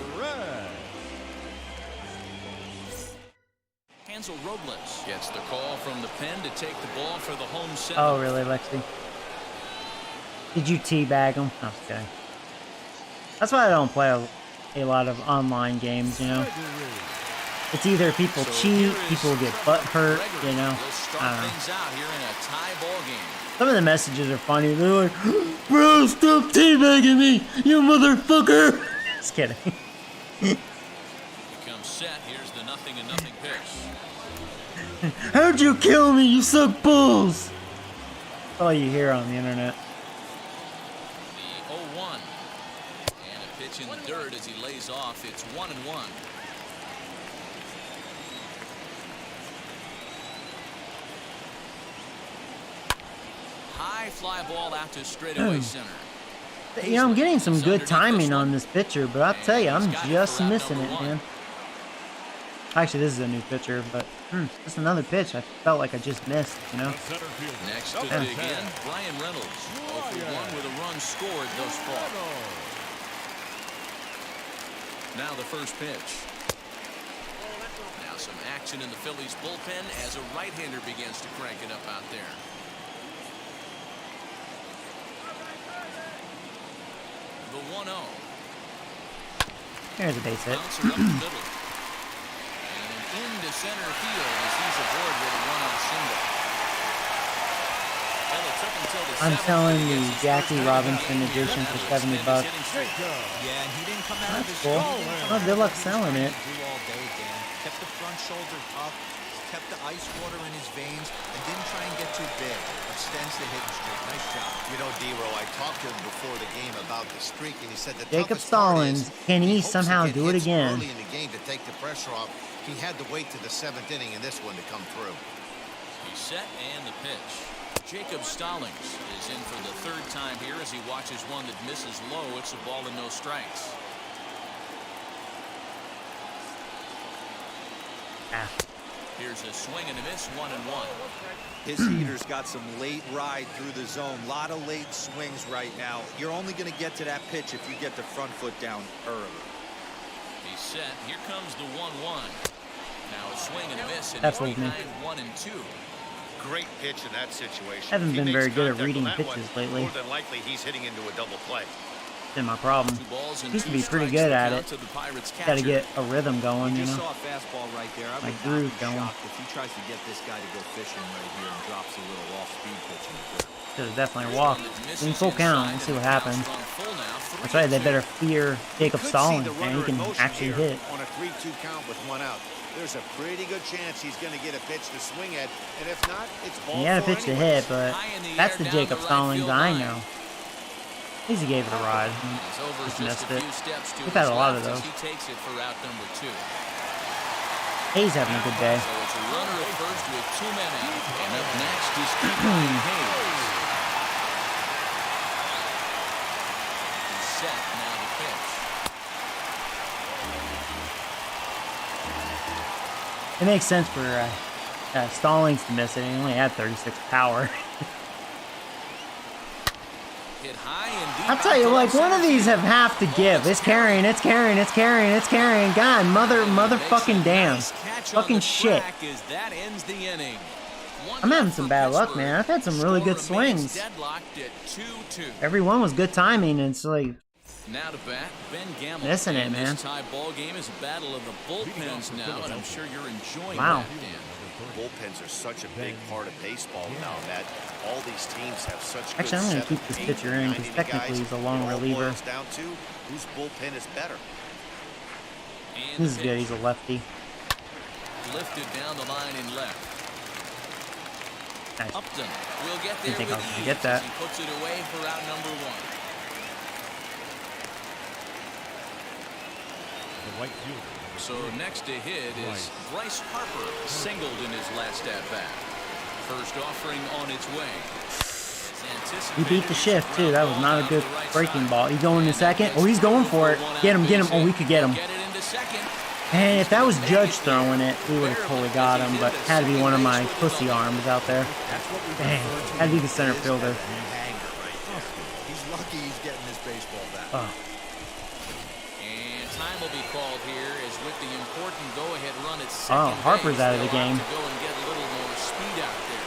Hansel Robles gets the call from the pen to take the ball for the home set. Oh, really, Lexi? Did you teabag him? Okay. That's why I don't play a lot of online games, you know. It's either people cheat, people get butt hurt, you know. Some of the messages are funny. They're like, "Bro, stop teabagging me, you motherfucker!" Just kidding. Becomes set. Here's the 0-0 pitch. How'd you kill me? You suck balls. That's all you hear on the internet. The 0-1. And a pitch in the dirt as he lays off. It's 1-1. High fly ball out to straightaway center. You know, I'm getting some good timing on this pitcher, but I'll tell you, I'm just missing it, man. Actually, this is a new pitcher, but just another pitch I felt like I just missed, you know? Next to dig in, Brian Reynolds. 0-1 with a run scored thus far. Now the first pitch. Now some action in the Phillies bullpen as a right-hander begins to crank it up out there. The 1-0. Here's a base hit. Bouncer up the middle. And into center field as he's aboard with a one-out single. Well, it took until the I'm seventh selling to the get his Jackie first Robinson win. edition for That'll $70. extend his hitting streak. Yeah, and he didn't come out of his Cool. shell. Well, good luck selling it. Do all day, Dan. Kept the front shoulder up, kept the ice water in his veins, and didn't try and get too big. Extends the hitting streak. Nice job. You know, D-Row, I talked to him before the game about the streak, and he said the Jacob toughest part Stallings, is can he hopes to somehow get do it hits again? early in the game to take the pressure off. He had to wait to the 7th inning in this one to come through. He's set and the pitch. Jacob Stallings is in for the third time here as he watches one that misses low. It's a ball and no strikes. Here's a swing and a miss, 1-1. His heater's got some late ride through the zone. A lot of late swings right now. You're only going to get to that pitch if you get the front foot down early. He's set. Here comes the 1-1. Now a swing and a miss, and That's he's what we behind 1-2. Great pitch in that situation. Haven't If he been makes very good at contact reading on that pitches one, lately. More than likely, he's hitting into a double play. Been my problem. 2 balls and Used to 2 be pretty strikes, good the at count it. to the Pirates' Got to catcher. get a rhythm going, you You just know. saw a fastball right there. I would Like not be groove going. shocked if he tries to get this guy to go fishing right here and drops a little off-speed pitch in the dirt. Should have definitely walked. In full count. We'll see what happens. That's right. They better fear Jacob Stallings, man. He can actually hit. On a 3-2 count with 1 out. There's a pretty good chance he's going to get a pitch to swing at, and if not, it's ball He had a 4 pitch to anyways. hit, but that's the Jacob Stallings I know. At least he gave it a ride. Just missed it. We've had a lot of those. He takes it for route number 2. Hayes having a good day. So it's a runner at first with 2 men out. And up next is Keegan Hayes. He's set. Now the pitch. It makes sense for Stallings to miss it. He only had 36 power. Hit high and deep. I'll tell you, like, one of these have to give. It's carrying, it's carrying, it's carrying, it's carrying. God, motherfucking damn. Fucking shit. That ends the inning. I'm having some bad luck, man. I've had some really good swings. Deadlocked at 2-2. Every one was good timing, and it's like, Now to bat, Ben Gamble. Missing it, And man. This tie ball game is a battle of the bullpens now, and I'm sure you're enjoying Wow. that, Dan. Bullpens are such a big part of baseball now, Matt. All these teams have such good actually, I'm going to 7, keep this 8, pitcher in, because 90 technically guys. he's a long It all reliever. boils down to whose bullpen is better. And This is the good. pitch. He's a lefty. Lifted down the line in left. Nice. Upton will get there Didn't think I with was gonna ease get that. as he puts it away for out number 1. The right fielder. So next to hit is Bryce Harper, singled in his last at-bat. First offering on its way. He beat the shift, too. That was not a good breaking ball. He's going to second. Oh, he's going for it. Get him, get him. Oh, we could get him. Get it into second. And if that was Judge throwing it, we would have totally got him, but had to be one of my pussy arms out there. Dang, had to be the center fielder. He's lucky he's getting his baseball back. Oh. And time will be called here as with the important go-ahead run at second Oh, Harper's base, out of the they'll game. have to go and get a little more speed out there.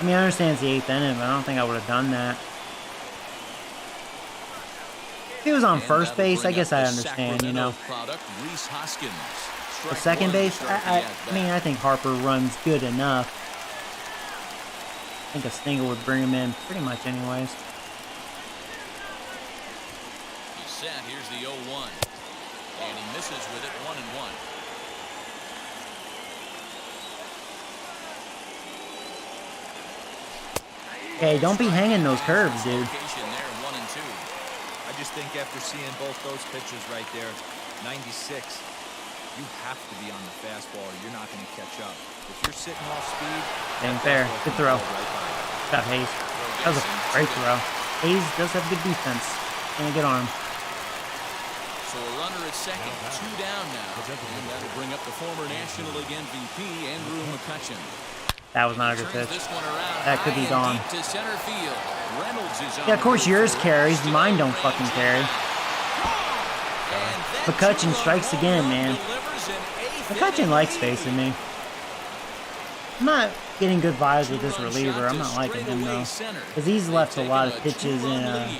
I mean, I understand it's the 8th inning, but I don't think I would have done that. If he was on And first that'll base, I bring guess up I the understand, you know. Sacramento product, Reese Hoskins. The second base, I mean, I think Harper runs good enough. I think a single would bring him in pretty much anyways. He's set. Here's the 0-1. And he misses with it, 1-1. Hey, don't be hanging those curves, dude. I just think after seeing both those pitches right there, 96, you have to be on the fastball or you're not going to catch up. If you're sitting off speed, ain't fair. Good throw. Good job, Hayes. That was a great throw. Hayes does have good defense and a good arm. So a runner at second, 2 down now. And that'll bring up the former National League MVP, Andrew McCutchen. That was not a good pitch. That could be gone. Yeah, of course yours carries. Mine don't fucking carry. McCutchen strikes again, man. McCutchen likes facing me. I'm not getting good vibes with this reliever. I'm not liking him, though. Because he's left a lot of pitches in a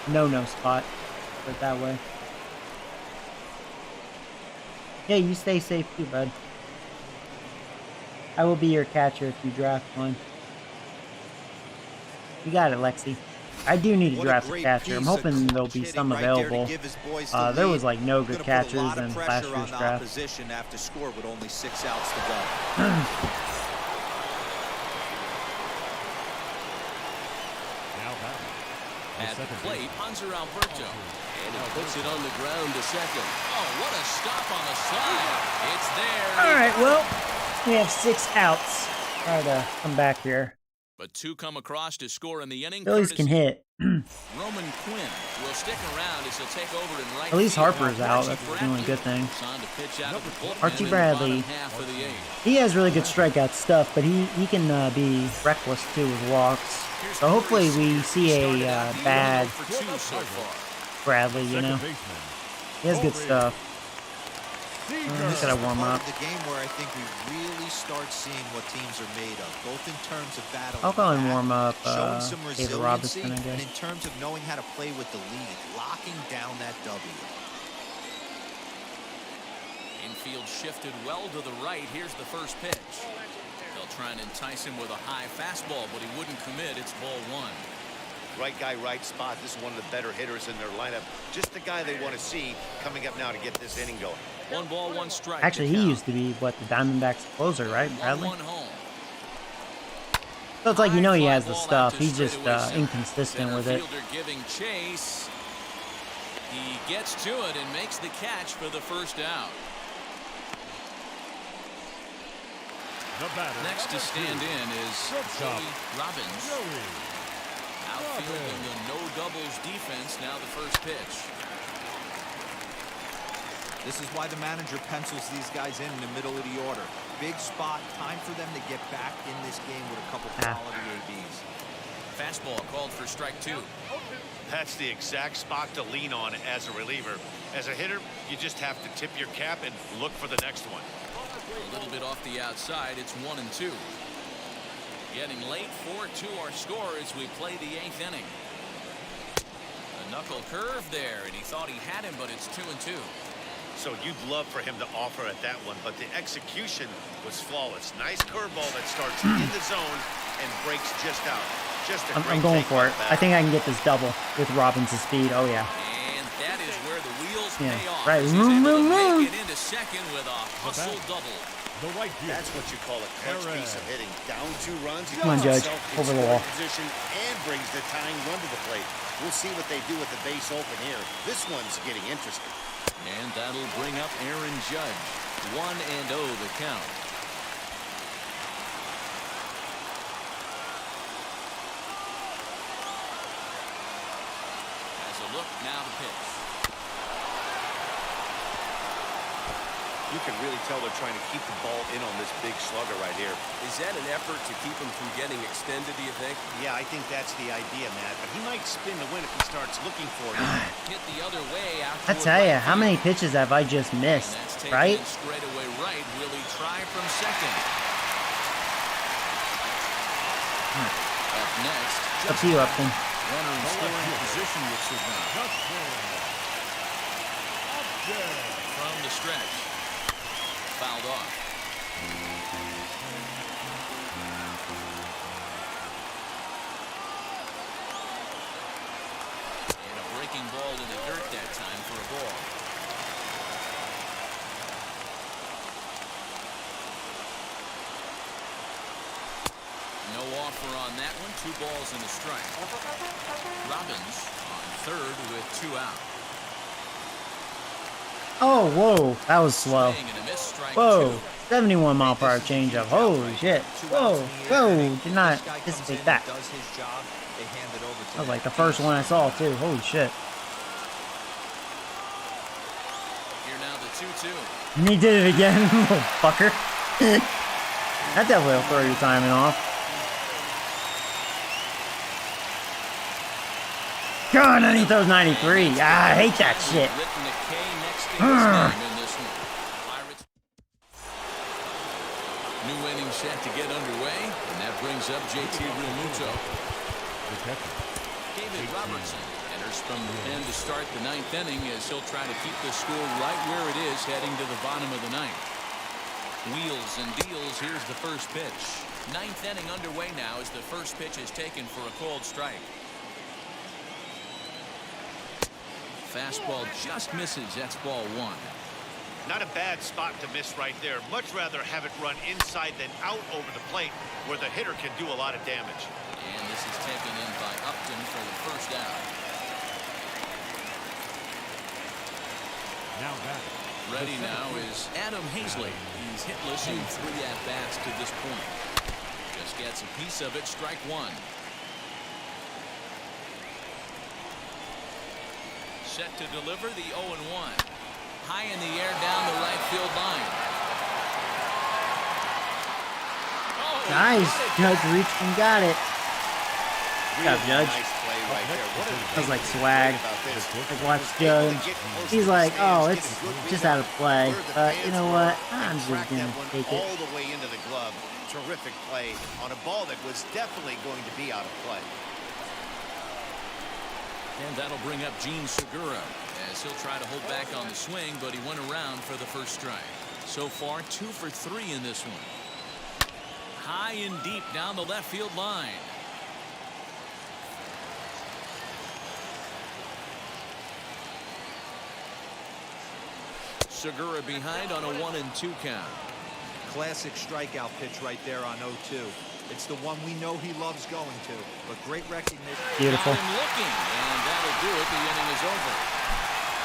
no-no spot. Put it that way. Yeah, you stay safe too, bud. I will be your catcher if you draft one. You got it, Lexi. I do need to draft a catcher. I'm hoping there'll be some available. There was like no good catchers in last year's draft. After score with only 6 outs to go. At the plate, Hanser Alberto. And he puts it on the ground to second. Oh, what a stop on the slide. It's there. All right, well, we have 6 outs. Try to come back here. But 2 come across to score in the inning. Phillies can hit. Roman Quinn will stick around as he'll take over in right. At least Harper's out. That's the only good thing. Archie Bradley. He has really good strikeout stuff, but he can be reckless too with walks. So hopefully we see a bad Bradley, you know. He has good stuff. He's got to warm up. The game where I think we really start seeing what teams are made of, both in terms of battle. I'll go and warm up David Robinson, I guess. And in terms of knowing how to play with the lead, locking down that W. Infield shifted well to the right. Here's the first pitch. They'll try and entice him with a high fastball, but he wouldn't commit. It's ball 1. Right guy, right spot. This is one of the better hitters in their lineup. Just the guy they want to see coming up now to get this inning going. 1 ball, 1 strike. Actually, he used to be, what, the Diamondbacks closer, right, Bradley? 1-1 home. So it's like, you know, he has the stuff. He's just inconsistent with it. Giving chase. He gets to it and makes the catch for the first out. Next to stand in is Robbins. Outfield in the no doubles defense. Now the first pitch. This is why the manager pencils these guys in the middle of the order. Big spot, time for them to get back in this game with a couple quality ABs. Fastball called for strike 2. That's the exact spot to lean on as a reliever. As a hitter, you just have to tip your cap and look for the next one. A little bit off the outside. It's 1-2. Getting late, 4-2 our score as we play the 8th inning. A knuckle curve there, and he thought he had him, but it's 2-2. So you'd love for him to offer at that one, but the execution was flawless. Nice curveball that starts in the zone and breaks just out. I'm going for it. I think I can get this double with Robbins' speed. Oh, yeah. And that is where the wheels pay off. Right. He's able to make it into second with a hustle double. That's what you call a clutch piece of hitting. Down 2 runs. He Come on, Judge. Over the wall. Position and brings the tying run to the plate. We'll see what they do with the base open here. This one's getting interesting. And that'll bring up Aaron Judge. 1-0 the count. As a look, now the pitch. You can really tell they're trying to keep the ball in on this big slugger right here. Is that an effort to keep him from getting extended, do you think? Yeah, I think that's the idea, Matt. But he might spin the win if he starts looking for it. Hit the other way out. I tell you, how many pitches have I just missed, right? Straight away right. Will he try from second? Up next. Up to you, Upton. Runner in scoring position with Savannah. From the stretch. fouled off. And a breaking ball in the dirt that time for a ball. No offer on that one. 2 balls and a strike. Robbins on third with 2 out. Oh, whoa, that was slow. Whoa, 71 mile per hour changeup. Holy shit. Whoa, whoa, did not anticipate that. That was like the first one I saw too. Holy shit. Here now the 2-2. And he did it again, little fucker. That definitely will throw your timing off. God, and he throws 93. Ah, I hate that shit. New inning set to get underway, and that brings up JT Romuto. David Robertson enters from the pen to start the 9th inning as he'll try to keep the score right where it is heading to the bottom of the 9th. Wheels and deals. Here's the first pitch. 9th inning underway now as the first pitch is taken for a called strike. Fastball just misses. That's ball 1. Not a bad spot to miss right there. Much rather have it run inside than out over the plate where the hitter can do a lot of damage. And this is taken in by Upton for the first out. Now back. Ready now is Adam Hazley. He's hitless in 3 at-bats to this point. Just gets a piece of it. Strike 1. Set to deliver the 0-1. High in the air down the right field line. Oh, Nice. Judge reached and got it. Good job, Judge. Nice play right there. What a That was like swag. Like watch Judge. He's like, oh, it's just out of play. But you know what? I'm just gonna take it. all the way into the glove. Terrific play on a ball that was definitely going to be out of play. And that'll bring up Gene Segura as he'll try to hold back on the swing, but he went around for the first strike. So far, 2 for 3 in this one. High and deep down the left field line. Segura behind on a 1-2 count. Classic strikeout pitch right there on 0-2. It's the one we know he loves going to, but great recognition. Beautiful. Looking, and that'll do it. The inning is over.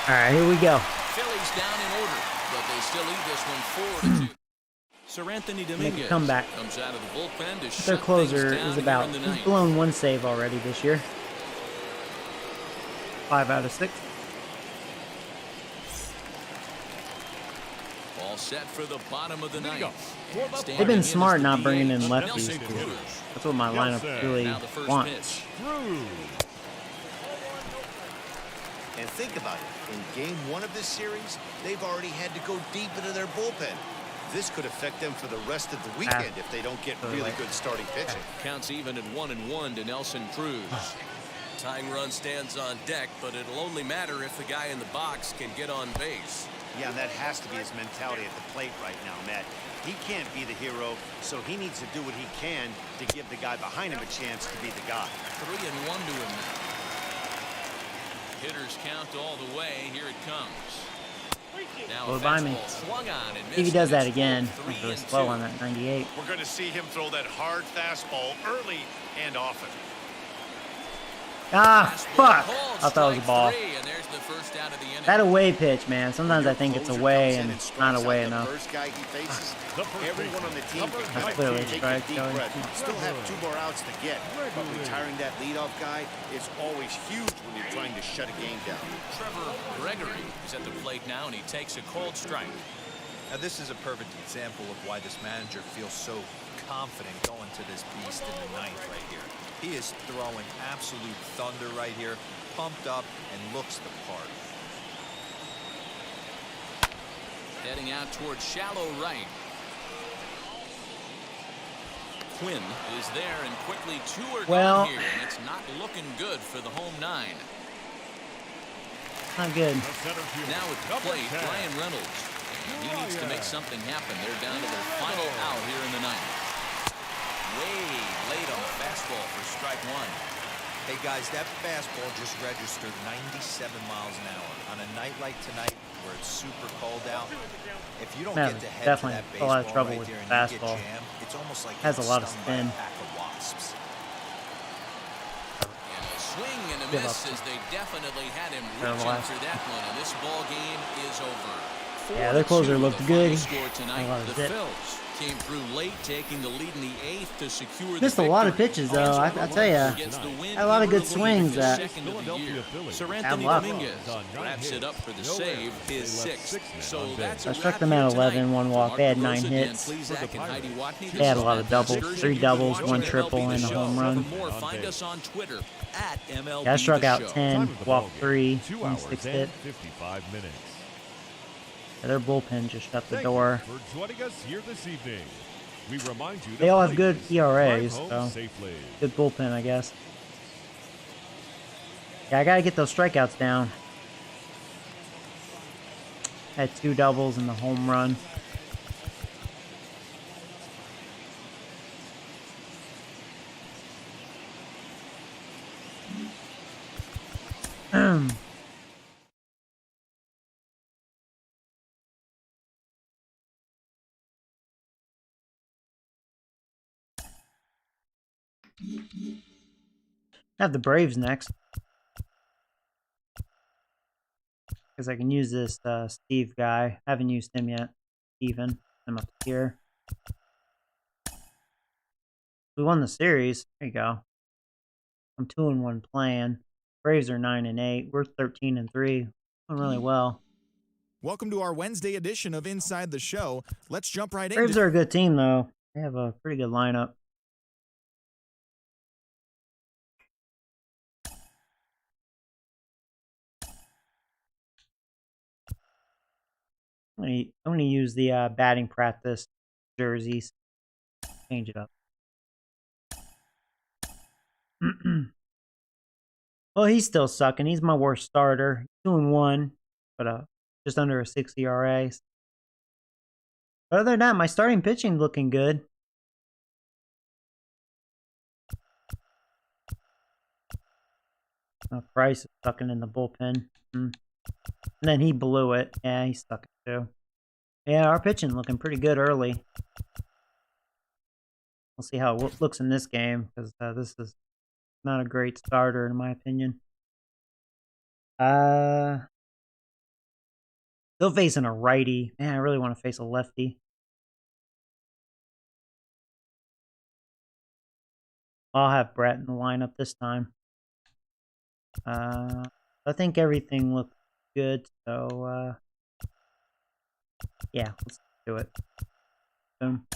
All right, here we go. Phillies down in order, but they still lead this one 4-2. Sir Anthony Dominguez Make a comeback. comes out of the bullpen to Their shut closer things down is about. here in the He's ninth. blown 1 save already this year. 5 out of 6. All set for the bottom of the ninth. They've been smart not bringing in lefties. Nelson Cruz. That's what my lineup really Now the first wants. pitch. And think about it. In game 1 of this series, they've already had to go deep into their bullpen. This could affect them for the rest of the weekend if they don't get really good starting pitching. Counts even at 1-1 to Nelson Cruz. Tying run stands on deck, but it'll only matter if the guy in the box can get on base. Yeah, and that has to be his mentality at the plate right now, Matt. He can't be the hero, so he needs to do what he can to give the guy behind him a chance to be the guy. 3-1 to him now. Hitters count all the way. Here it comes. Now Blow a by me. fastball swung on and If he missed. does that It's again, 3 I'm really and slow 2. on that 98. We're going to see him throw that hard fastball early and often. Ah, fuck! Called, I thought it was a ball. strike 3, and there's the first out of the inning. That away pitch, man. Sometimes I think it's away and it's not away enough. First guy he faces, everyone on the team can That's kind clearly of take strike, a deep Joey. breath. Still have 2 more outs to get, but retiring that leadoff guy is always huge when you're trying to shut a game down. Trevor Gregory is at the plate now, and he takes a called strike. Now this is a perfect example of why this manager feels so confident going to this beast in the ninth right here. He is throwing absolute thunder right here, pumped up and looks the part. Heading out towards shallow right. Quinn is there, and quickly 2 are Well, gone here, and it's not looking good for the home 9. Not good. Now at the plate, Brian Reynolds. He needs to make something happen. They're down to their final out here in the ninth. Way late on the fastball for strike one. Hey guys, that fastball just registered 97 miles an hour on a night like tonight where it's super cold out. If you don't get to head to that baseball a lot of trouble right with there and fastball. you get jammed, it's almost like Has a lot of stung by a spin. pack of wasps. And a swing and a miss as they definitely had him reaching for that one. And this ball game is over. Yeah, their closer looked good. Score tonight. The Phillies came through late, taking the lead in the eighth to secure missed the a lot of pitches, though. I tell you, had a lot of good swings. Sir Anthony Dominguez wraps it up for the save, his sixth. So that's I struck them out 11, 1 walk. They had 9 hits. They had a lot of doubles, 3 doubles, 1 triple, and a home run. Find us on Twitter at MLB Yeah, I struck out 10, Time of the walked ballgame, 3, 2 1 hours 6 and hit. 55 minutes. Their bullpen just shut the Thank door. you for joining us here this evening. We remind you They all have good ERAs, drive home so safely. good bullpen, I guess. Yeah, I gotta get those strikeouts down. Had 2 doubles and the home run. Have the Braves next. Because I can use this Steve guy. I haven't used him yet. Steven. I'm up here. We won the series. There you go. I'm 2-1 playing. Braves are 9-8. We're 13-3. Doing really well. Welcome to our Wednesday edition of Inside the Show. Let's jump right in. Braves are a good team, though. They have a pretty good lineup. I'm gonna use the batting practice jerseys. Change it up. Well, he's still sucking. He's my worst starter. 2-1, but just under a 6 ERA. But other than that, my starting pitching looking good. Bryce is sucking in the bullpen. And then he blew it. Yeah, he stuck it too. Yeah, our pitching looking pretty good early. We'll see how it looks in this game, because this is not a great starter in my opinion. Still facing a righty. Man, I really want to face a lefty. I'll have Brett in the lineup this time. I think everything looks good, so yeah, let's do it. Boom.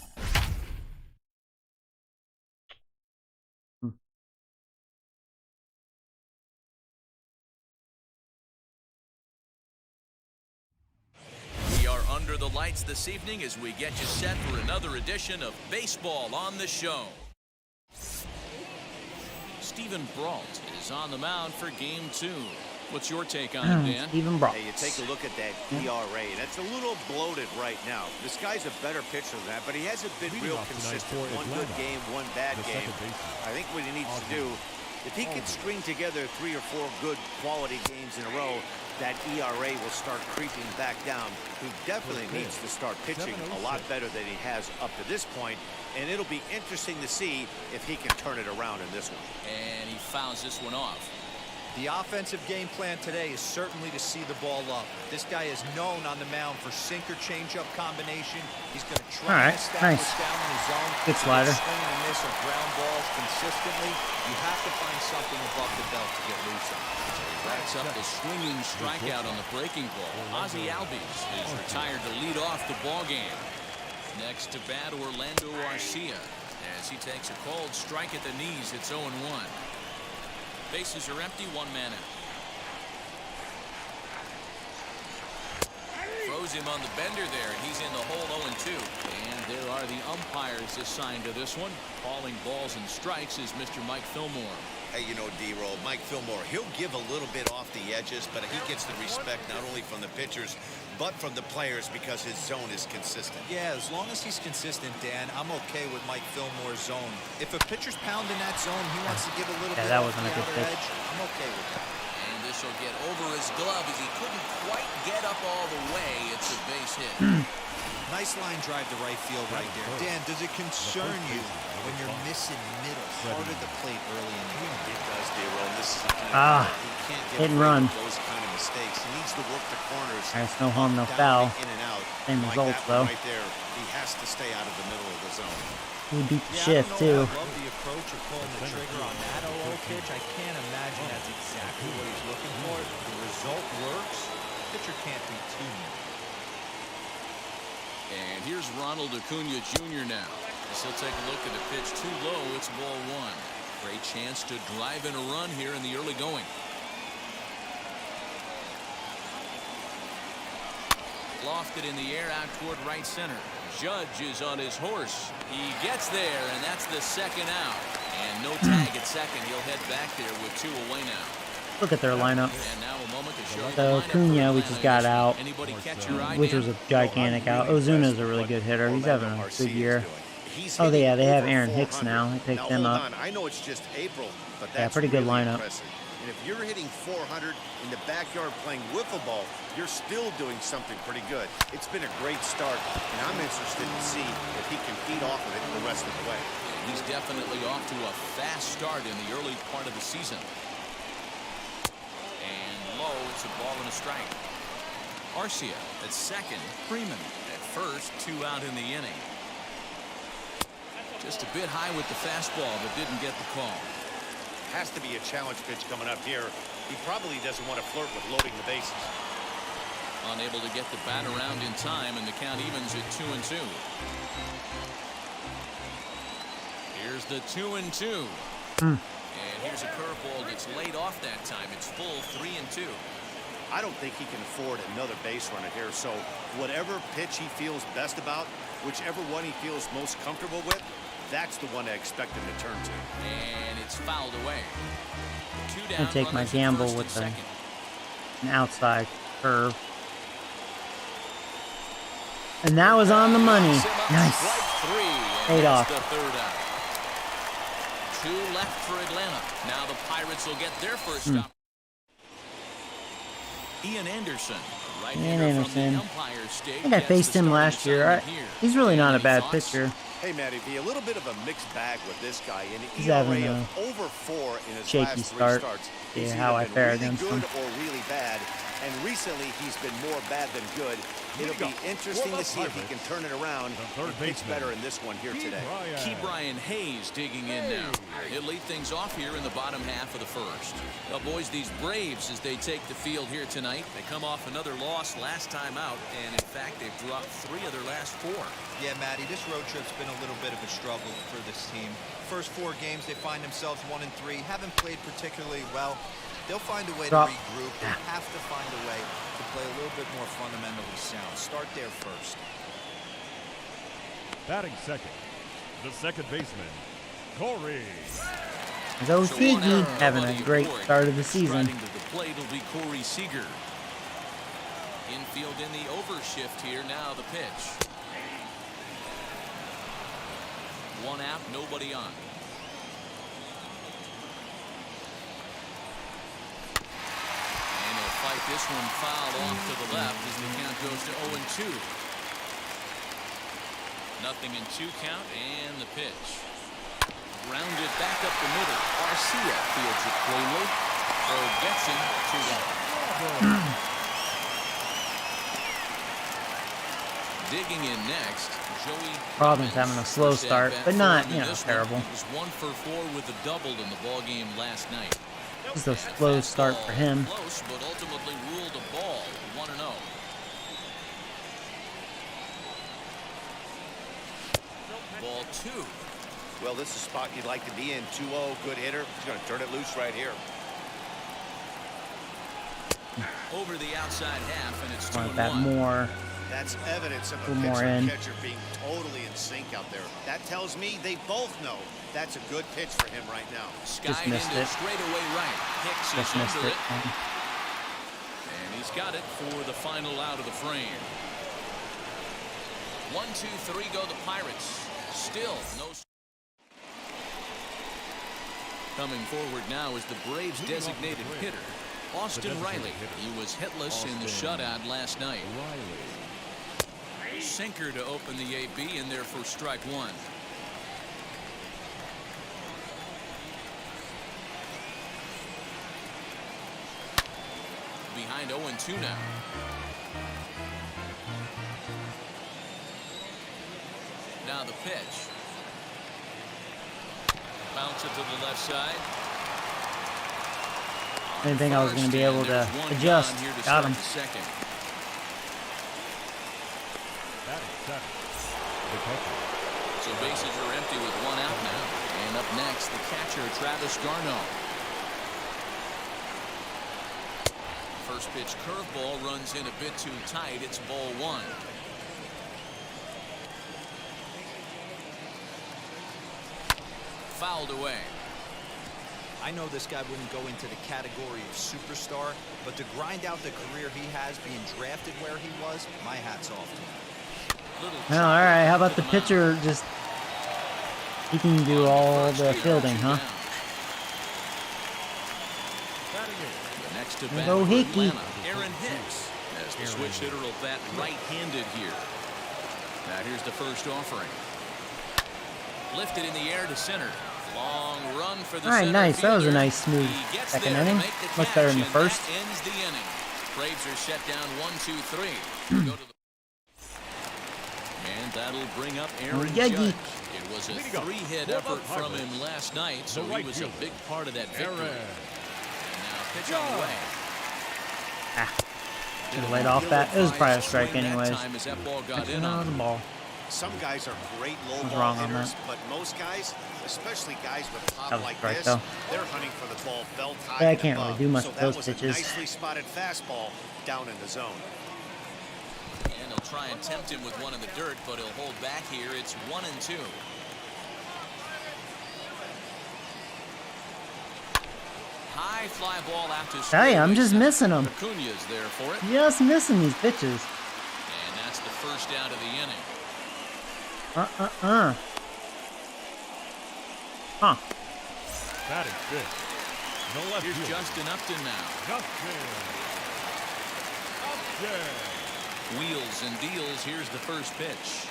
We are under the lights this evening as we get you set for another edition of Baseball on the Show. Stephen Brault is on the mound for Game 2. What's your take on it, Dan? Stephen Brault. Hey, you take a look at that ERA, and it's a little bloated right now. This guy's a better pitcher than that, but he hasn't been real consistent. One good game, one bad game. I think what he needs to do, if he can string together 3 or 4 good quality games in a row, that ERA will start creeping back down. He definitely needs to start pitching a lot better than he has up to this point, and it'll be interesting to see if he can turn it around in this one. And he fouls this one off. The offensive game plan today is certainly to see the ball up. This guy is known on the mound for sinker changeup combination. He's going to try to establish down in his zone. Good slider. Swing and miss of ground balls consistently. You have to find something above the belt to get loose on. That's up the swinging strikeout on the breaking ball. Ozzie Albies is retired to lead off the ball game. Next to bat, Orlando Garcia, as he takes a cold strike at the knees. It's 0-1. Bases are empty, 1 man out. Throws him on the bender there, and he's in the hole 0-2. And there are the umpires assigned to this one. Calling balls and strikes is Mr. Mike Fillmore. Hey, you know, D-Roll, Mike Fillmore, he'll give a little bit off the edges, but he gets the respect not only from the pitchers, but from the players because his zone is consistent. Yeah, as long as he's consistent, Dan, I'm okay with Mike Fillmore's zone. If a pitcher's pounding that zone, he wants to give a little bit that off wasn't the a good outer pitch. edge. I'm okay with that. And this will get over his glove as he couldn't quite get up all the way. It's a base hit. Nice line drive to right field right there. Dan, does it concern you when you're missing middle hard at the plate early in the game? It does, D-Roll. This is Ah, he can't hit get and run. those kind of mistakes. He needs to work the corners. There's no harm, no down foul. in and out. Same Like results, that though. one right there. He has to stay out of the middle of the zone. He beat the Yeah, shift, I too. don't know. I love the approach of pulling the trigger on that 0-0 pitch. I can't imagine that's exactly what he's looking for. The result works. Pitcher can't be too neat. And here's Ronald Acuna Jr. now. As he'll take a look at the pitch too low. It's ball one. Great chance to drive in a run here in the early going. Lofted in the air out toward right center. Judge is on his horse. He gets there, and that's the second out. And no tag at second. He'll head back there with two away now. Look at their lineup. And now a moment to show So Acuna, we just got out, Anybody catch your eye, which Dan? was a gigantic out. Ozuna's a really good hitter. He's having a good year. Oh, yeah, they have Aaron Hicks now. They picked him up. I know it's just April, but Yeah, that's pretty good really lineup. impressive. And if you're hitting 400 in the backyard playing wiffle ball, you're still doing something pretty good. It's been a great start, and I'm interested to see if he can feed off of it the rest of the way. He's definitely off to a fast start in the early part of the season. And low, it's a ball and a strike. Garcia at second. Freeman at first. 2 out in the inning. Just a bit high with the fastball, but didn't get the call. Has to be a challenge pitch coming up here. He probably doesn't want to flirt with loading the bases. Unable to get the bat around in time, and the count evens at 2-2. Here's the 2-2. And here's a curveball that's laid off that time. It's full 3-2. I don't think he can afford another base runner here, so whatever pitch he feels best about, whichever one he feels most comfortable with, that's the one I expect him to turn to. And it's fouled away. 2 down. I'm gonna take my gamble with an outside curve. And that was on the money. Nice. Paid off. The third out. 2 left for Atlanta. Now the Pirates will get their first stop. Ian Anderson. Right Ian from Anderson. the umpire stage, I think I gets faced the him starting last year. assignment here. He's really not a Any bad thoughts? pitcher. Hey, Matty V, a little bit of a mixed bag with this guy. An He's ERA having of a over 4 in his shaky last 3 start. starts. See He's how either I been fare really against good him. or really bad, and recently he's been more bad than good. It'll be interesting to see if he can turn it around and pitch better in this one here today. Ke'Bryan Hayes digging in now. He'll lead things off here in the bottom half of the first. Well, boys, these Braves, as they take the field here tonight, they come off another loss last time out, and in fact, they've dropped 3 of their last 4. Yeah, Matty, this road trip's been a little bit of a struggle for this team. First 4 games, they find themselves 1-3. Haven't played particularly well. They'll find a way to regroup. They have to find a way to play a little bit more fundamentally sound. Start there first. Batting second, the second baseman, Corey. Go Siggy, having a great start of the season. Striding to the plate will be Corey Seager. Infield in the overshift here. Now the pitch. 1 out, nobody on. And he'll fight this one fouled off to the left as the count goes to 0-2. Nothing in 2 count, and the pitch. Grounded back up the middle. Garcia fields it cleanly. So gets him 2-1. Digging in next, Joey Robbins having a slow start, but not, terrible. He was 1 for 4 with a double in the ball game last night. Just a slow start for him. Close, but ultimately ruled a ball 1-0. Ball 2. Well, this is a spot you'd like to be in. 2-0, good hitter. He's going to turn it loose right here. Over the outside half, and it's 2-1. Want that more That's evidence of a more pitcher in. and catcher being totally in sync out there. That tells me they both know that's a good pitch for him right now. Just missed it. Straightaway right. Hicks Just is missed under it. it. And he's got it for the final out of the frame. 1, 2, 3 go the Pirates. Still no. Coming forward now is the Braves' designated hitter, Austin Reilly. He was hitless in the shutout last night. Sinker to open the AB in there for strike one. Behind 0-2 now. Now the pitch. Bounce it to the left side. Didn't think I was going to be able to adjust. Got him. Second. So bases are empty with one out now. And up next, the catcher, Travis Garneau. First pitch curveball runs in a bit too tight. It's ball one. Fouled away. I know this guy wouldn't go into the category of superstar, but to grind out the career he has being drafted where he was, my hat's off to him. Well, all right. How about the pitcher? Just he can do all the fielding, huh? Next to bat Go for Hickey. Atlanta, Aaron Hicks, as the switch hitter will bat right-handed here. Now here's the first offering. Lifted in the air to center. Long run for the All right, center nice. That was a fielder. nice smooth He gets second there to inning. make the Much better than the catch, first. and that ends the inning. Braves are set down 1, 2, 3. Go to the and that'll bring up Aaron Judge. It was a 3-hit effort from him last night, so he was a big part of that victory. And now pitch on the way. Should have laid off that. It was probably a strike anyways. As that ball got in No, on the ball. Some guys are great low What's ball wrong on hitters, that? but most guys, especially guys with That pop was like strike, this, though. they're hunting for the ball belt high. Yeah, I and can't really above. do much so with that those was pitches. a nicely spotted fastball down in the zone. And he'll try and tempt him with one in the dirt, but he'll hold back here. It's 1-2. High fly ball out to Hey, I'm just missing them. Acuna's there for it. Just missing these pitches. And that's the first out of the inning. Huh. That is good. No left Here's field. Justin Upton now. Wheels and deals. Here's the first pitch.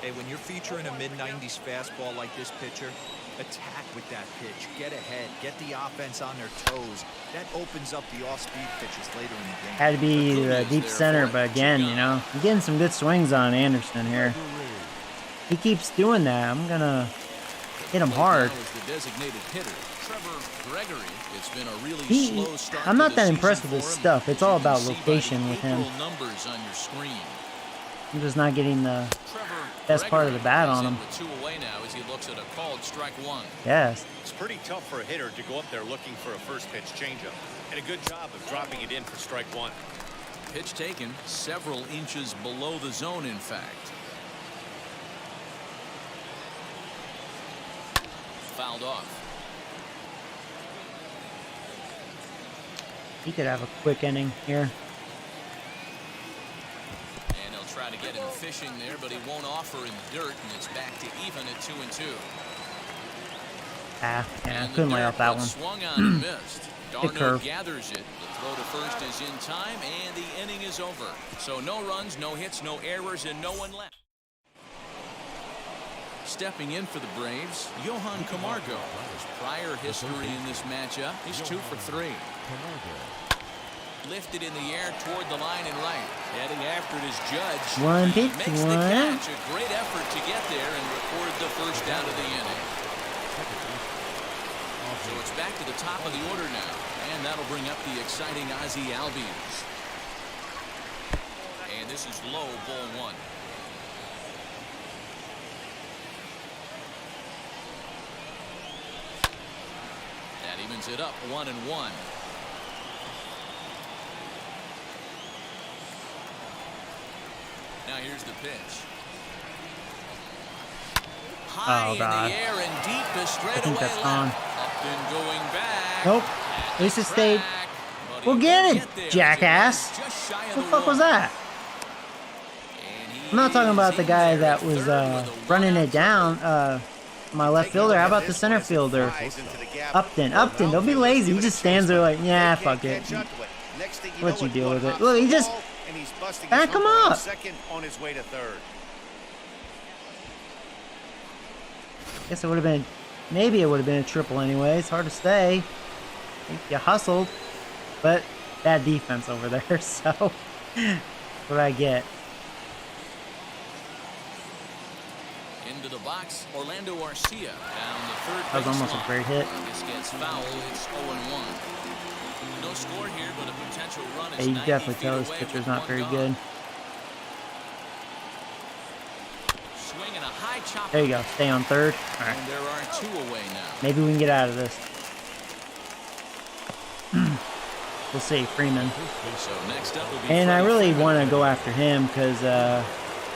Hey, when you're featuring a mid-90s fastball like this pitcher, attack with that pitch. Get ahead. Get the offense on their toes. That opens up the off-speed pitches later in the game. Had to be the deep center, but again, you know, I'm getting some good swings on Anderson here. He keeps doing that. I'm gonna hit him hard. The designated hitter, Trevor Gregory. It's been a really slow start. I'm not to that the impressed season with his for him. stuff. It's all You can about see by location the with him. April numbers on your screen. I'm just not getting the Trevor best part of the bat on him. With 2 away now as he looks at a called strike one. Yes. It's pretty tough for a hitter to go up there looking for a first pitch changeup. And a good job of dropping it in for strike one. Pitch taken several inches below the zone, in fact. Fouled off. He could have a quick inning here. And he'll try to get him fishing there, but he won't offer in the dirt, and it's back to even at 2-2. Yeah, I And couldn't the lay dirt off that was one. swung on and missed. Good Garneau curve. gathers it. The throw to first is in time, and the inning is over. So no runs, no hits, no errors, and no one left. Stepping in for the Braves, Johan Camargo. His prior history in this matchup, he's 2 for 3. Lifted in the air toward the line and right. Heading after it is Judge. One He pitch, makes the one. catch. A great effort to get there and record the first out of the inning. So it's back to the top of the order now. And that'll bring up the exciting Ozzie Albies. And this is low, ball one. That evens it up, 1-1. Now here's the pitch. High in the air and deep is straight I think that's gone. Up and going back. Nope. At least it stayed. Well, get it, jackass. What the fuck was that? I'm not talking about the guy that was running it down. My left fielder. How about the center fielder? Upton. Upton. Don't be lazy. He just stands there like, yeah, fuck it. Let you deal with it. Look, he just back him up. Guess it would have been, maybe it would have been a triple anyway. It's hard to say. I think you hustled, but bad defense over there. So what I get. Into the box, Orlando Garcia down the third. That was almost a great hit. This gets foul. It's 0-1. No score here, but a potential run is Yeah, you definitely tell this pitcher's not very good. Swing and a high chop. There you go. Stay on third. All right. And there are 2 away now. Maybe we can get out of this. We'll see. Freeman. So next up will be And I really want to go after him because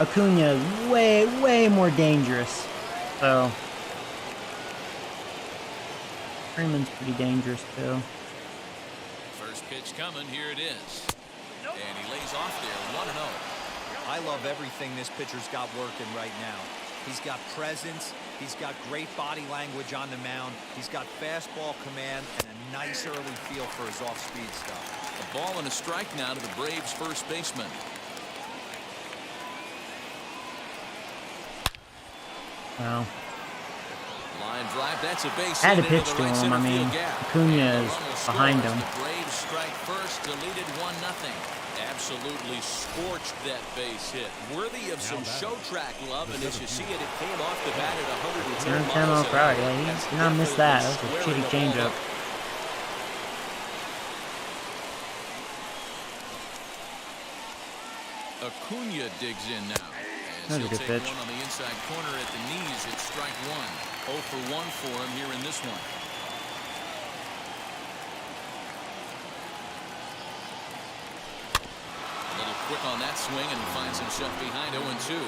Acuna is way more dangerous. So Freeman's pretty dangerous too. First pitch coming. Here it is. And he lays off there. 1-0. I love everything this pitcher's got working right now. He's got presence. He's got great body language on the mound. He's got fastball command and a nice early feel for his off-speed stuff. A ball and a strike now to the Braves' first baseman. Wow. Line drive. That's a base Had to hit into pitch the to right him. I center mean, field gap. Acuna is behind him. The Braves strike first, deleted 1-0. Absolutely scorched that base hit. Worthy of some show track love, and as you see it, it came off the bat at 110 miles per hour. Yeah, he did not miss that. That was a shitty changeup. Acuna digs in now. That was a He'll good take pitch. one on the inside corner at the knees. It's strike 1. 0 for 1 for him here in this one. A little quick on that swing, and he finds himself behind 0-2.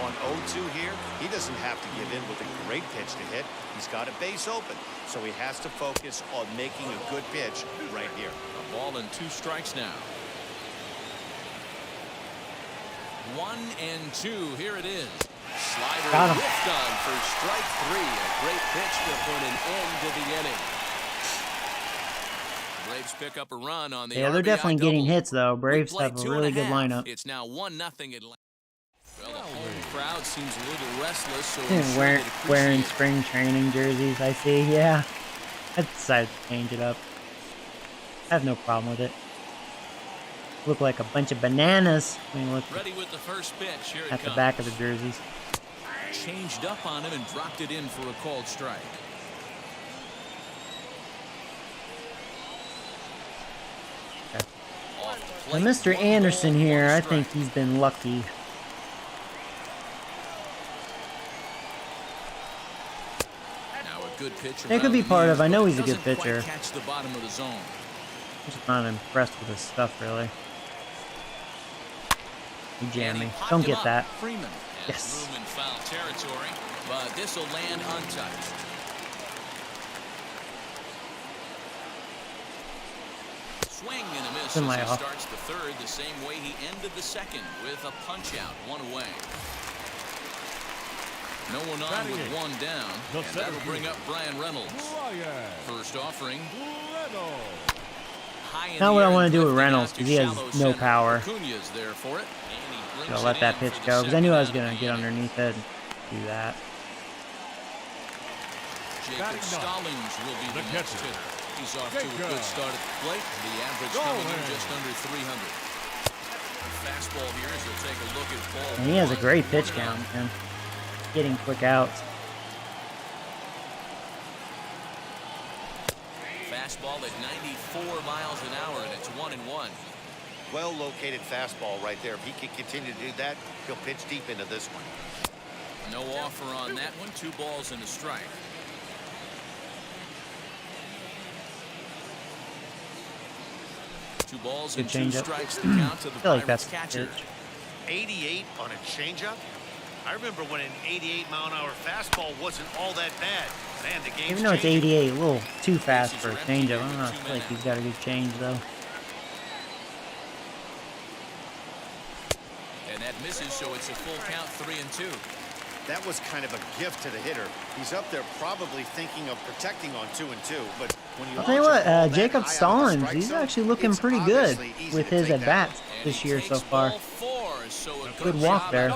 On 0-2 here, he doesn't have to give in with a great pitch to hit. He's got a base open, so he has to focus on making a good pitch right here. A ball and 2 strikes now. 1-2. Here it is. Slider Got him. whiffed on for strike 3. A great pitch to put an end to the inning. Braves pick up a run on the Yeah, they're RBI definitely getting double. hits though. Braves We have played a really good 2.5. lineup. It's now 1-0 Atlanta. Well, the home crowd seems a little restless, so Wearing spring training jerseys, I see. Yeah, I decided to change it up. I have no problem with it. Look like a bunch of bananas. I mean, look ready with the first pitch. Here it at the comes. back of the jerseys. Changed up on him and dropped it in for a called strike. Okay. Off the Now, plate, Mr. 1 Anderson ball, here, 1 I strike. think he's been lucky. Now a good pitch. It could be around the part knees, of. I know but he's a good doesn't quite pitcher. Catch the bottom of the zone. I'm just not impressed with his stuff really. You jam me. And he popped Don't him get up. that. Freeman has Yes. room in foul territory, but this will land untouched. Swing and a miss Been as lay he off. starts the third the same way he ended the second with a punch out, 1 away. No one on with 1 down, and that'll bring up Brian Reynolds. First offering. High in Not the what I air want and to do with lifting Reynolds out to because he has shallow no center. power. Acuna's there for it, and he brings So it let that in pitch for the go because I knew I was second going out to of get the inning. underneath it and do that. Jacob Stallings will be the next hitter. He's off to a good start at the plate. The average coming in just under 300. Fastball here as he'll take a look at ball. And he has a 1. great pitch count, man. Getting quick outs. Fastball at 94 miles an hour, and it's 1-1. Well located fastball right there. If he can continue to do that, he'll pitch deep into this one. No offer on that one. 2 balls and a strike. 2 balls Good and 2 changeup. strikes to count to the I feel like Pirates that's the catcher. pitch. 88 on a changeup? I remember when an 88-mile-an-hour fastball wasn't all that bad. Man, the game's even though it's changing. 88, a little too fast for a changeup. I don't know. I feel like he's got a good change though. And that misses, so it's a full count, 3-2. That was kind of a gift to the hitter. He's up there probably thinking of protecting on 2-2, but when you I'll tell you what, Jacob Stallings, he's actually looking pretty good with his at-bats this year so far. Good walk there.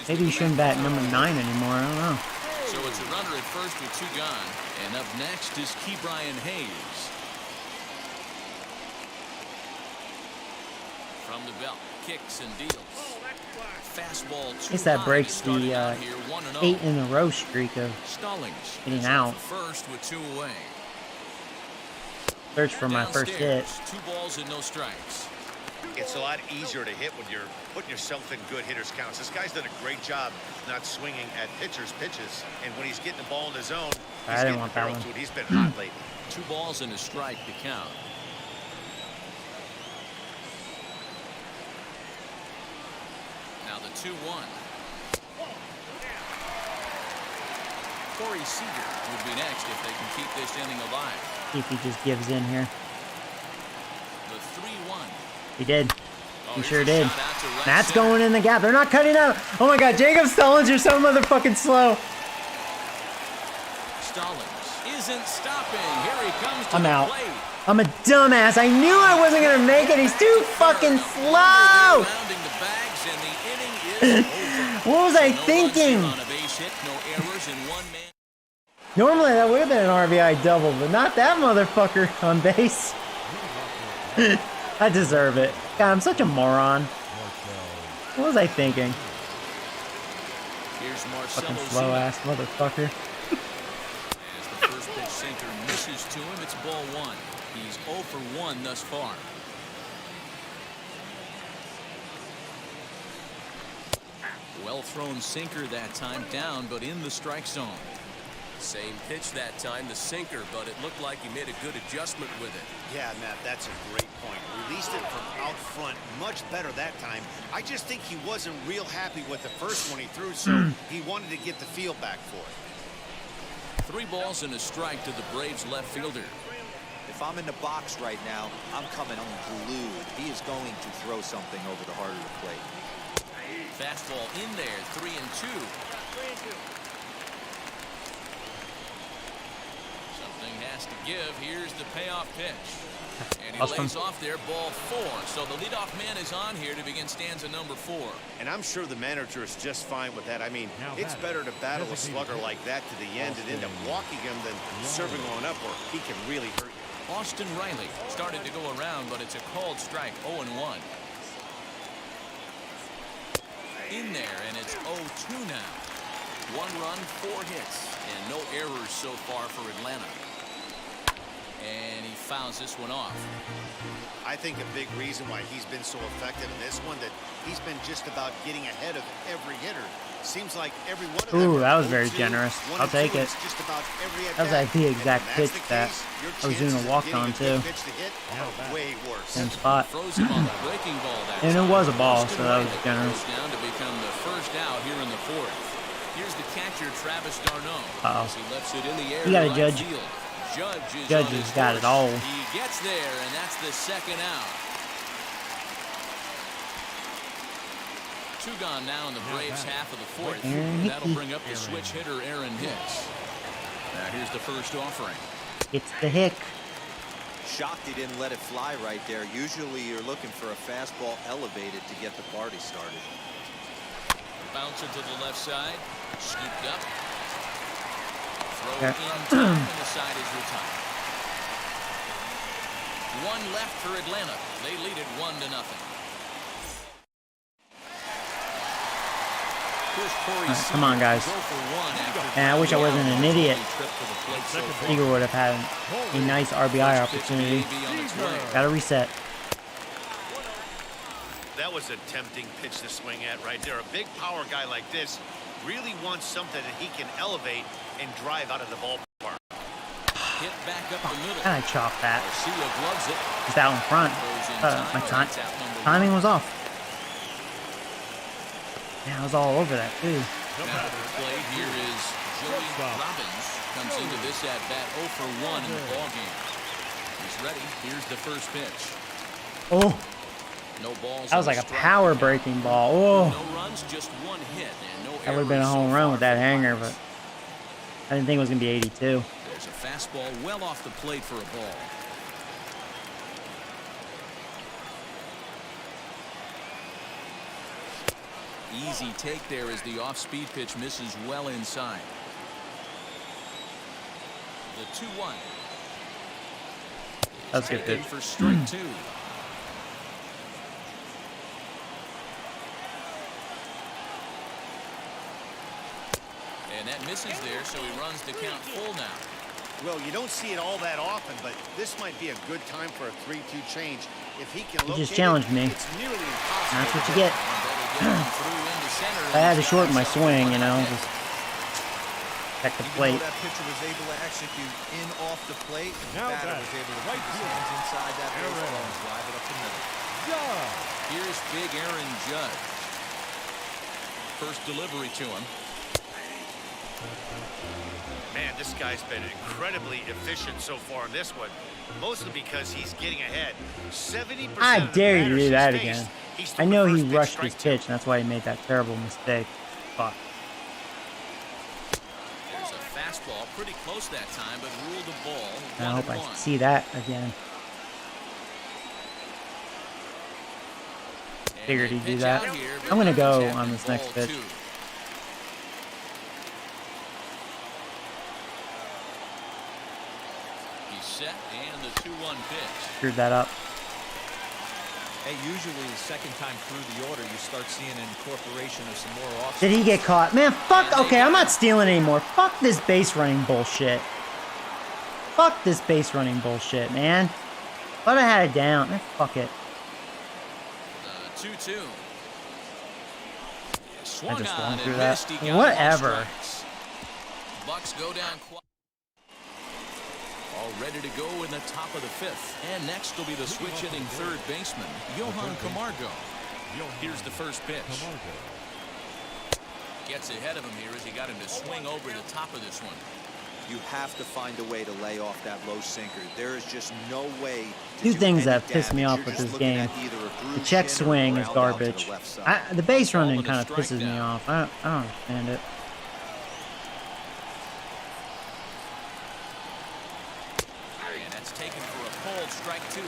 Maybe he shouldn't bat number 9 anymore, I don't know. So it's a runner at first with 2 gone. And up next is Ke'Bryan Hayes. From the belt, kicks and deals. Fastball. I guess that breaks the 8 in a row streak of getting out. First with 2 away. Search for my first hit. 2 balls and no strikes. It's a lot easier to hit when you're putting yourself in good hitters' counts. This guy's done a great job not swinging at pitchers' pitches, and when he's getting the ball in his zone, I didn't want that one. He's been hot lately. 2 balls and a strike to count. Now the 2-1. Corey Seager would be next if they can keep this inning alive. See if he just gives in here. The 3-1. He did. He sure did. That's going in the gap. They're not cutting out. Oh my God, Jacob Stallings, you're so motherfucking slow. Stallings isn't stopping. Here he comes to I'm the out. plate. I'm a dumbass. I knew I wasn't gonna make it. He's too fucking slow. Rounding the bags, and the inning is over. What was I No thinking? runs on a base hit, no errors, and 1 man. Normally that would have been an RBI double, but not that motherfucker on base. I deserve it. God, I'm such a moron. What was I thinking? Here's Fucking Marcelo slow ass motherfucker. As the first pitch sinker misses to him, it's ball 1. He's 0 for 1 thus far. Well thrown sinker that time, down but in the strike zone. Same pitch that time, the sinker, but it looked like he made a good adjustment with it. Yeah, Matt, that's a great point. Released it from out front much better that time. I just think he wasn't real happy with the first one he threw, so he wanted to get the feel back for it. 3 balls and a strike to the Braves left fielder. If I'm in the box right now, I'm coming unglued. He is going to throw something over the heart of the plate. Fastball in there, 3-2. Something has to give. Here's the payoff pitch. And he lays off there, ball 4. So the leadoff man is on here to begin stanza number 4. And I'm sure the manager is just fine with that. I mean, it's better to battle a slugger like that to the end and end up walking him than serving on up, or he can really hurt you. Austin Reilly started to go around, but it's a called strike, 0-1. In there, and it's 0-2 now. 1 run, 4 hits, and no errors so far for Atlanta. And he fouls this one off. I think a big reason why he's been so effective in this one, that he's been just about getting ahead of every hitter. Seems like every one of them. Ooh, that was very generous. I'll take it. That was like the exact pitch that Ozuna walked on too. Way worse. Same spot. Throws him on the breaking ball that And it was a ball, so that was Goes generous. down to become the first out here in the 4th. Here's the catcher, Travis Garneau. Uh-oh. As he lifts it in the air. You got a to judge. right field. Judge has got it all. He gets there, and that's the 2nd out. 2 gone now in the Braves half of the 4th. That'll bring up the switch hitter, Aaron Hicks. Now here's the first offering. It's the hick. Shocked he didn't let it fly right there. Usually you're looking for a fastball elevated to get the party started. Bouncer to the left side. Scooped up. Throw in time, and the side is retired. 1 left for Atlanta. They lead it 1-0. Come on, guys. And I wish I wasn't an idiot. Seager would have had a nice RBI opportunity. Got to reset. That was a tempting pitch to swing at right there. A big power guy like this really wants something that he can elevate and drive out of the ballpark. Hit back up the middle. And I chopped that. Garcia gloves it. Just out in front. My timing was off. Yeah, I was all over that too. Now the plate here is Joey Robbins. Comes into this at bat 0 for 1 in the ballgame. He's ready. Here's the first pitch. Oh, No balls. that was like a power breaking ball. Oh, No runs, just 1 hit and no that would have been a home run with that hanger, but I didn't think it was gonna be 82. There's a fastball well off the plate for a ball. Easy take there as the off-speed pitch misses well inside. The 2-1. That's a good pitch. For strike 2. And that misses there, so he runs the count full now. Well, you don't see it all that often, but this might be a good time for a 3-2 change. If he can He just challenged me. It's nearly impossible. That's what you get. I had to shorten my swing, you know, just check the plate. Even though that pitcher was able to execute in off the plate, the Now batter back, was able to right keep his field. hands inside that baseball and drive it up the middle. Here's big Aaron Judge. First delivery to him. Man, this guy's been incredibly efficient so far in this one, mostly because he's getting ahead. 70%. I dare you to do that faced, again. he's I thrown know the he first rushed strike his two. pitch, and that's why he made that terrible mistake. Fuck. There's a fastball pretty close that time, but ruled a ball. I hope 1-1. I see that again. Figured he'd do that. I'm gonna go on this next pitch. He's set, and the 2-1 pitch. Screwed that up. Hey, usually the second time through the order, you start seeing an incorporation of some more off. Did he get caught? Man, fuck. Okay, I'm not stealing anymore. Fuck this base running bullshit. Fuck this base running bullshit, man. Thought I had it down. Fuck it. 2-2. I just Swung went on through and that. missed. He got Whatever. all strikes. Bucks go down all ready to go in the top of the 5th. And next will be the switch hitting third baseman, Johan Camargo. Here's the first pitch. Gets ahead of him here as he got him to swing over the top of this one. You have to find a way to lay off that low sinker. There is just no way to Two do things any that piss me damage. off You're with just this looking game. at either a The groove check shin or swing is ground out to the garbage. left side. The base running Ball and a kind of strike pisses me down. off. I don't understand it. And that's taken for a cold strike 2.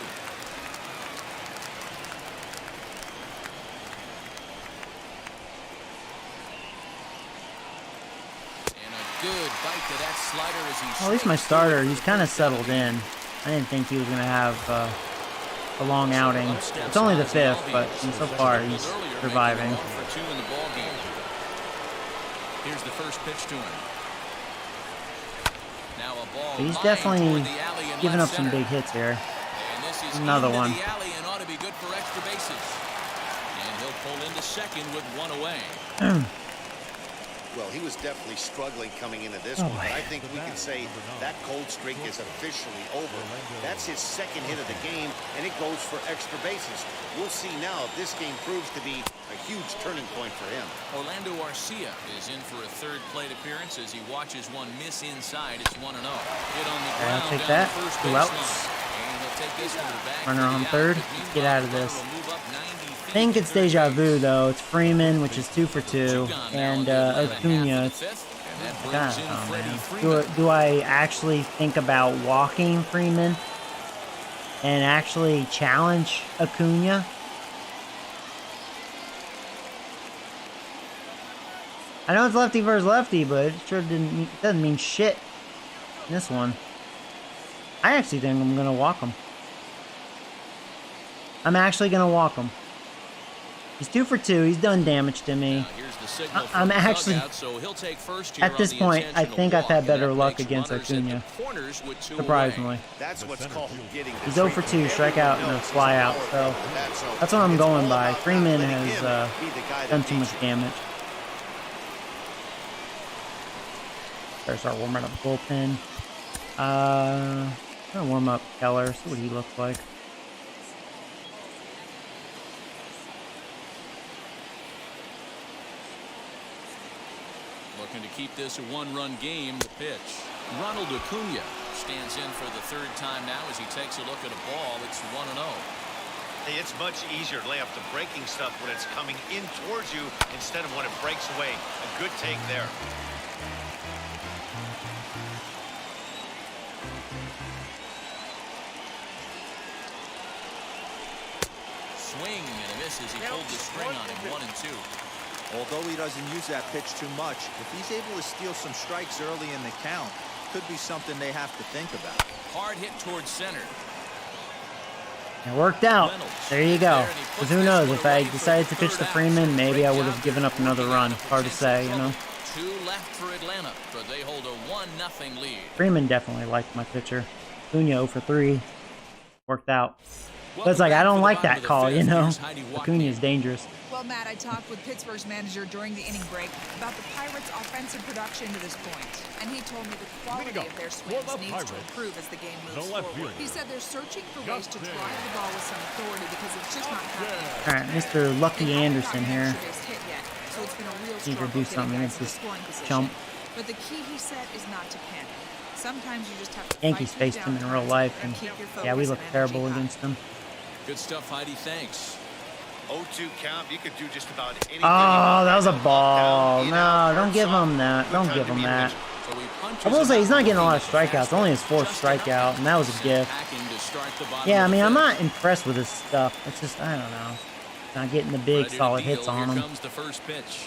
And a good bite to that slider as he Well, at least my strikes starter, through he's for kind of first settled down. in. I didn't think he was going to have a long outing. It's only the 5th, but so far he's surviving. For 2 in the ball game. Here's the first pitch to him. Now a ball He's lined definitely toward the alley in giving up left some center. big hits here. And this is Another into one. the alley and ought to be good for extra bases. And he'll pull into second with 1 away. Well, he was definitely struggling coming into this Oh, one, but boy. I think we can say that cold streak is officially over. That's his second hit of the game, and it goes for extra bases. We'll see now if this game proves to be a huge turning point for him. Orlando Garcia is in for a third plate appearance as he watches one miss inside. It's 1-0. Hit on the ground. I'll take down that. the first 2 baseline. outs. And he'll take this one back Runner for the on out. third. Meanwhile, Let's get out of the runner this. will move up 90 feet I think it's to third deja base. vu, though. It's Freeman, which is 2 for 2, and Acuna. God, oh, man. Do I actually think about walking Freeman and actually challenge Acuna? I know it's lefty versus lefty, but it sure doesn't mean shit in this one. I actually think I'm gonna walk him. I'm actually gonna walk him. He's 2 for 2. He's done damage to me. I'm actually, at this point, I think I've had better luck against Acuna. Surprisingly. That's what's called getting the He's 0 for 2, strikeout and a fly out. So that's what I'm going by. Freeman has done too much damage. Better start warming up the bullpen. I'm gonna warm up Keller, see what he looks like. Looking to keep this a one-run game. The pitch. Ronald Acuna stands in for the third time now as he takes a look at a ball. It's 1-0. Hey, it's much easier to lay up the breaking stuff when it's coming in towards you instead of when it breaks away. A good take there. Swing and a miss as he pulled the string on him. 1-2. Although he doesn't use that pitch too much, if he's able to steal some strikes early in the count, could be something they have to think about. Hard hit towards center. It worked out. Reynolds. There you go. There, and he Because puts who this knows, one if I away for decided to the pitch third to out. Freeman, maybe I would have Great given job up another working run. out of Hard to say, you know. Two left for Atlanta, but they hold a 1-0 lead. Freeman definitely liked my pitcher. Acuna 0 for 3. Worked out. But it's like, I don't like that call, you know. Acuna is dangerous. Well, Matt, I talked with Pittsburgh's manager during the inning break about the Pirates' offensive production to this point, and he told me the quality of their swings needs to improve as the game moves forward. He said they're searching for ways to drive the ball with some authority because it's just not happening. All right, Mr. Lucky Anderson here. So it's been a real Need to do something against this chump. But the key, he said, is not to panic. Sometimes you just have to Yankees faced him in real life, and yeah, we looked terrible against him. Good stuff, Heidi. Thanks. 0-2 count. You could do just about anything. Oh, that was a ball. No, don't give him that. Don't give him that. I will say he's not getting a lot of strikeouts. Only his 4th strikeout, and that was a gift. Yeah, I mean, I'm not impressed with his stuff. It's just, I don't know. Not getting the big, solid hits on him. Comes the first pitch.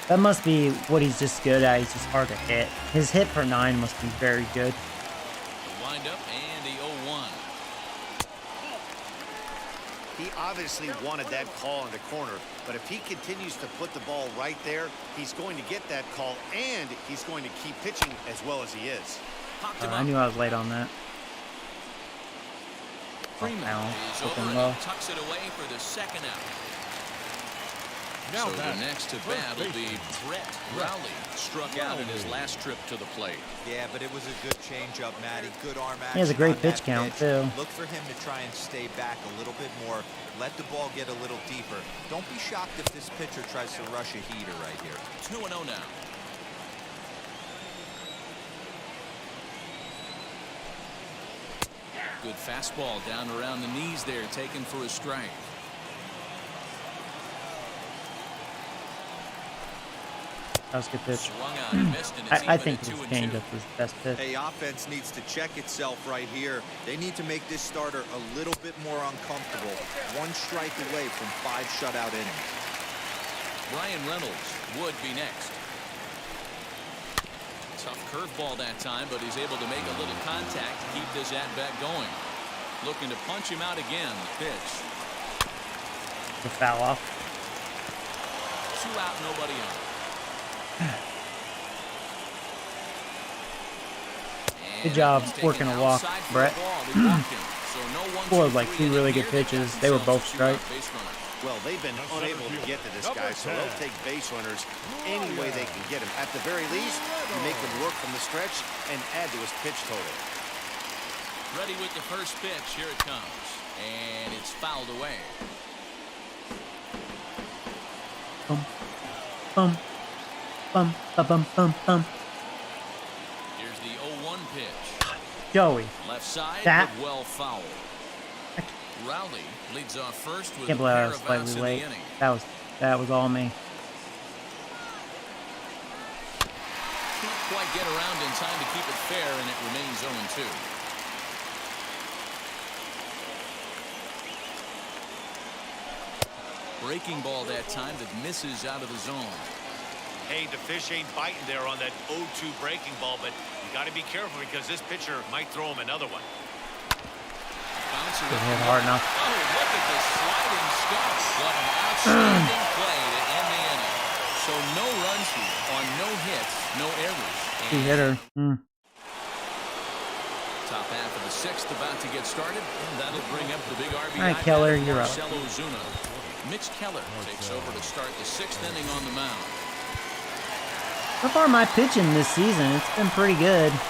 That must be what he's just good at. He's just hard to hit. His hit per 9 must be very good. Wind up and the 0-1. He obviously wanted that call in the corner, but if he continues to put the ball right there, he's going to get that call, and he's going to keep pitching as well as he is. I knew I was late on that. Freeman is over and he tucks it away for the second out. So the next to bat will be Reilly. Struck out in his last trip to the plate. Yeah, but it was a good changeup, Matty. Good arm action. He has a great on pitch that count, pitch. too. Look for him to try and stay back a little bit more. Let the ball get a little deeper. Don't be shocked if this pitcher tries to rush a heater right here. 2-0 now. Good fastball down around the knees there, taken for a strike. That was a good pitch. I think his changeup was the best pitch. Hey, offense needs to check itself right here. They need to make this starter a little bit more uncomfortable. 1 strike away from 5 shutout innings. Brian Reynolds would be next. Tough curveball that time, but he's able to make a little contact to keep this at-bat going. Looking to punch him out again. The pitch. The foul off. 2 out, nobody on. Good job working a walk, Brett. Scored like 2 really good pitches. They were both strikes. Well, they've been unable to get to this guy, so they'll take base runners any way they can get him. At the very least, you make him work from the stretch and add to his pitch total. Ready with the first pitch. Here it comes. And it's fouled away. Bum. Bum, bum, bum, bum. Here's the 0-1 pitch. Joey. Left side, that but well fouled. Reilly leads off first with can't a believe I pair was of outs slightly in late. the inning. That was all me. Can't quite get around in time to keep it fair, and it remains 0-2. Breaking ball that time that misses out of the zone. Hey, the fish ain't biting there on that 0-2 breaking ball, but you got to be careful because this pitcher might throw him another one. Bouncer hit hard enough. Oh, look at the sliding scuff. What an outstanding play to end the inning. So no runs here on no hits, no errors. 2-hitter. Top half of the 6th about to get started, and that'll bring up the big RBI. All right, Keller, you're up. Mitch Keller takes over to start the 6th inning on the mound. So far, my pitching this season, it's been pretty good. He's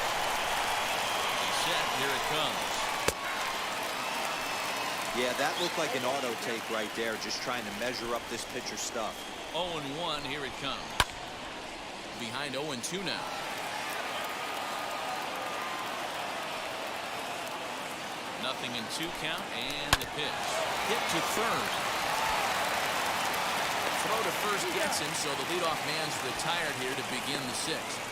set. Here it comes. Yeah, that looked like an auto take right there, just trying to measure up this pitcher's stuff. 0-1. Here it comes. behind 0-2 now. Nothing in 2 count, and the pitch. Hit to third. The throw to first gets him, so the leadoff man's retired here to begin the 6th.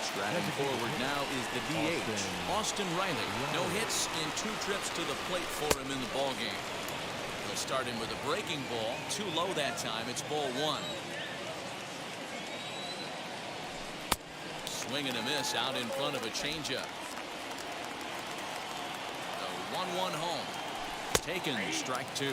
Striding forward now is the DH, Austin Reilly. No hits in 2 trips to the plate for him in the ballgame. He'll start in with a breaking ball. Too low that time. It's ball 1. Swing and a miss out in front of a changeup. The 1-1 home. Taken, strike 2.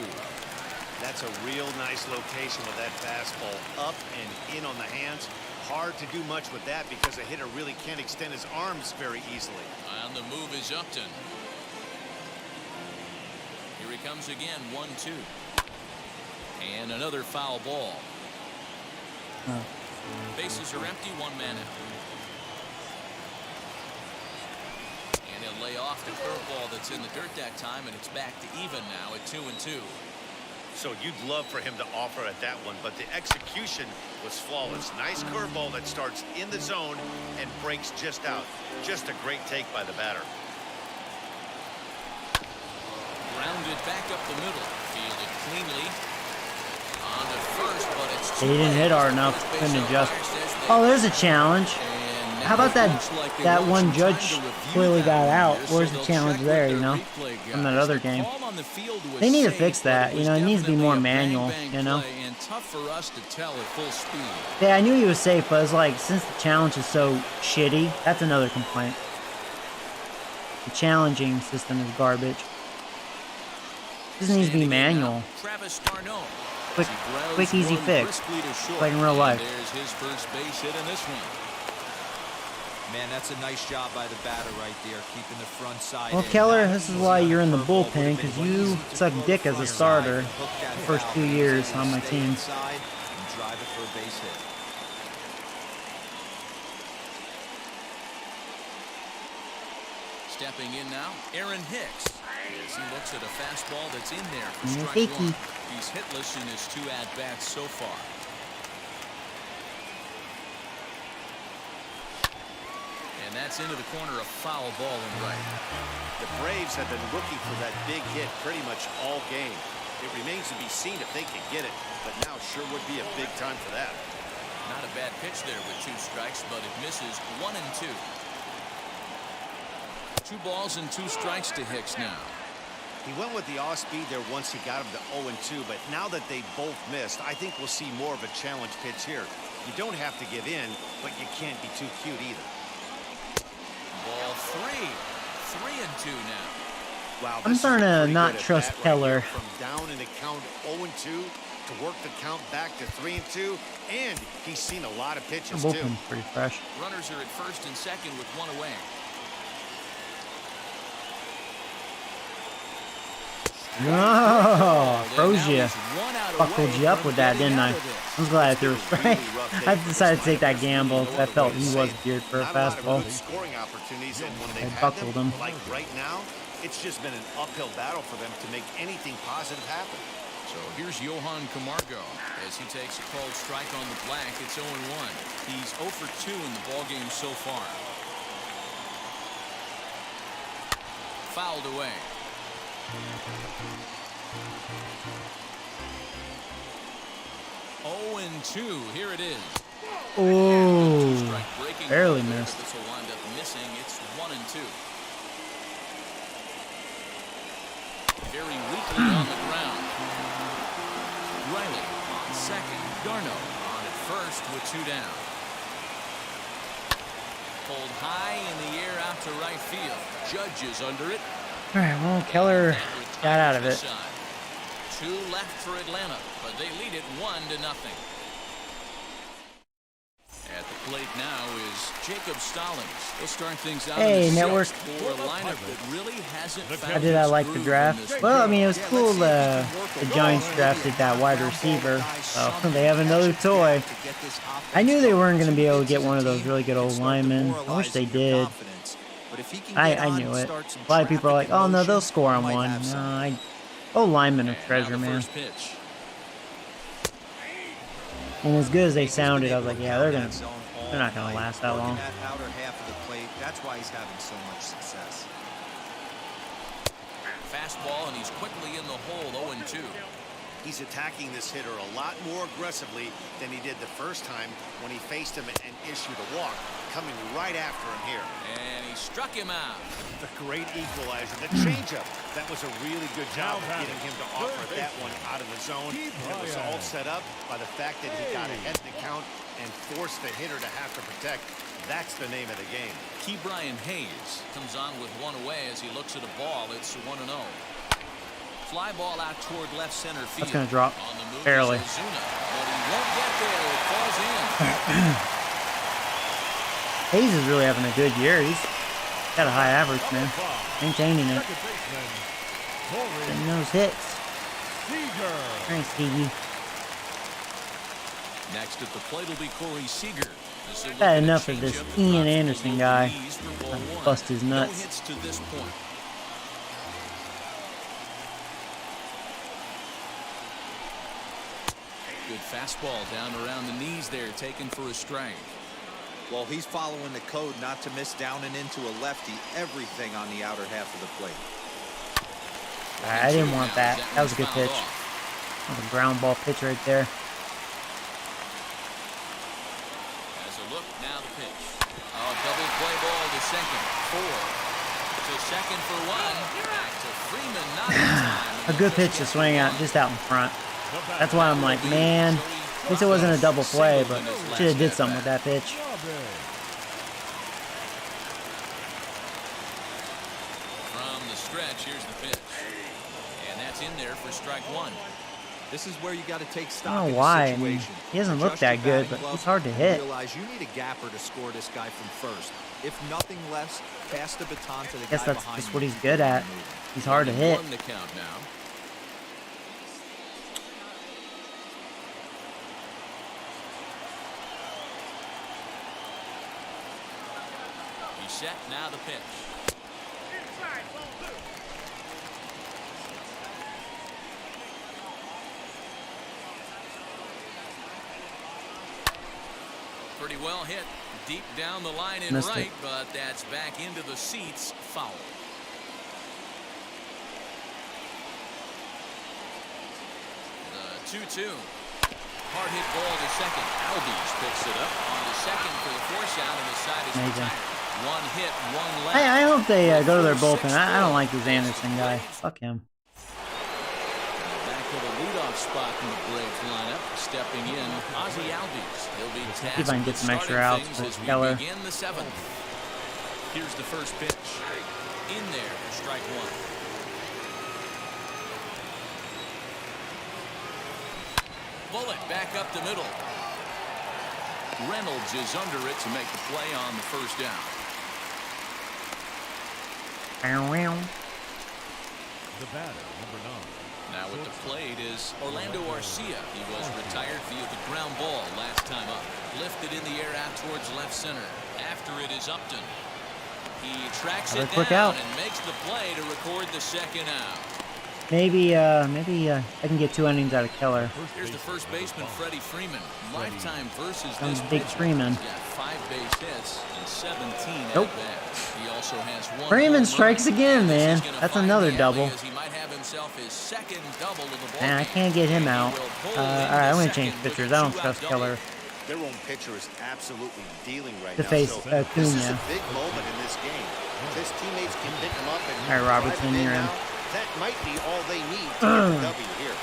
That's a real nice location with that fastball. Up and in on the hands. Hard to do much with that because a hitter really can't extend his arms very easily. On the move is Upton. Here he comes again, 1-2. And another foul ball. Bases are empty, 1 man out. And he'll lay off the curveball that's in the dirt that time, and it's back to even now at 2-2. So you'd love for him to offer at that one, but the execution was flawless. Nice curveball that starts in the zone and breaks just out. Just a great take by the batter. Grounded back up the middle. Fielded cleanly. On to first, but it's He didn't hit hard enough. Couldn't adjust. Oh, there's a challenge. How about that one judge clearly got out? Where's the challenge there, you know, from that other game? They need to fix that, you know. It needs to be more manual, you know. Yeah, I knew he was safe, but it's like, since the challenge is so shitty, that's another complaint. The challenging system is garbage. This needs to be manual. Quick, easy fix, like in real life. There's his first base hit in this one. Man, that's a nice job by the batter right there, keeping the front side. Well, Keller, this is why you're in the bullpen, because you suck dick as a starter the first 2 years on my team. And drive it for a base hit. Stepping in now, Aaron Hicks. As he looks at a fastball that's in there for strike 1. He's hitless in his 2 at-bats so far. And that's into the corner, a foul ball and right. The Braves have been looking for that big hit pretty much all game. It remains to be seen if they can get it, but now sure would be a big time for that. Not a bad pitch there with 2 strikes, but it misses 1-2. 2 balls and 2 strikes to Hicks now. He went with the off-speed there once he got him to 0-2, but now that they both missed, I think we'll see more of a challenge pitch here. You don't have to give in, but you can't be too cute either. Ball 3. 3-2 now. Wow, I'm starting to not trust Keller. From down in the count 0-2 to work the count back to 3-2, and he's seen a lot of pitches The too. bullpen's pretty fresh. Runners are at first and second with 1 away. No, froze you. Buckled you up with that, didn't I? I was glad I threw a strike. I decided to take that gamble because I felt he was geared for a fastball. I buckled him. Like right now, it's just been an uphill battle for them to make anything positive happen. So here's Johan Camargo as he takes a called strike on the black. It's 0-1. He's 0 for 2 in the ballgame so far. Fouled away. Oh, and 2. Here it is. Oh, barely missed. This will wind up missing. It's 1-2. Very weakly on the ground. Reilly on second. Garneau on at first with 2 down. Pulled high in the air out to right field. Judge is under it. All right, well, Keller got out of it. 2 left for Atlanta, but they lead it 1-0. At the plate now is Jacob Stallings. He'll start things out. Hey, in the network. for a lineup that really hasn't found How did I its like the groove in draft? this Well, I game. mean, it was cool the Giants drafted that wide receiver, so they have another toy. I knew they weren't going to be able to get one of those really good old linemen. I wish they did. I knew it. A lot of people are like, oh, no, they'll score on one. No, old linemen are treasure, man. And as good as they sounded, I was like, yeah, they're not gonna last that long. That outer half of the plate, that's why he's having so much success. Fastball, and he's quickly in the hole, 0-2. He's attacking this hitter a lot more aggressively than he did the first time when he faced him and issued a walk. Coming right after him here. And he struck him out. The great equalizer, the changeup. That was a really good job of getting him to offer that one out of the zone. And it was all set up by the fact that he got ahead in the count and forced the hitter to have to protect. That's the name of the game. Key Brian Hayes comes on with one away as he looks at a ball. It's 1-0. Fly ball out toward left center field. That's going to drop on the move barely. Ozuna, but he won't get there. It falls in. Hayes is really having a good year. He's got a high average, man. Maintaining it. Getting those hits. Thanks, Stevie. Next at the plate will be Corey Seager. Had enough of this Ian Anderson guy. Bust his nuts. No hits to this point. Good fastball down around the knees there, taken for a strike. Well, he's following the code not to miss down and into a lefty. Everything on the outer half of the plate. I didn't want that. That was a good pitch. That was a ground ball pitch right there. As a look, now the pitch. Oh, double play ball to second. 4. To second for 1. Back to Freeman, not in time. A good pitch to swing out, just out in front. That's why I'm like, man, at least it wasn't a double play, but should have did something with that pitch. From the stretch, here's the pitch. And that's in there for strike 1. This is where you got to take stock. I don't know why. I mean, he doesn't look that good, but he's hard to hit. Realize you need a gapper to score this guy from first. If nothing less, pass the baton to the I guess guy that's behind just you. what he's good at. He's hard to hit. 1 the count now. He's set, now the pitch. Inside, ball 2. Pretty well hit deep down the line in Missed right, it. but that's back into the seats. Foul. The 2-2. Hard hit ball to second. Albies picks it up on the second for the force out, and the side is Amazing. retired. 1 hit, 1 left. Hey, I hope they go to their bullpen. I don't like this Anderson guy. Fuck him. Back to the leadoff spot in the Braves lineup. Stepping in, Ozzie Albies. He'll be See if I tasked can get with some extra starting outs things for as Keller. we begin the 7th. Here's the first pitch. In there for strike 1. Bullet back up the middle. Reynolds is under it to make the play on the first down. The batter, number 9. Now at the plate is Orlando Garcia. He was retired via the ground ball last time up. Lifted in the air out towards left center. After it is Upton. He tracks it down and makes the play to record the second out. Maybe I can get 2 innings out of Keller. Here's the first baseman, Freddie Freeman. Lifetime versus Sounds this big pitcher. Freeman. He's got 5 base hits and 17 Nope. at-bats. He also has 1 Freeman home strikes run. again, man. He's gonna That's find another the double. alley as he might have himself his second double of the ball Man, I game. can't get him out. He will pull All into right, I'm going to second change with pitchers. a I don't 2-out trust double. Keller. Their own pitcher is absolutely dealing right To now. face So this is Acuna. a big moment in this game. If his teammates can pick him up and All right, Robertson, drive him in you're in. now, that might be all they need to get the W here.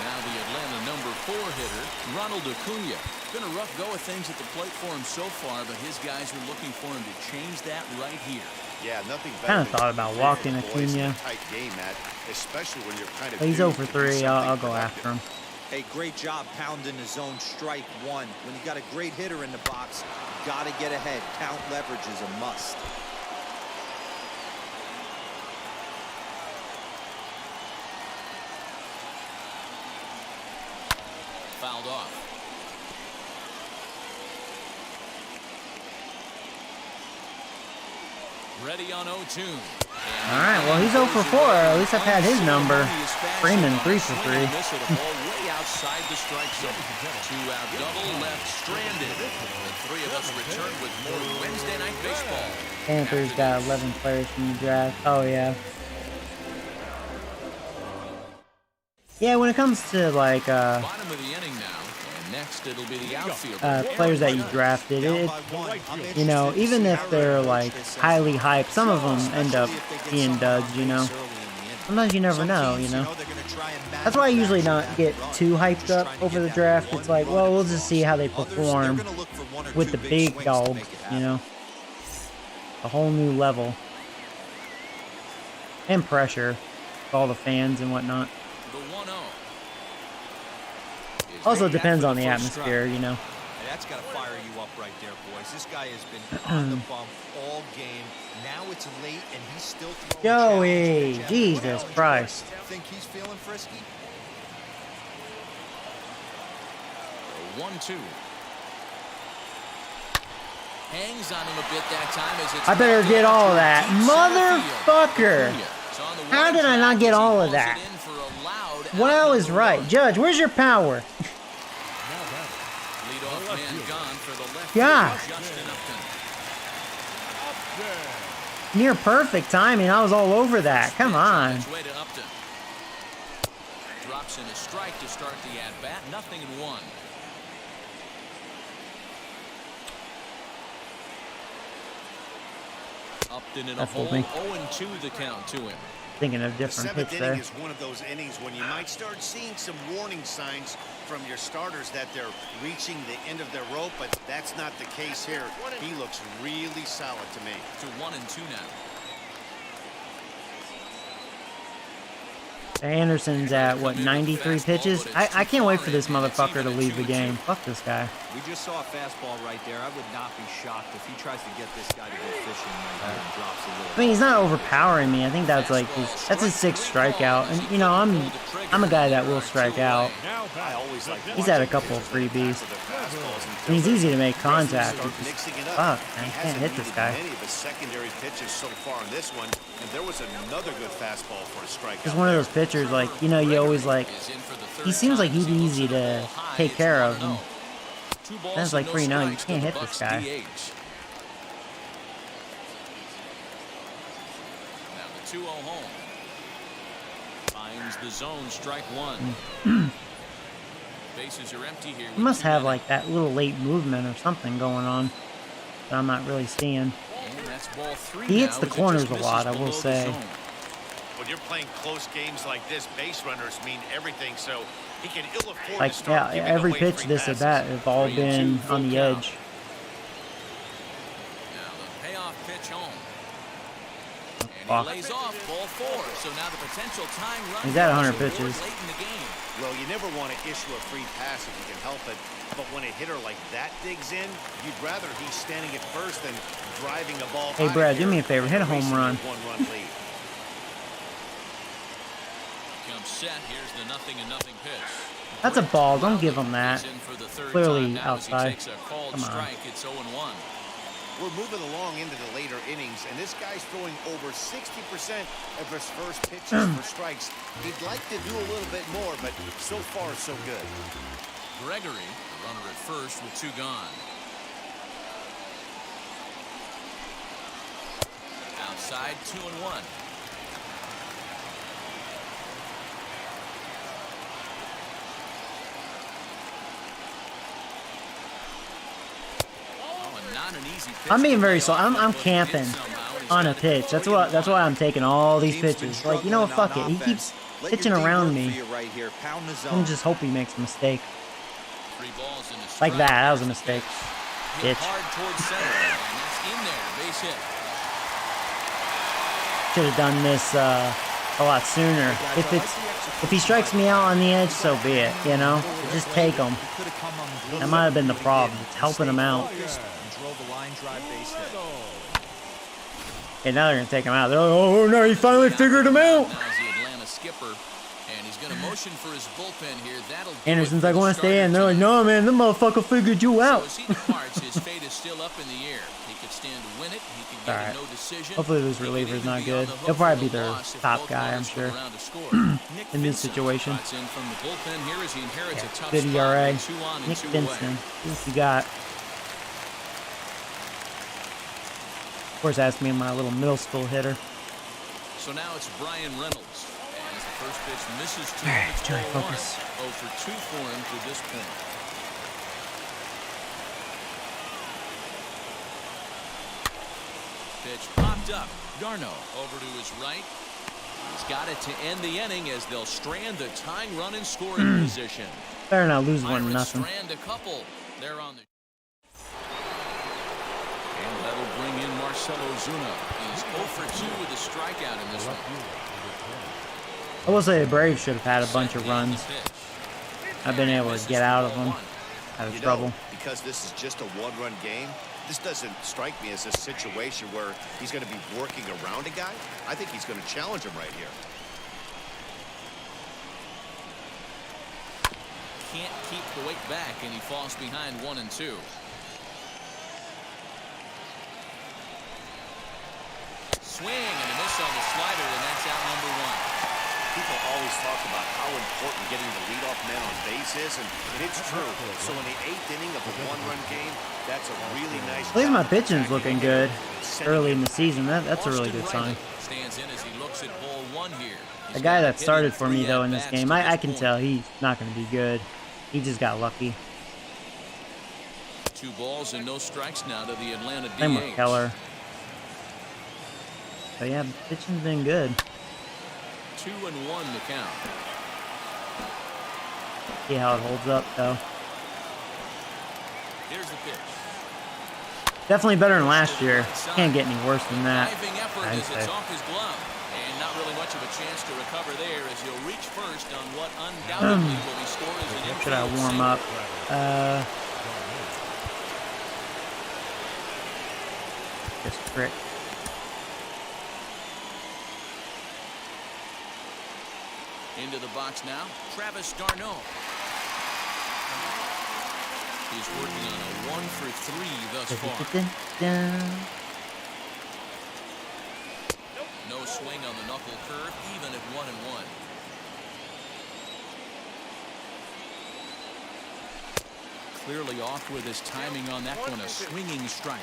Now the Atlanta number 4 hitter, Ronald Acuna. Been a rough go of things at the plate for him so far, but his guys are looking for him to change that right here. Yeah, nothing Kinda better. thought about walking Acuna. Tight game, Matt, especially when you're kind of. But he's due 0 for to do 3. I'll something go productive. after him. Hey, great job pounding the zone. Strike 1. When you got a great hitter in the box, you got to get ahead. Count leverage is a must. Fouled off. Ready on 0-2. All right, well, he's 0 for 4. At least I've had his number. Freeman, 3 for 3. outside the strike zone. 2 out double, left stranded. The 3 of us return with more Wednesday Night Baseball. Panthers got 11 players from the draft. Oh, yeah. Yeah, when it comes to, like, Bottom of the inning now. And next, it'll be the outfielder. players that you drafted, you know, even if they're, like, highly hyped, some of them end up being duds, you know. Sometimes you never know, you know. That's why I usually not get too hyped up over the draft. It's like, well, we'll just see how they perform with the big dogs, you know. A whole new level. And pressure with all the fans and whatnot. The 1-0. Also depends on the atmosphere, you know. That's got to fire you up right there, boys. This guy has been on the bump all game. Now it's late, and he's still throwing. Joey, Jesus Christ. Think he's feeling frisky? 1-2. Hangs on him a bit that time as it's I better get all of that. Motherfucker! How did I not get all of that? Well, I was right. Judge, where's your power? Yeah. Near perfect timing. I was all over that. Come on. Drops in a strike to start the at-bat. 0-1. Upton in a hole. 0-2 the count to him. Thinking of different pitch there. The 7th inning is one of those innings when you might start seeing some warning signs from your starters that they're reaching the end of their rope, but that's not the case here. He looks really solid to me. To 1-2 now. Anderson's at, what, 93 pitches? I can't wait for this motherfucker to leave the game. Fuck this guy. We just saw a fastball right there. I would not be shocked if he tries to get this guy to go fishing right there and drops a little. I mean, he's not overpowering me. I think that's like that's his 6th strikeout. And, you know, I'm a guy that will strike out. He's had a couple of freebies. And he's easy to make contact. Fuck, man, I can't hit this guy. Secondary pitches so far in this one, and there was another good fastball for a strikeout. Just one of those pitchers, like, you know, you always like. He seems like he'd be easy to take care of. And that's like 3-0. You can't hit this guy. Now the 2-0 home. Finds the zone, strike 1. Bases are empty here. He must have like that little late movement or something going on that I'm not really seeing. He hits the corners a lot, I will say. When you're playing close games like this, base runners mean everything, so he can ill afford like, to start yeah, every pitch this at bat have all been on the edge. Now the payoff pitch home. And Fuck. he lays off ball 4. So now the potential tying run. He's at 100 pitches. Late in the game. Well, you never want to issue a free pass if you can help it, but when a hitter like that digs in, you'd rather he's standing at first than driving a ball. Hey, Brad, do me a favor, hit a home run. One-run lead. Comes set. Here's the 0-0 pitch. That's a ball. Don't give him that. Clearly outside. Come on. It's 0-1. We're moving along into the later innings, and this guy's throwing over 60% of his first pitches for strikes. He'd like to do a little bit more, but so far, so good. Gregory, the runner at first with 2 gone. Outside, 2-1. I'm being very slow. I'm camping on a pitch. That's why I'm taking all these pitches. Like, you know what? Fuck it. He keeps pitching around me. I'm just hope he makes a mistake. Like that. That was a mistake. Pitch. Should have done this a lot sooner. If he strikes me out on the edge, so be it. You know, just take him. That might have been the problem. It's helping him out. And now they're gonna take him out. They're like, oh no, he finally figured him out. And he's going to motion for his bullpen here. That'll Anderson's like, I want to stay in. They're like, no, man, the motherfucker figured you out. So as he departs, his fate is still up in the air. He could stand to win it. He could get a no decision. Hopefully this reliever's not good. He'll probably be their top guy, I'm sure, in this situation. In from the bullpen here as he inherits a tough good ERA. spot, Nick Vincent. What you got? Of course, ask me my little middle school hitter. So now it's Brian Reynolds. As the first pitch misses to him, it's 0 for 2 for him to this point. Pitch popped up. Garneau over to his right. He's got it to end the inning as they'll strand the tying run in scoring position. Better not lose 1-0. Strand a couple. They're on the. And that'll bring in Marcelo Zuna. He's 0 for 2 with a strikeout in this one. I will say the Braves should have had a bunch of runs. I've been able to get out of them, out of trouble. Because this is just a one-run game, this doesn't strike me as a situation where he's going to be working around a guy. I think he's going to challenge him right here. Can't keep the weight back, and he falls behind 1 and 2. Swing and a miss on the slider, and that's out number 1. People always talk about how important getting the leadoff man on base is, and it's true. So in the 8th inning of a one-run game, that's a really nice. At least my pitching's looking good early in the season. That's a really good sign. Stands in as he looks at ball 1 here. The guy that started for me though in this game, I can tell he's not going to be good. He just got lucky. 2 balls and no strikes now to the Atlanta DH. Same with Keller. But yeah, pitching's been good. 2 and 1 to count. See how it holds up though. Here's the pitch. Definitely better than last year. Can't get any worse than that. Diving effort as it's off his glove. And not really much of a chance to recover there as he'll reach first on what undoubtedly will be scored as an infield. Should I warm up? Just trick. Into the box now, Travis Garneau. He's working on a 1 for 3 thus far. No swing on the knuckle curve, even at 1 and 1. Clearly off with his timing on that one, a swinging strike.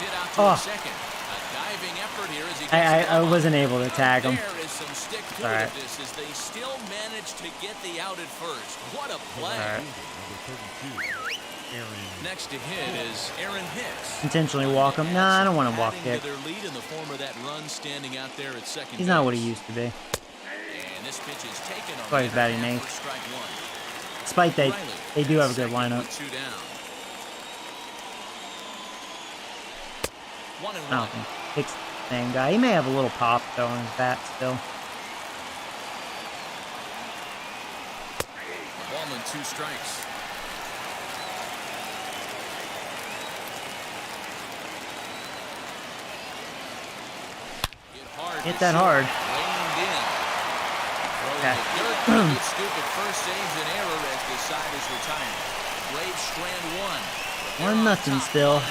Hit out to second. A diving effort here as he I wasn't able to tag him. There is some stick to it of this as they still manage to get the out at first. What a play. Next to hit is Aaron Hicks. Intentionally walk him. Nah, I don't want to walk Hicks. Their lead in the form of that run standing out there at second. He's not what he used to be. And this pitch is taken on. Probably batting 8th. Despite they do have a good lineup. 2 down. 1 and 1. I don't think Hicks is the same guy. He may have a little pop though on his bat still. Ballman 2 strikes. Hit that hard. Okay. Stupid first saves an error as the side is retired. Braves strand 1. 1-0 still.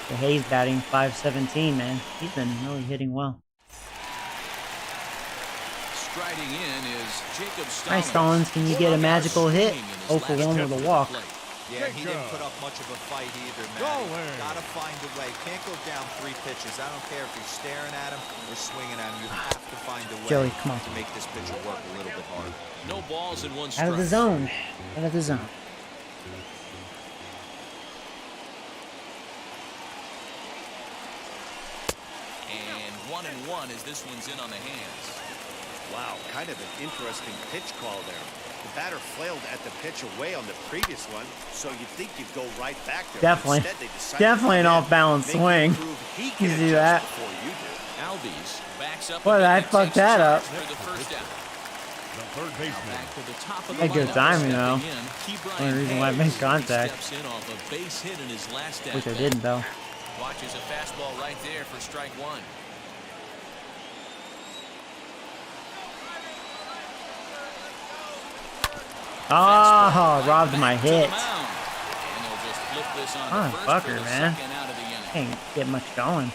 The Hayes batting .517, man. He's been really hitting well. Striding in is Jacob Stallings. Nice, Stallings. Can you get a magical hit? 0 for 1 with a walk. Yeah, he didn't put up much of a fight either, man. Gotta find a way. Can't go down 3 pitches. I don't care if you're staring at him or swinging at him. You have to find a way Joey, come on. to make this pitcher work a little bit hard. No balls in 1 strike. Out of the zone. Out of the zone. And 1 and 1 as this one's in on the hands. Wow, kind of an interesting pitch call there. The batter flailed at the pitch away on the previous one, so you'd think you'd go right back there. Definitely. Definitely an off-balance swing. You see that? Albies backs up. Boy, I fucked that up. For the first out. the third baseman. Back to the top of the Hey, good lineup. timing, though. Keep Only reason why I made contact. Steps in off a base hit in his last Which I at-bat. didn't, though. Watches a fastball right there for strike one. Oh, robbed my hit. Oh, fucker, man. Can't get much going.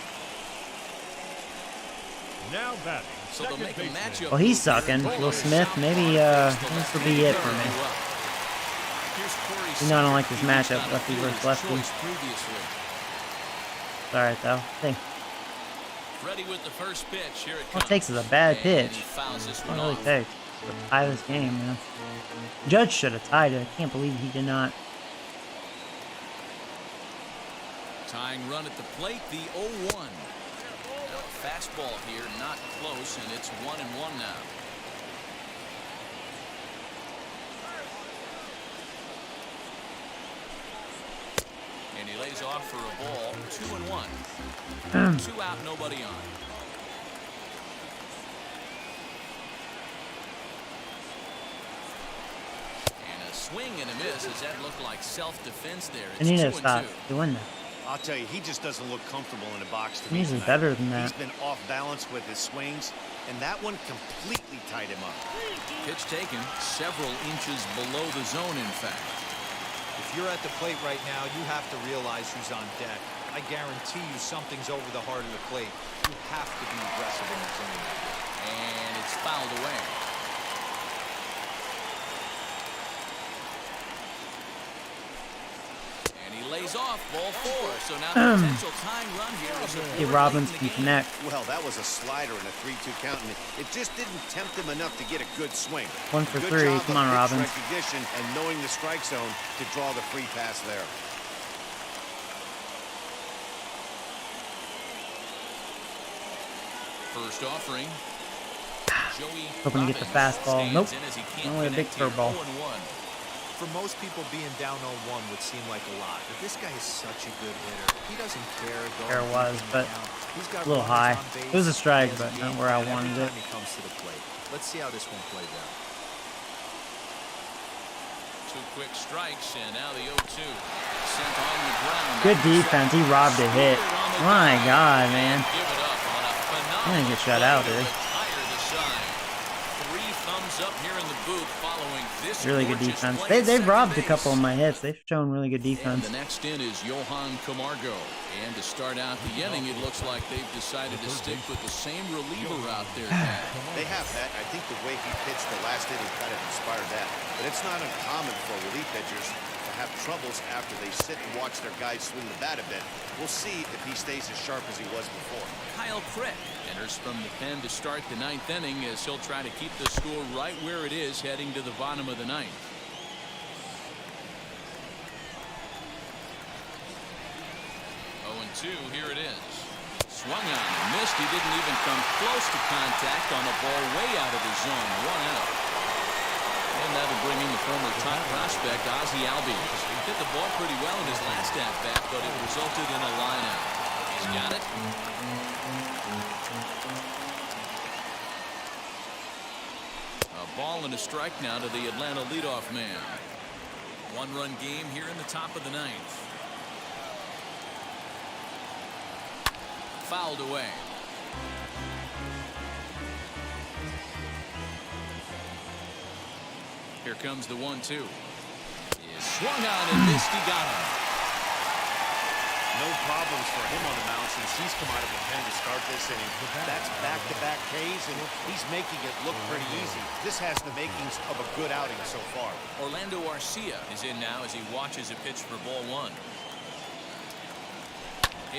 Now batting, So they'll make a matchup. Well, he's sucking. Will Smith, maybe this will be it for me. You know I don't like this matchup, lefty versus lefty. It's alright, though. Hey, Ready with the first pitch. Here it all comes. it takes is a bad And pitch. he fouls this That's one all it off. really takes to tie this game, man. Judge should have tied it. I can't believe he did not. Tying run at the plate, the 0-1. Fastball here, not close, and it's 1-1 now. And he lays off for a ball, 2-1. 2 out, nobody on. And a swing and a miss. Does that look like self-defense there? I need to 2-2. stop doing that. I'll tell you, he just doesn't look comfortable in the box to He me needs to be tonight. better than that. He's been off balance with his swings, and that one completely tied him up. Pitch taken several inches below the zone, in fact. If you're at the plate right now, you have to realize who's on deck. I guarantee you something's over the heart of the plate. You have to be aggressive in the zone. And it's fouled away. And he lays off, ball 4. So now the potential tying run here is Hey, Robbins can connect. Well, that was a slider in a 3-2 count, and it just didn't tempt him enough to get a good swing. 1 for Good 3. job Come of on, pitch Robbins. recognition and knowing the strike zone to draw the free pass there. First offering. Joey Hoping to get the Robbins fastball. stands Nope. in as he can't Only a big connect here. curveball. 0-1. For most people, being down 0-1 would seem like a lot, but this guy is such a good hitter. He doesn't care. There it was, but he's got a little runners high. on base. It was a strike, He has but a not game where I plan wanted every it. time he comes to the plate. Let's see how this one plays out. 2 quick strikes, and now the 0-2. Sent on the ground. Good defense. He robbed a hit. My God, man. Give it up on a phenomenal I'm gonna get shut out, play to dude. retire the side. 3 thumbs up here in the booth following this Really good gorgeous defense. play at They've second robbed a base. couple of my hits. They've shown really good And defense. the next in is Johan Camargo. And to start out the inning, it looks like they've decided to stick with the same reliever out there. They have that. I think the way he pitched the last inning kind of inspired that. But it's not uncommon for relief pitchers to have troubles after they sit and watch their guys swing the bat a bit. We'll see if he stays as sharp as he was before. Kyle Crick enters from the pen to start the 9th inning as he'll try to keep the score right where it is heading to the bottom of the 9th. 0-2, here it is. Swung on and missed. He didn't even come close to contact on a ball way out of the zone. 1 out. And that'll bring in the former top prospect, Ozzie Albies. He hit the ball pretty well in his last at-bat, but it resulted in a line-out. He's got it. A ball and a strike now to the Atlanta leadoff man. 1-run game here in the top of the 9th. Fouled away. Here comes the 1-2. Is swung on and missed. He got him. No problems for him on the mound since he's come out of the pen to start this inning. That's back-to-back Ks, and he's making it look pretty easy. This has the makings of a good outing so far. Orlando Garcia is in now as he watches a pitch for ball 1.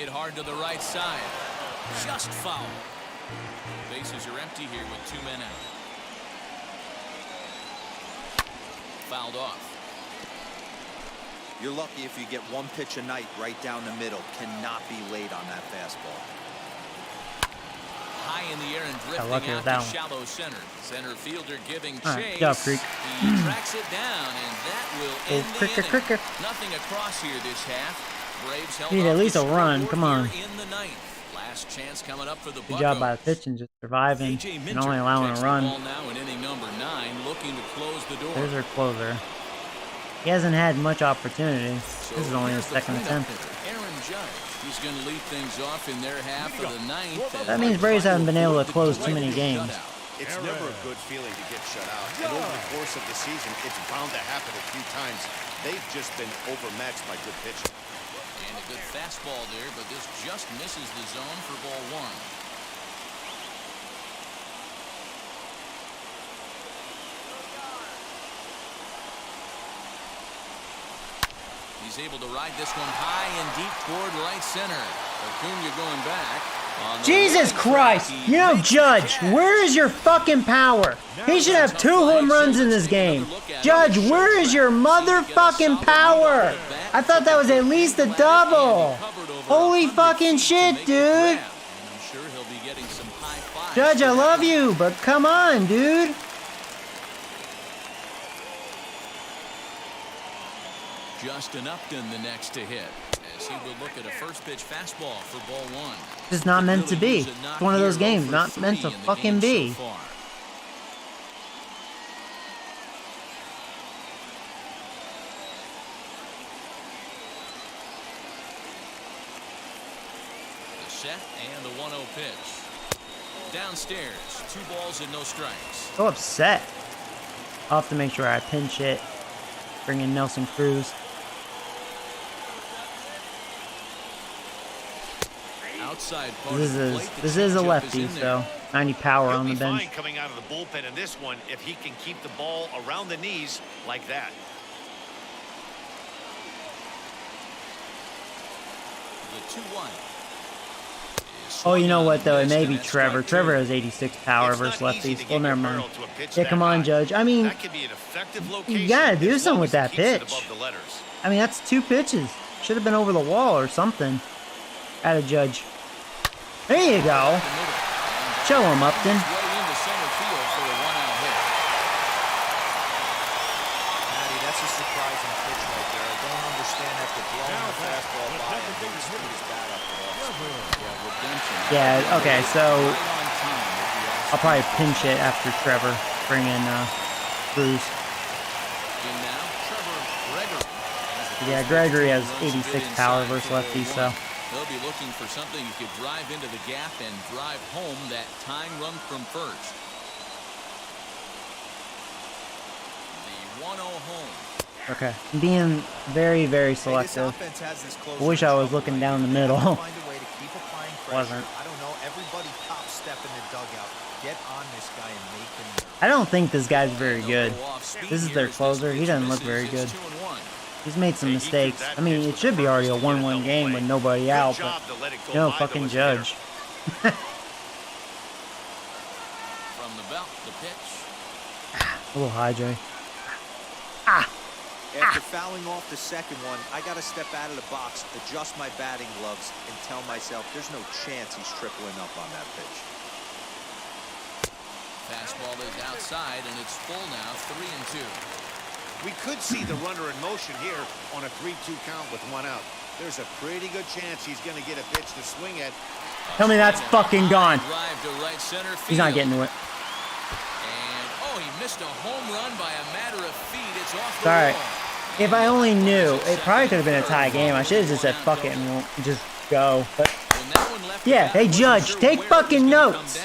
Hit hard to the right side. Just foul. Bases are empty here with 2 men out. Fouled off. You're lucky if you get 1 pitch a night right down the middle. Cannot be late on that fastball. High in the air and drifting lucky out with that to one. shallow center. Center fielder giving All right, chase. good job, Creek. He tracks it down, and that will end the inning. Nothing across here this half. Braves held Need off at least the a run. scoreboard Come on. here in the 9th. Last chance coming up for the Good job by the pitching, just surviving and only allowing a run. Now in inning number 9, looking to close the door. There's our closer. He hasn't had much opportunity. So this is only his second attempt. Aaron Judge. He's going to lead things off in their half of the 9th. That means Braves haven't been able to close too many games. It's never a good feeling to get shut out. And over the course of the season, it's bound to happen a few times. They've just been overmatched by good pitching. And a good fastball there, but this just misses the zone for ball 1. He's able to ride this one high and deep toward right center. Acuna going back. Jesus Christ! You know, Judge, where is your fucking power? He should have 2 home runs in this game. Judge, where is your motherfucking power? I thought that was at least a double. Holy fucking shit, dude. Judge, I love you, but come on, dude. Justin Upton the next to hit, as he will look at a first pitch fastball for ball 1. It's not meant to be. It's one of those games not meant to fucking be. The set and the 1-0 pitch. Downstairs, 2 balls and no strikes. So upset. I'll have to make sure I pinch hit. Bring in Nelson Cruz. This is a lefty, so 90 power on the bench. Fine coming out of the bullpen in this one if he can keep the ball around the knees like that. The 2-1. Oh, you know what though? It may be Trevor. Trevor has 86 power versus lefties. Well, never mind. Yeah, come on, Judge. I mean, you gotta do something with that pitch. I mean, that's 2 pitches. Should have been over the wall or something. At a Judge. There you go. Show him, Upton. Matty, that's a surprising pitch right there. I don't understand after blowing the fastball by and being squeezed back up the Yeah, okay, so I'll probably pinch it after Trevor. Bring in Cruz. Yeah, Gregory has 86 power versus lefties, so. They'll be looking for something you could drive into the gap and drive home that tying run from first. The 1-0 home. Okay, I'm being very, very selective. I wish I was looking down the middle. Wasn't. I don't know. Everybody top step in the dugout. Get on this guy and make him. I don't think this guy's very good. This is their closer. He doesn't look very good. He's made some mistakes. I mean, it should be already a 1-1 game with nobody out, but no fucking Judge. From the belt, the pitch. A little high, Jay. After fouling off the second one, I got to step out of the box, adjust my batting gloves, and tell myself there's no chance he's tripling up on that pitch. Fastball is outside, and it's full now, 3-2. We could see the runner in motion here on a 3-2 count with 1 out. There's a pretty good chance he's going to get a pitch to swing at. Tell me that's fucking gone. He's not getting to it. And, oh, he missed a home run by a matter of feet. It's off the Sorry. wall. If I only knew, it probably could have been a tie game. I should have just said fuck it and just go. But yeah, hey Judge, take fucking notes.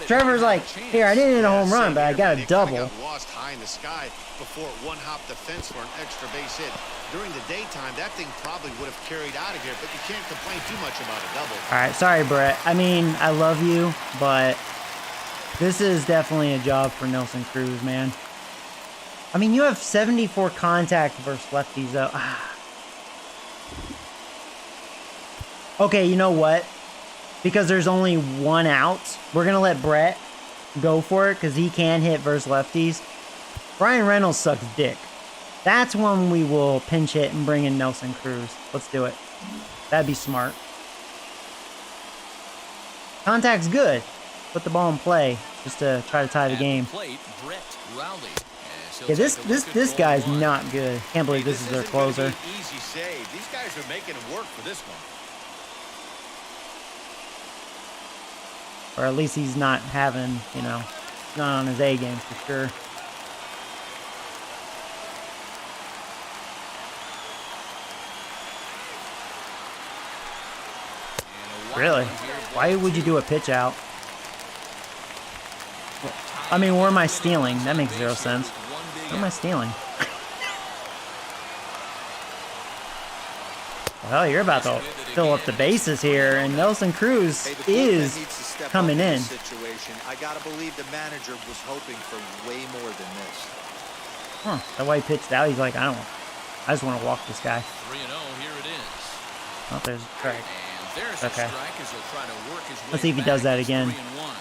Trevor's like, here, I didn't hit a home run, but I got a double. Lost high in the sky before it one-hopped the fence for an extra base hit. During the daytime, that thing probably would have carried out of here, but you can't complain too much about a double. All right, sorry, Brett. I mean, I love you, but this is definitely a job for Nelson Cruz, man. I mean, you have 74 contact versus lefties, though. Okay, you know what? Because there's only 1 out, we're going to let Brett go for it because he can hit versus lefties. Brian Reynolds sucks dick. That's when we will pinch hit and bring in Nelson Cruz. Let's do it. That'd be smart. Contact's good. Put the ball in play just to try to tie the game. Yeah, this guy's not good. Can't believe this is their closer. Easy save. These guys are making it work for this one. Or at least he's not having, you know, not on his A game for sure. Really? Why would you do a pitch out? I mean, where am I stealing? That makes zero sense. Where am I stealing? Well, you're about to fill up the bases here, and Nelson Cruz is coming in. I gotta believe the manager was hoping for way more than this. Huh? That way he pitched out. He's like, I just want to walk this guy. 3-0, here it is. Oh, there's a strike. And there's Okay. a strike as he'll try to work his way Let's see if he back. does that again. 3-1.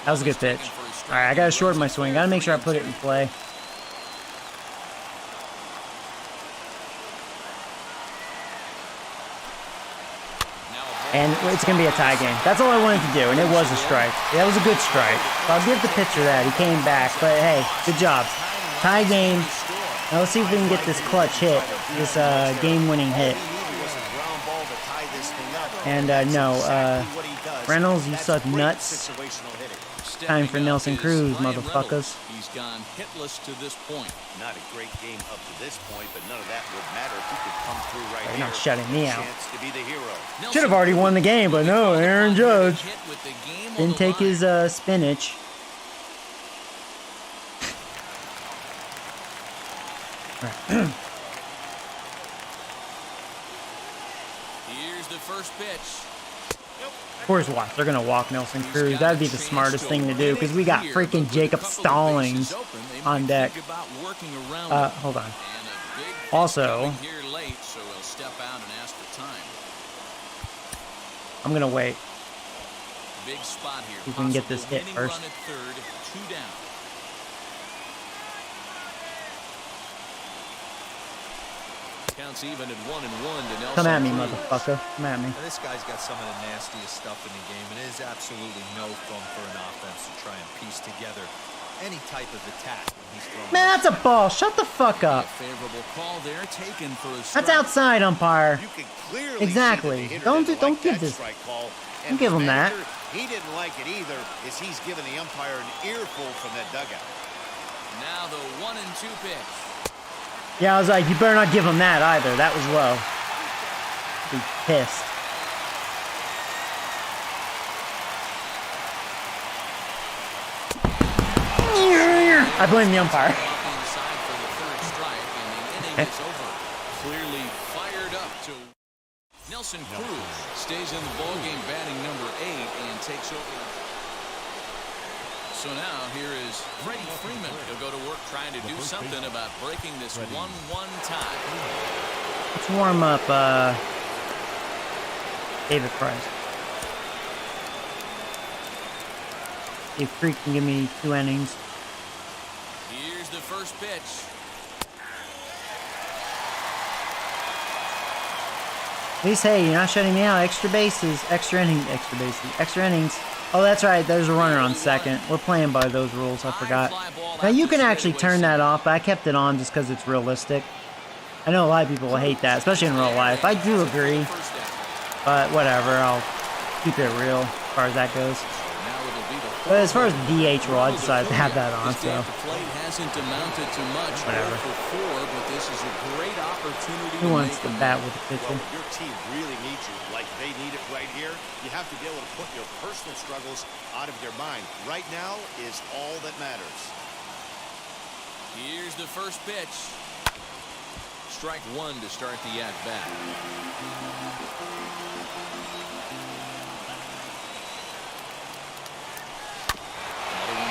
That was a good pitch. All right, I gotta shorten my swing. Gotta make sure I put it in play. And it's gonna be a tie game. That's all I wanted to do, and it was a strike. That was a good strike. So I'll give the pitcher that. He came back, but hey, good job. Tie game. Now let's see if we can get this clutch hit, this game-winning hit. And no, Reynolds, you suck nuts. Time for Nelson Cruz, motherfuckers. He's gone hitless to this point. Not a great game up to this point, but none of that would matter if he could come through right They're here. not shutting me out. Chance to be the hero. Should have already won the game, but no, Aaron Judge didn't take his spinach. Here's the first pitch. Of course, watch. They're gonna walk Nelson Cruz. That'd be the smartest thing to do because we got freaking Jacob Stallings on deck. Hold on. Also, I'm gonna wait. Big spot here. We can get this hit first. Two down. Counts even at 1-1 to Nelson. Come at me, Cruz. motherfucker. Come at me. Now, this guy's got some of the nastiest stuff in the game. It is absolutely no fun for an offense to try and piece together any type of attack when he's throwing. Man, that's a ball. Shut the fuck up. Favorable call there taken for a That's outside, umpire. You can clearly Exactly. see that the hitter Don't didn't don't like give that this. strike call. Don't give him that. He didn't like it either, as he's giving the umpire an earful from that dugout. Now the 1-2 pitch. Yeah, I was like, you better not give him that either. That was low. Be pissed. I blame the umpire. Inside for the third strike, and the inning is over. Clearly fired up to Nelson Cruz. Stays in the ballgame, batting number 8, and takes over. So now here is Freddie Freeman. He'll go to work trying to do something about breaking this 1-1 tie. Let's warm up David Price. See if Creek can give me 2 innings. Here's the first pitch. At least, hey, you're not shutting me out. Extra bases, extra innings, extra innings. Oh, that's right. There's a runner on second. We're playing by those rules. I forgot. Now, you can actually turn that off, but I kept it on just because it's realistic. I know a lot of people will hate that, especially in real life. I do agree, but whatever. I'll keep it real as far as that goes. But as far as DH rule, I decided to have that on, so whatever. Who wants to bat with a pitcher? Well, your team really needs you like they need it right here. You have to be able to put your personal struggles out of your mind. Right now is all that matters. Here's the first pitch. Strike 1 to start the at-bat.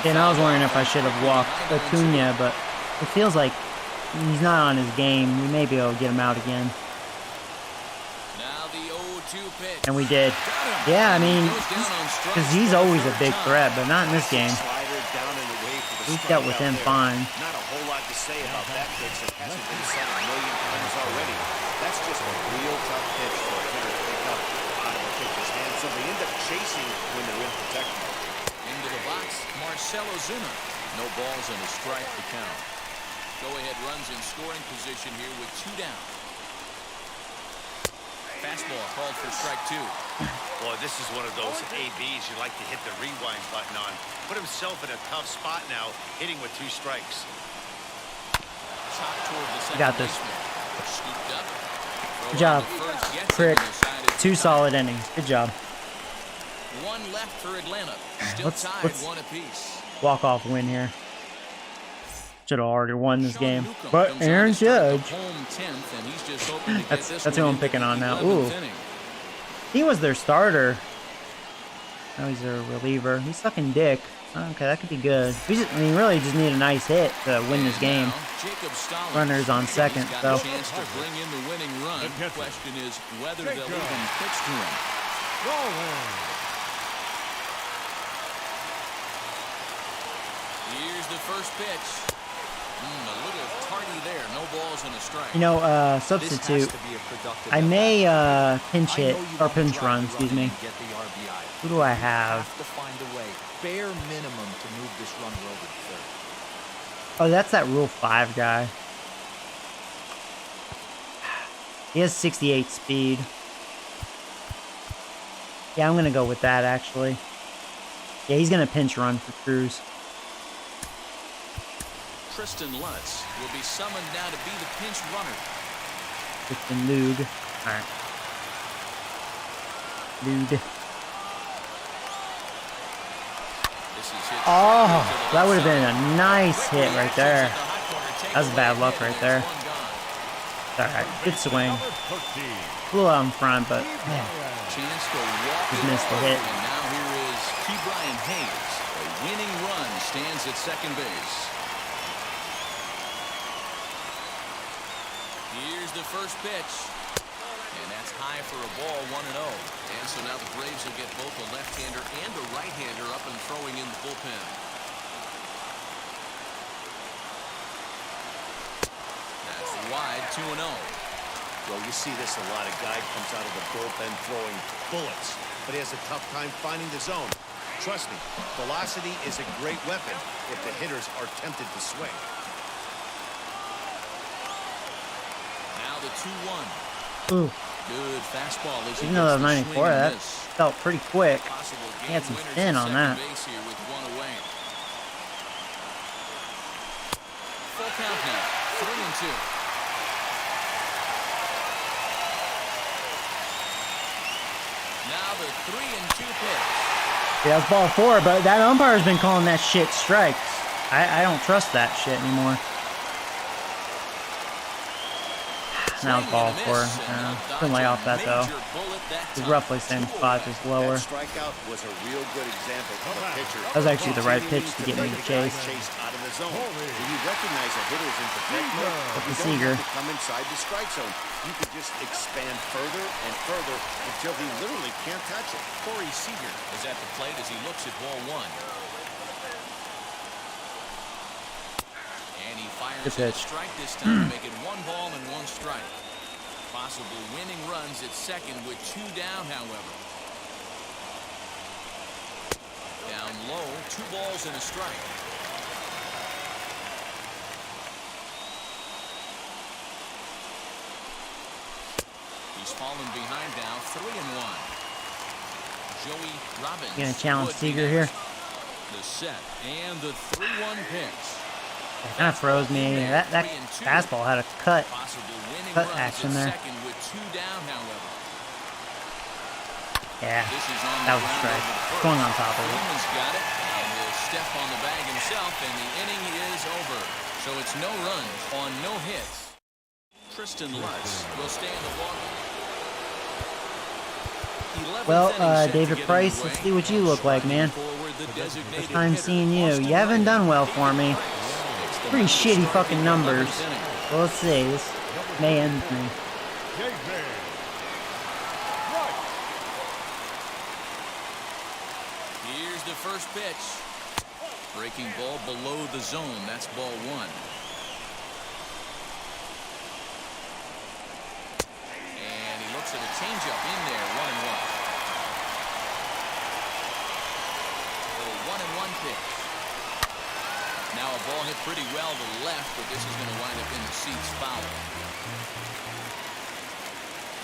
And I was wondering if I should have walked Acuna, but it feels like he's not on his game. We may be able to get him out again. Now the 0-2 pitch. And we did. Yeah, I mean, because he's always a big threat, but not in this game. We dealt with him fine. Not a whole lot to say about that pitch that hasn't been said a million times already. That's just a real tough pitch for a hitter to pick up out of a pitcher's hand, so they end up chasing when they're in protecting. Into the box, Marcell Ozuna. No balls and a strike to count. Go-ahead runs in scoring position here with 2 down. Fastball called for strike 2. Boy, this is one of those ABs you like to hit the rewind button on. Put himself in a tough spot now, hitting with 2 strikes. Chop toward the second Got this. baseman. Scooped up. Good job, Crick. 2 2 solid innings. Good job. 1 left for Atlanta. Still Let's tied 1 apiece. walk-off win here. Should have already won this Sean game. Newcomb But comes on Aaron to start the Judge. home 10th, and he's just hoping to get this That's one who I'm into picking the on now. 11th Ooh. inning. He was their starter. Now he's their reliever. He's sucking dick. Okay, that could be good. I mean, really just need a nice hit to win this game. Now, Jacob Stallings. Runners on second, He's got so. a chance to bring in the winning run. The question is whether they'll even pitch to him. Here's the first pitch. A little tardy there. No balls and a strike. You know, substitute. I may pinch hit, or pinch run, excuse me. Who do I have? To find a way, bare minimum, to move this runner over to third. Oh, that's that Rule 5 guy. He has 68 speed. Yeah, I'm going to go with that, actually. Yeah, he's going to pinch run for Cruz. Tristan Lutz will be summoned now to be the pinch runner. With the Lug. Alright. Lug. Oh, that would have been a nice hit right there. That's bad luck right there. Alright, good swing. A little out in front, but man, just missed the hit. And now here is Ke'Bryan Hayes. A winning run stands at second base. Here's the first pitch. And that's high for a ball, 1-0. And so now the Braves will get both a left-hander and a right-hander up and throwing in the bullpen. That's wide, 2-0. Well, you see this a lot. A guy comes out of the bullpen throwing bullets, but he has a tough time finding the zone. Trust me, velocity is a great weapon if the hitters are tempted to swing. Now the 2-1. Ooh. Good fastball. Even though that was 94, that felt pretty quick. He had some spin on that. Here with 1 away. Full count now, 3-2. Now the 3-2 pitch. Yeah, that's ball 4, but that umpire's been calling that shit strikes. I don't trust that shit anymore. Now it's ball 4. Couldn't lay off that though. It's roughly same spot, just lower. That strikeout was a real good example of a pitcher. That was actually the right pitch to get me to chase. Out of the zone. When you recognize a hitter is in protect mode, you don't have to come inside the strike zone. You could just expand further and further until he literally can't touch it. Corey Seager is at the plate as he looks at ball 1. And he fires a strike this time to make it 1 ball and 1 strike. Possible winning runs at second with 2 down, however. Down low, 2 balls and a strike. He's fallen behind now, 3-1. Joey Robbins. You gonna challenge Seager here? The set and the 3-1 pitch. It kind of froze me. That fastball had a cut action there. With 2 down, however. Yeah, that was a strike. Going on top of it. Freeman's got it, and will step on the bag himself, and the inning is over. So it's no runs on no hits. Tristan Lutz will stay in the ball. Well, David Price, let's see what you look like, man. First time seeing you. You haven't done well for me. Pretty shitty fucking numbers. Well, let's see. This may end me. Here's the first pitch. Breaking ball below the zone. That's ball 1. And he looks at a changeup in there. 1-1. The 1-1 pitch. Now a ball hit pretty well to the left, but this is going to wind up in the seats foul.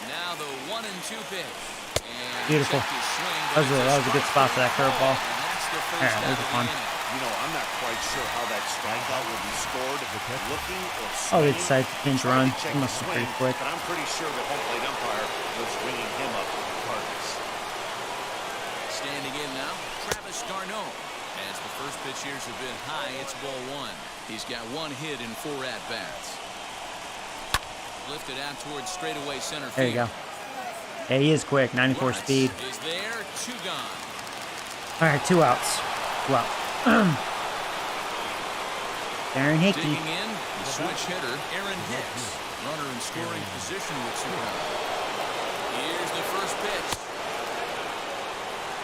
Now the 1-2 pitch. And beautiful. That was a good spot for that curveball. Alright, that was fun. You know, I'm not quite sure how that strikeout will be scored. Looking or oh, they decided to pinch run. He must be pretty quick. But I'm pretty sure the home plate umpire was ringing him up for the Cardinals. Standing in now, Travis Garneau. As the first pitch years have been high, it's ball one. He's got 1 hit in 4 at-bats. Lifted out towards straightaway center field. There you go. Yeah, he is quick. 94 speed. Is there, 2 gone. All right, 2 outs. Wow. Aaron Hickey. Digging in, the switch hitter, Aaron Hicks. Runner in scoring position with Chicago. Here's the first pitch.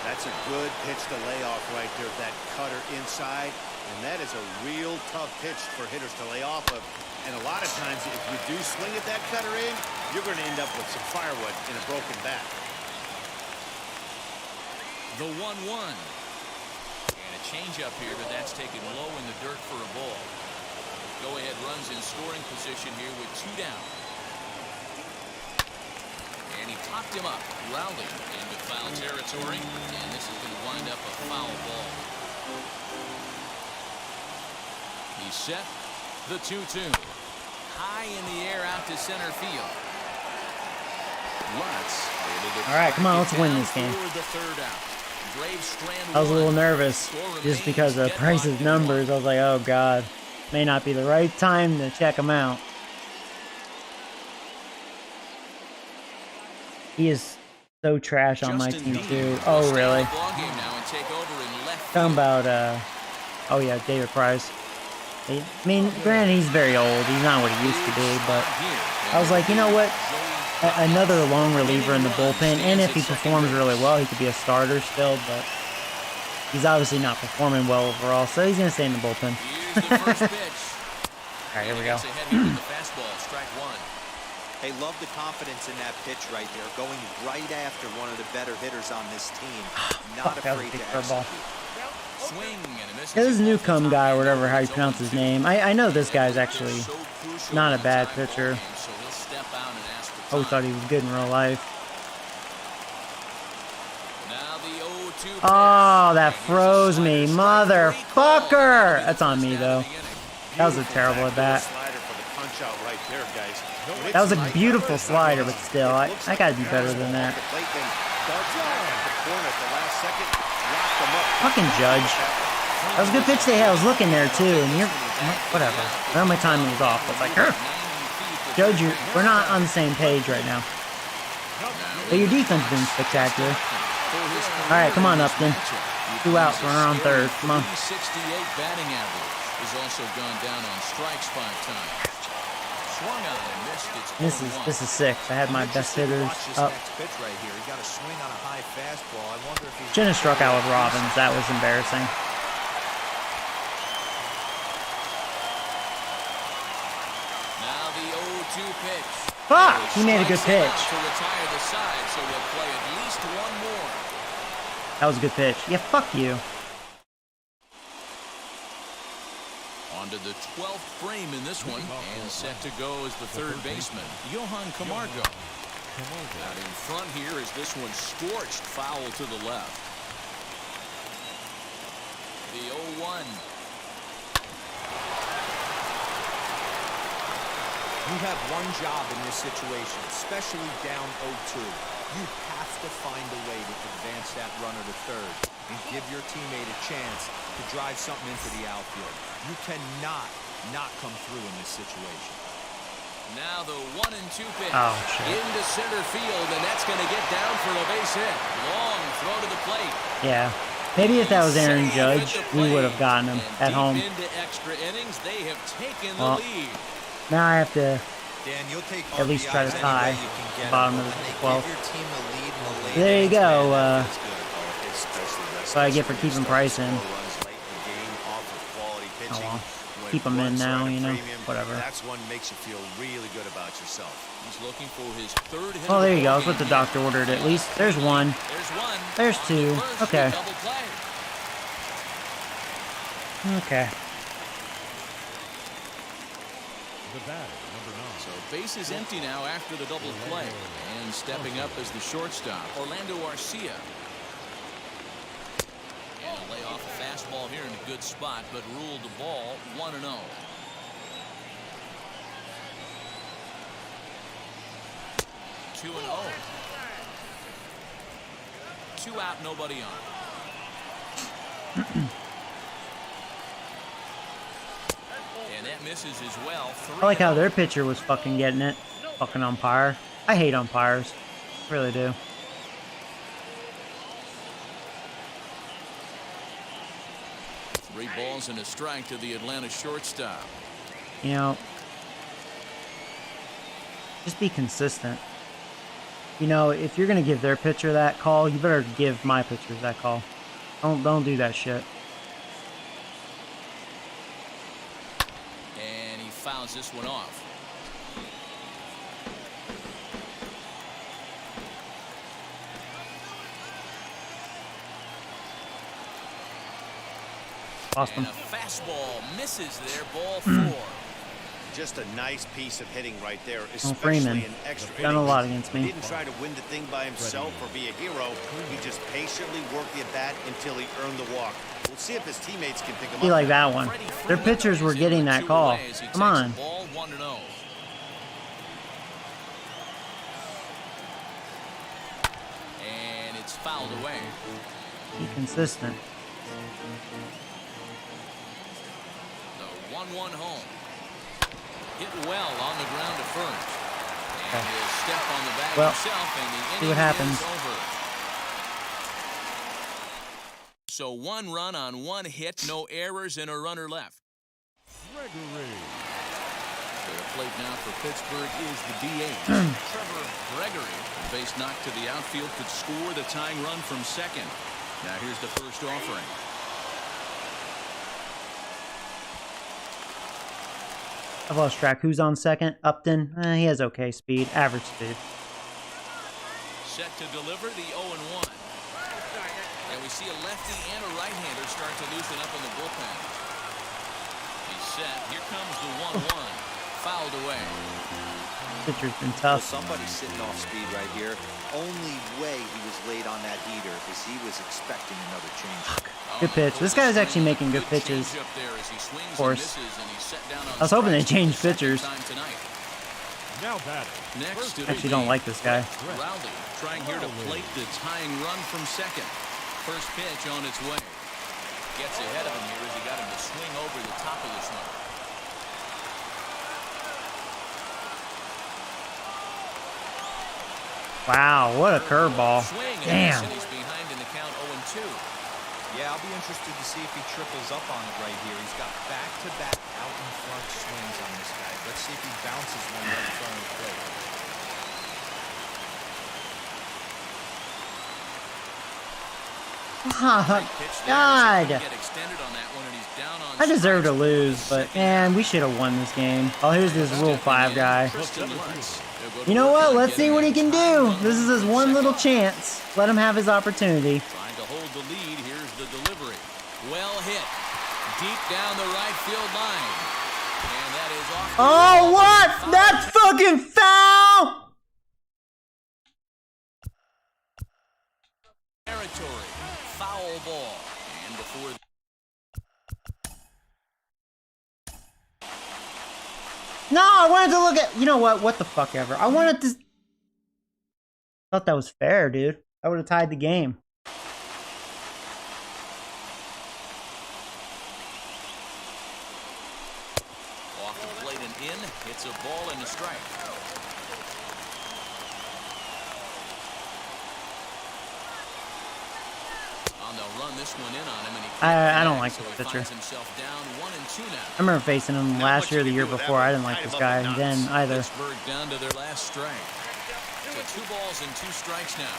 That's a good pitch to lay off right there, that cutter inside. And that is a real tough pitch for hitters to lay off of. And a lot of times, if you do swing at that cutter in, you're going to end up with some firewood in a broken bat. The 1-1. And a changeup here, but that's taken low in the dirt for a ball. Go-ahead runs in scoring position here with 2 down. And he popped him up. Reilly into foul territory. And this is going to wind up a foul ball. He's set. The 2-2. High in the air out to center field. All right, come on, let's win this game. I was a little nervous just because of Bryce's numbers. I was like, oh, God. May not be the right time to check him out. He is so trash on my team, too. Oh, really? Talking about, oh, yeah, David Price. I mean, granted, he's very old. He's not what he used to be, but I was like, you know what? Another long reliever in the bullpen, and if he performs really well, he could be a starter still, but he's obviously not performing well overall, so he's going to stay in the bullpen. All right, here we go. Hey, love the confidence in that pitch right there, going right after one of the better hitters on this team. Not afraid to execute. Yeah, this Newcomb guy, or whatever, how you pronounce his name. I know this guy's actually not a bad pitcher. I always thought he was good in real life. Oh, that froze me. Motherfucker! That's on me, though. That was a terrible at bat. That was a beautiful slider, but still, I gotta do better than that. Fucking Judge. That was a good pitch they had. I was looking there, too, and you're... Whatever. Well, my timing was off. I was like, Judge, we're not on the same page right now. But your defense has been spectacular. All right, come on, Upton. 2 outs, runner on third. Come on. 68 batting average has also gone down on strikes 5 times. Swung on and missed. This is 6. I had my best hitters up. Shouldn't have struck out with Robbins. That was embarrassing. Now the 0-2 pitch. Fuck! He made a good pitch. To retire the side, so we'll play at least 1 more. That was a good pitch. Yeah, fuck you. On to the 12th frame in this one, and set to go as the third baseman, Johan Camargo. Out in front here as this one scorched foul to the left. The 0-1. You have one job in this situation, especially down 0-2. You have to find a way to advance that runner to third and give your teammate a chance to drive something into the outfield. You cannot not come through in this situation. Now the 1-2 pitch into center field, and that's going to get down for a base hit. Long throw to the plate. Yeah. Maybe if that was Aaron Judge, we would have gotten him at home. Into extra innings, they have taken the lead. Now I have to at least try to tie the bottom of the 12th. There you go. So I get for keeping Price in. Oh well. Keep him in now, you know. Whatever. That's one makes you feel really good about yourself. He's looking for his third hit. Oh, there you go. That's what the doctor ordered at least. There's 1. There's 2. Okay. Okay. The batter, number 9. So base is empty now after the double play. And stepping up as the shortstop, Orlando Garcia. And a lay off a fastball here in a good spot, but ruled the ball 1-0. Two and 0. 2 out, nobody on. And that misses as well. I like how their pitcher was fucking getting it. Fucking umpire. I hate umpires. Really do. Three balls and a strike to the Atlanta shortstop. You know, just be consistent. You know, if you're gonna give their pitcher that call, you better give my pitchers that call. Don't do that shit. And he fouls this one off. Awesome. And a fastball misses there, ball 4. Just a nice piece of hitting right there, Oh, Freeman. especially in extra Done a innings. lot against He me. didn't try to win the thing by himself or be a hero. He just patiently worked the at-bat until he earned the walk. We'll see if his teammates can pick him Be up. like that one. Their pitchers were getting that call. Come on. Ball 1-0. And it's fouled away. Be consistent. The 1-1 home. Hit well on the ground to first. And he'll step on the bag himself, and the see inning what happens. is over. So 1 run on 1 hit, no errors, and a runner left. Gregory. To the plate now for Pittsburgh is the DH. Trevor Gregory. Base knock to the outfield could score the tying run from second. Now here's the first offering. I've lost track. Who's on second? Upton. He has okay speed. Average speed. Set to deliver the 0-1. And we see a lefty and a right-hander start to loosen up in the bullpen. He's set. Here comes the 1-1. Fouled away. Pitcher's been Well, tough. somebody's sitting off speed right here. Only way he was late on that heater is he was expecting another change. Good pitch. This guy's actually making good pitches. Of course. I was hoping they changed pitchers. Now batting. Next to Actually don't like this guy. Reilly trying here to plate the tying run from second. First pitch on its way. Gets ahead of him here as he got him to swing over the top of this one. Wow, what a curveball. Damn. He's behind in the count 0-2. Yeah, I'll be interested to see if he triples up on it right here. He's got back-to-back out in front swings on this guy. Let's see if he bounces one right in front of the plate. God. I deserve to lose, but man, we should have won this game. Oh, here's this Rule 5 guy. You know what? Let's see what he can do. This is his one little chance. Let him have his opportunity. Trying to hold the lead. Here's the delivery. Well hit. Deep down the right field line. And that is off. Oh, what? That's fucking foul! Territory. Foul ball. And before No, I wanted to look at... You know what? What the fuck ever. I wanted to... Thought that was fair, dude. I would have tied the game. off the plate and in. It's a ball and a strike. They'll run this one in on him, and I don't like this pitcher. Himself down 1-2 now. I remember facing him last year or the year before. I didn't like this guy then either. Pittsburgh down to their last strike. So 2 balls and 2 strikes now.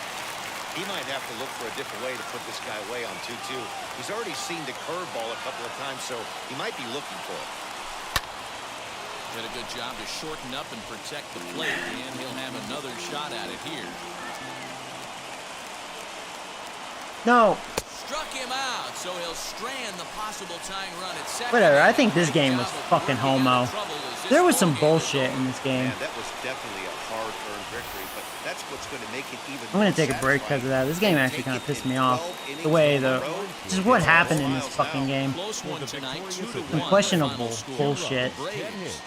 He might have to look for a different way to put this guy away on 2-2. He's already seen the curveball a couple of times, so he might be looking for it. Did a good job to shorten up and protect the plate, and he'll have another shot at it here. No. Struck him out, so he'll strand the possible tying run at second. Whatever, I think this game was fucking homo. Trouble is There was some bullshit in this game. Yeah, that was definitely a hard-earned victory, but that's what's going to make it even I'm going to take a break because of that. This game actually kind of pissed me off. The way just what happened in this fucking game. Some questionable bullshit.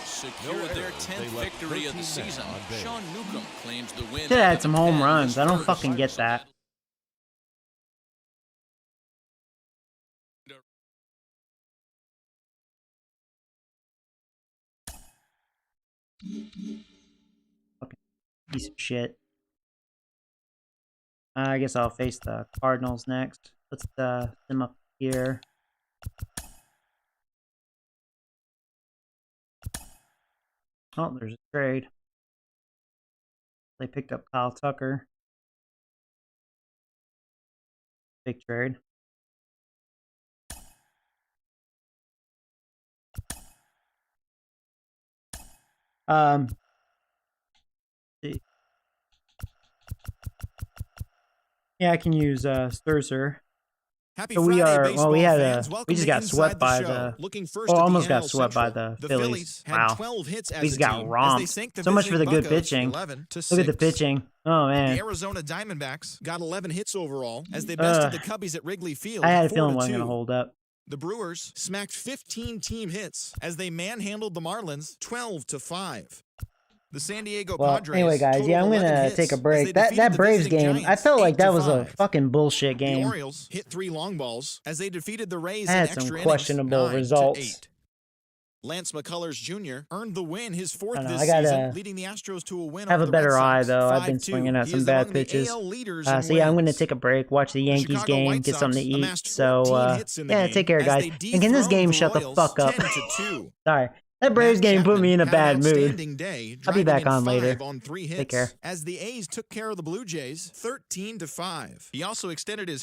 Secured their 10th victory of the season. Sean Newcomb claims the win. Should have had some home runs. I don't fucking get that. Fucking piece of shit. I guess I'll face the Cardinals next. Let's them up here. Oh, there's a trade. They picked up Kyle Tucker. Big trade. See. Yeah, I can use Sturzer. Happy So we Friday, are. baseball Well, fans. we Welcome just to got Inside swept by show. the. Looking first Oh, at the almost got NL swept by Central. the The Phillies. had Wow. 12 hits as We a just got team as they romped. sank the So much for the visiting good Buccos pitching. 11 to Look at the 6. pitching. Oh man. The Arizona Diamondbacks got 11 hits overall as they bested the Cubbies at Wrigley Field. I had a feeling it 4-2. wasn't gonna hold up. The Brewers smacked 15 team hits as they manhandled the Marlins 12-5. The San Diego Well, Padres. anyway, guys, yeah, I'm gonna take a break. That Braves game, I felt like that was a fucking bullshit The game. Orioles hit 3 long balls as they defeated the Rays Had in some extra questionable innings, 9-8. results. Lance McCullers Jr. earned the win, his 4th I this gotta season, leading the Astros to a win have over a the better Red eye Sox, though. I've been 5-2. swinging at He some is bad among the pitches. AL leaders So in yeah, I'm gonna wins. take a break, watch the Yankees Chicago game, White get something to Sox eat. amassed So 14 hits in the yeah, game take care, as guys. they And can this dethroned game the shut the Royals fuck up? 10-2. Sorry, that Braves game put me in a Matt Chapman bad had an mood. outstanding day, I'll be driving back in on 5 later. on 3 Take hits care. as the A's took care of the Blue Jays 13-5. He also extended his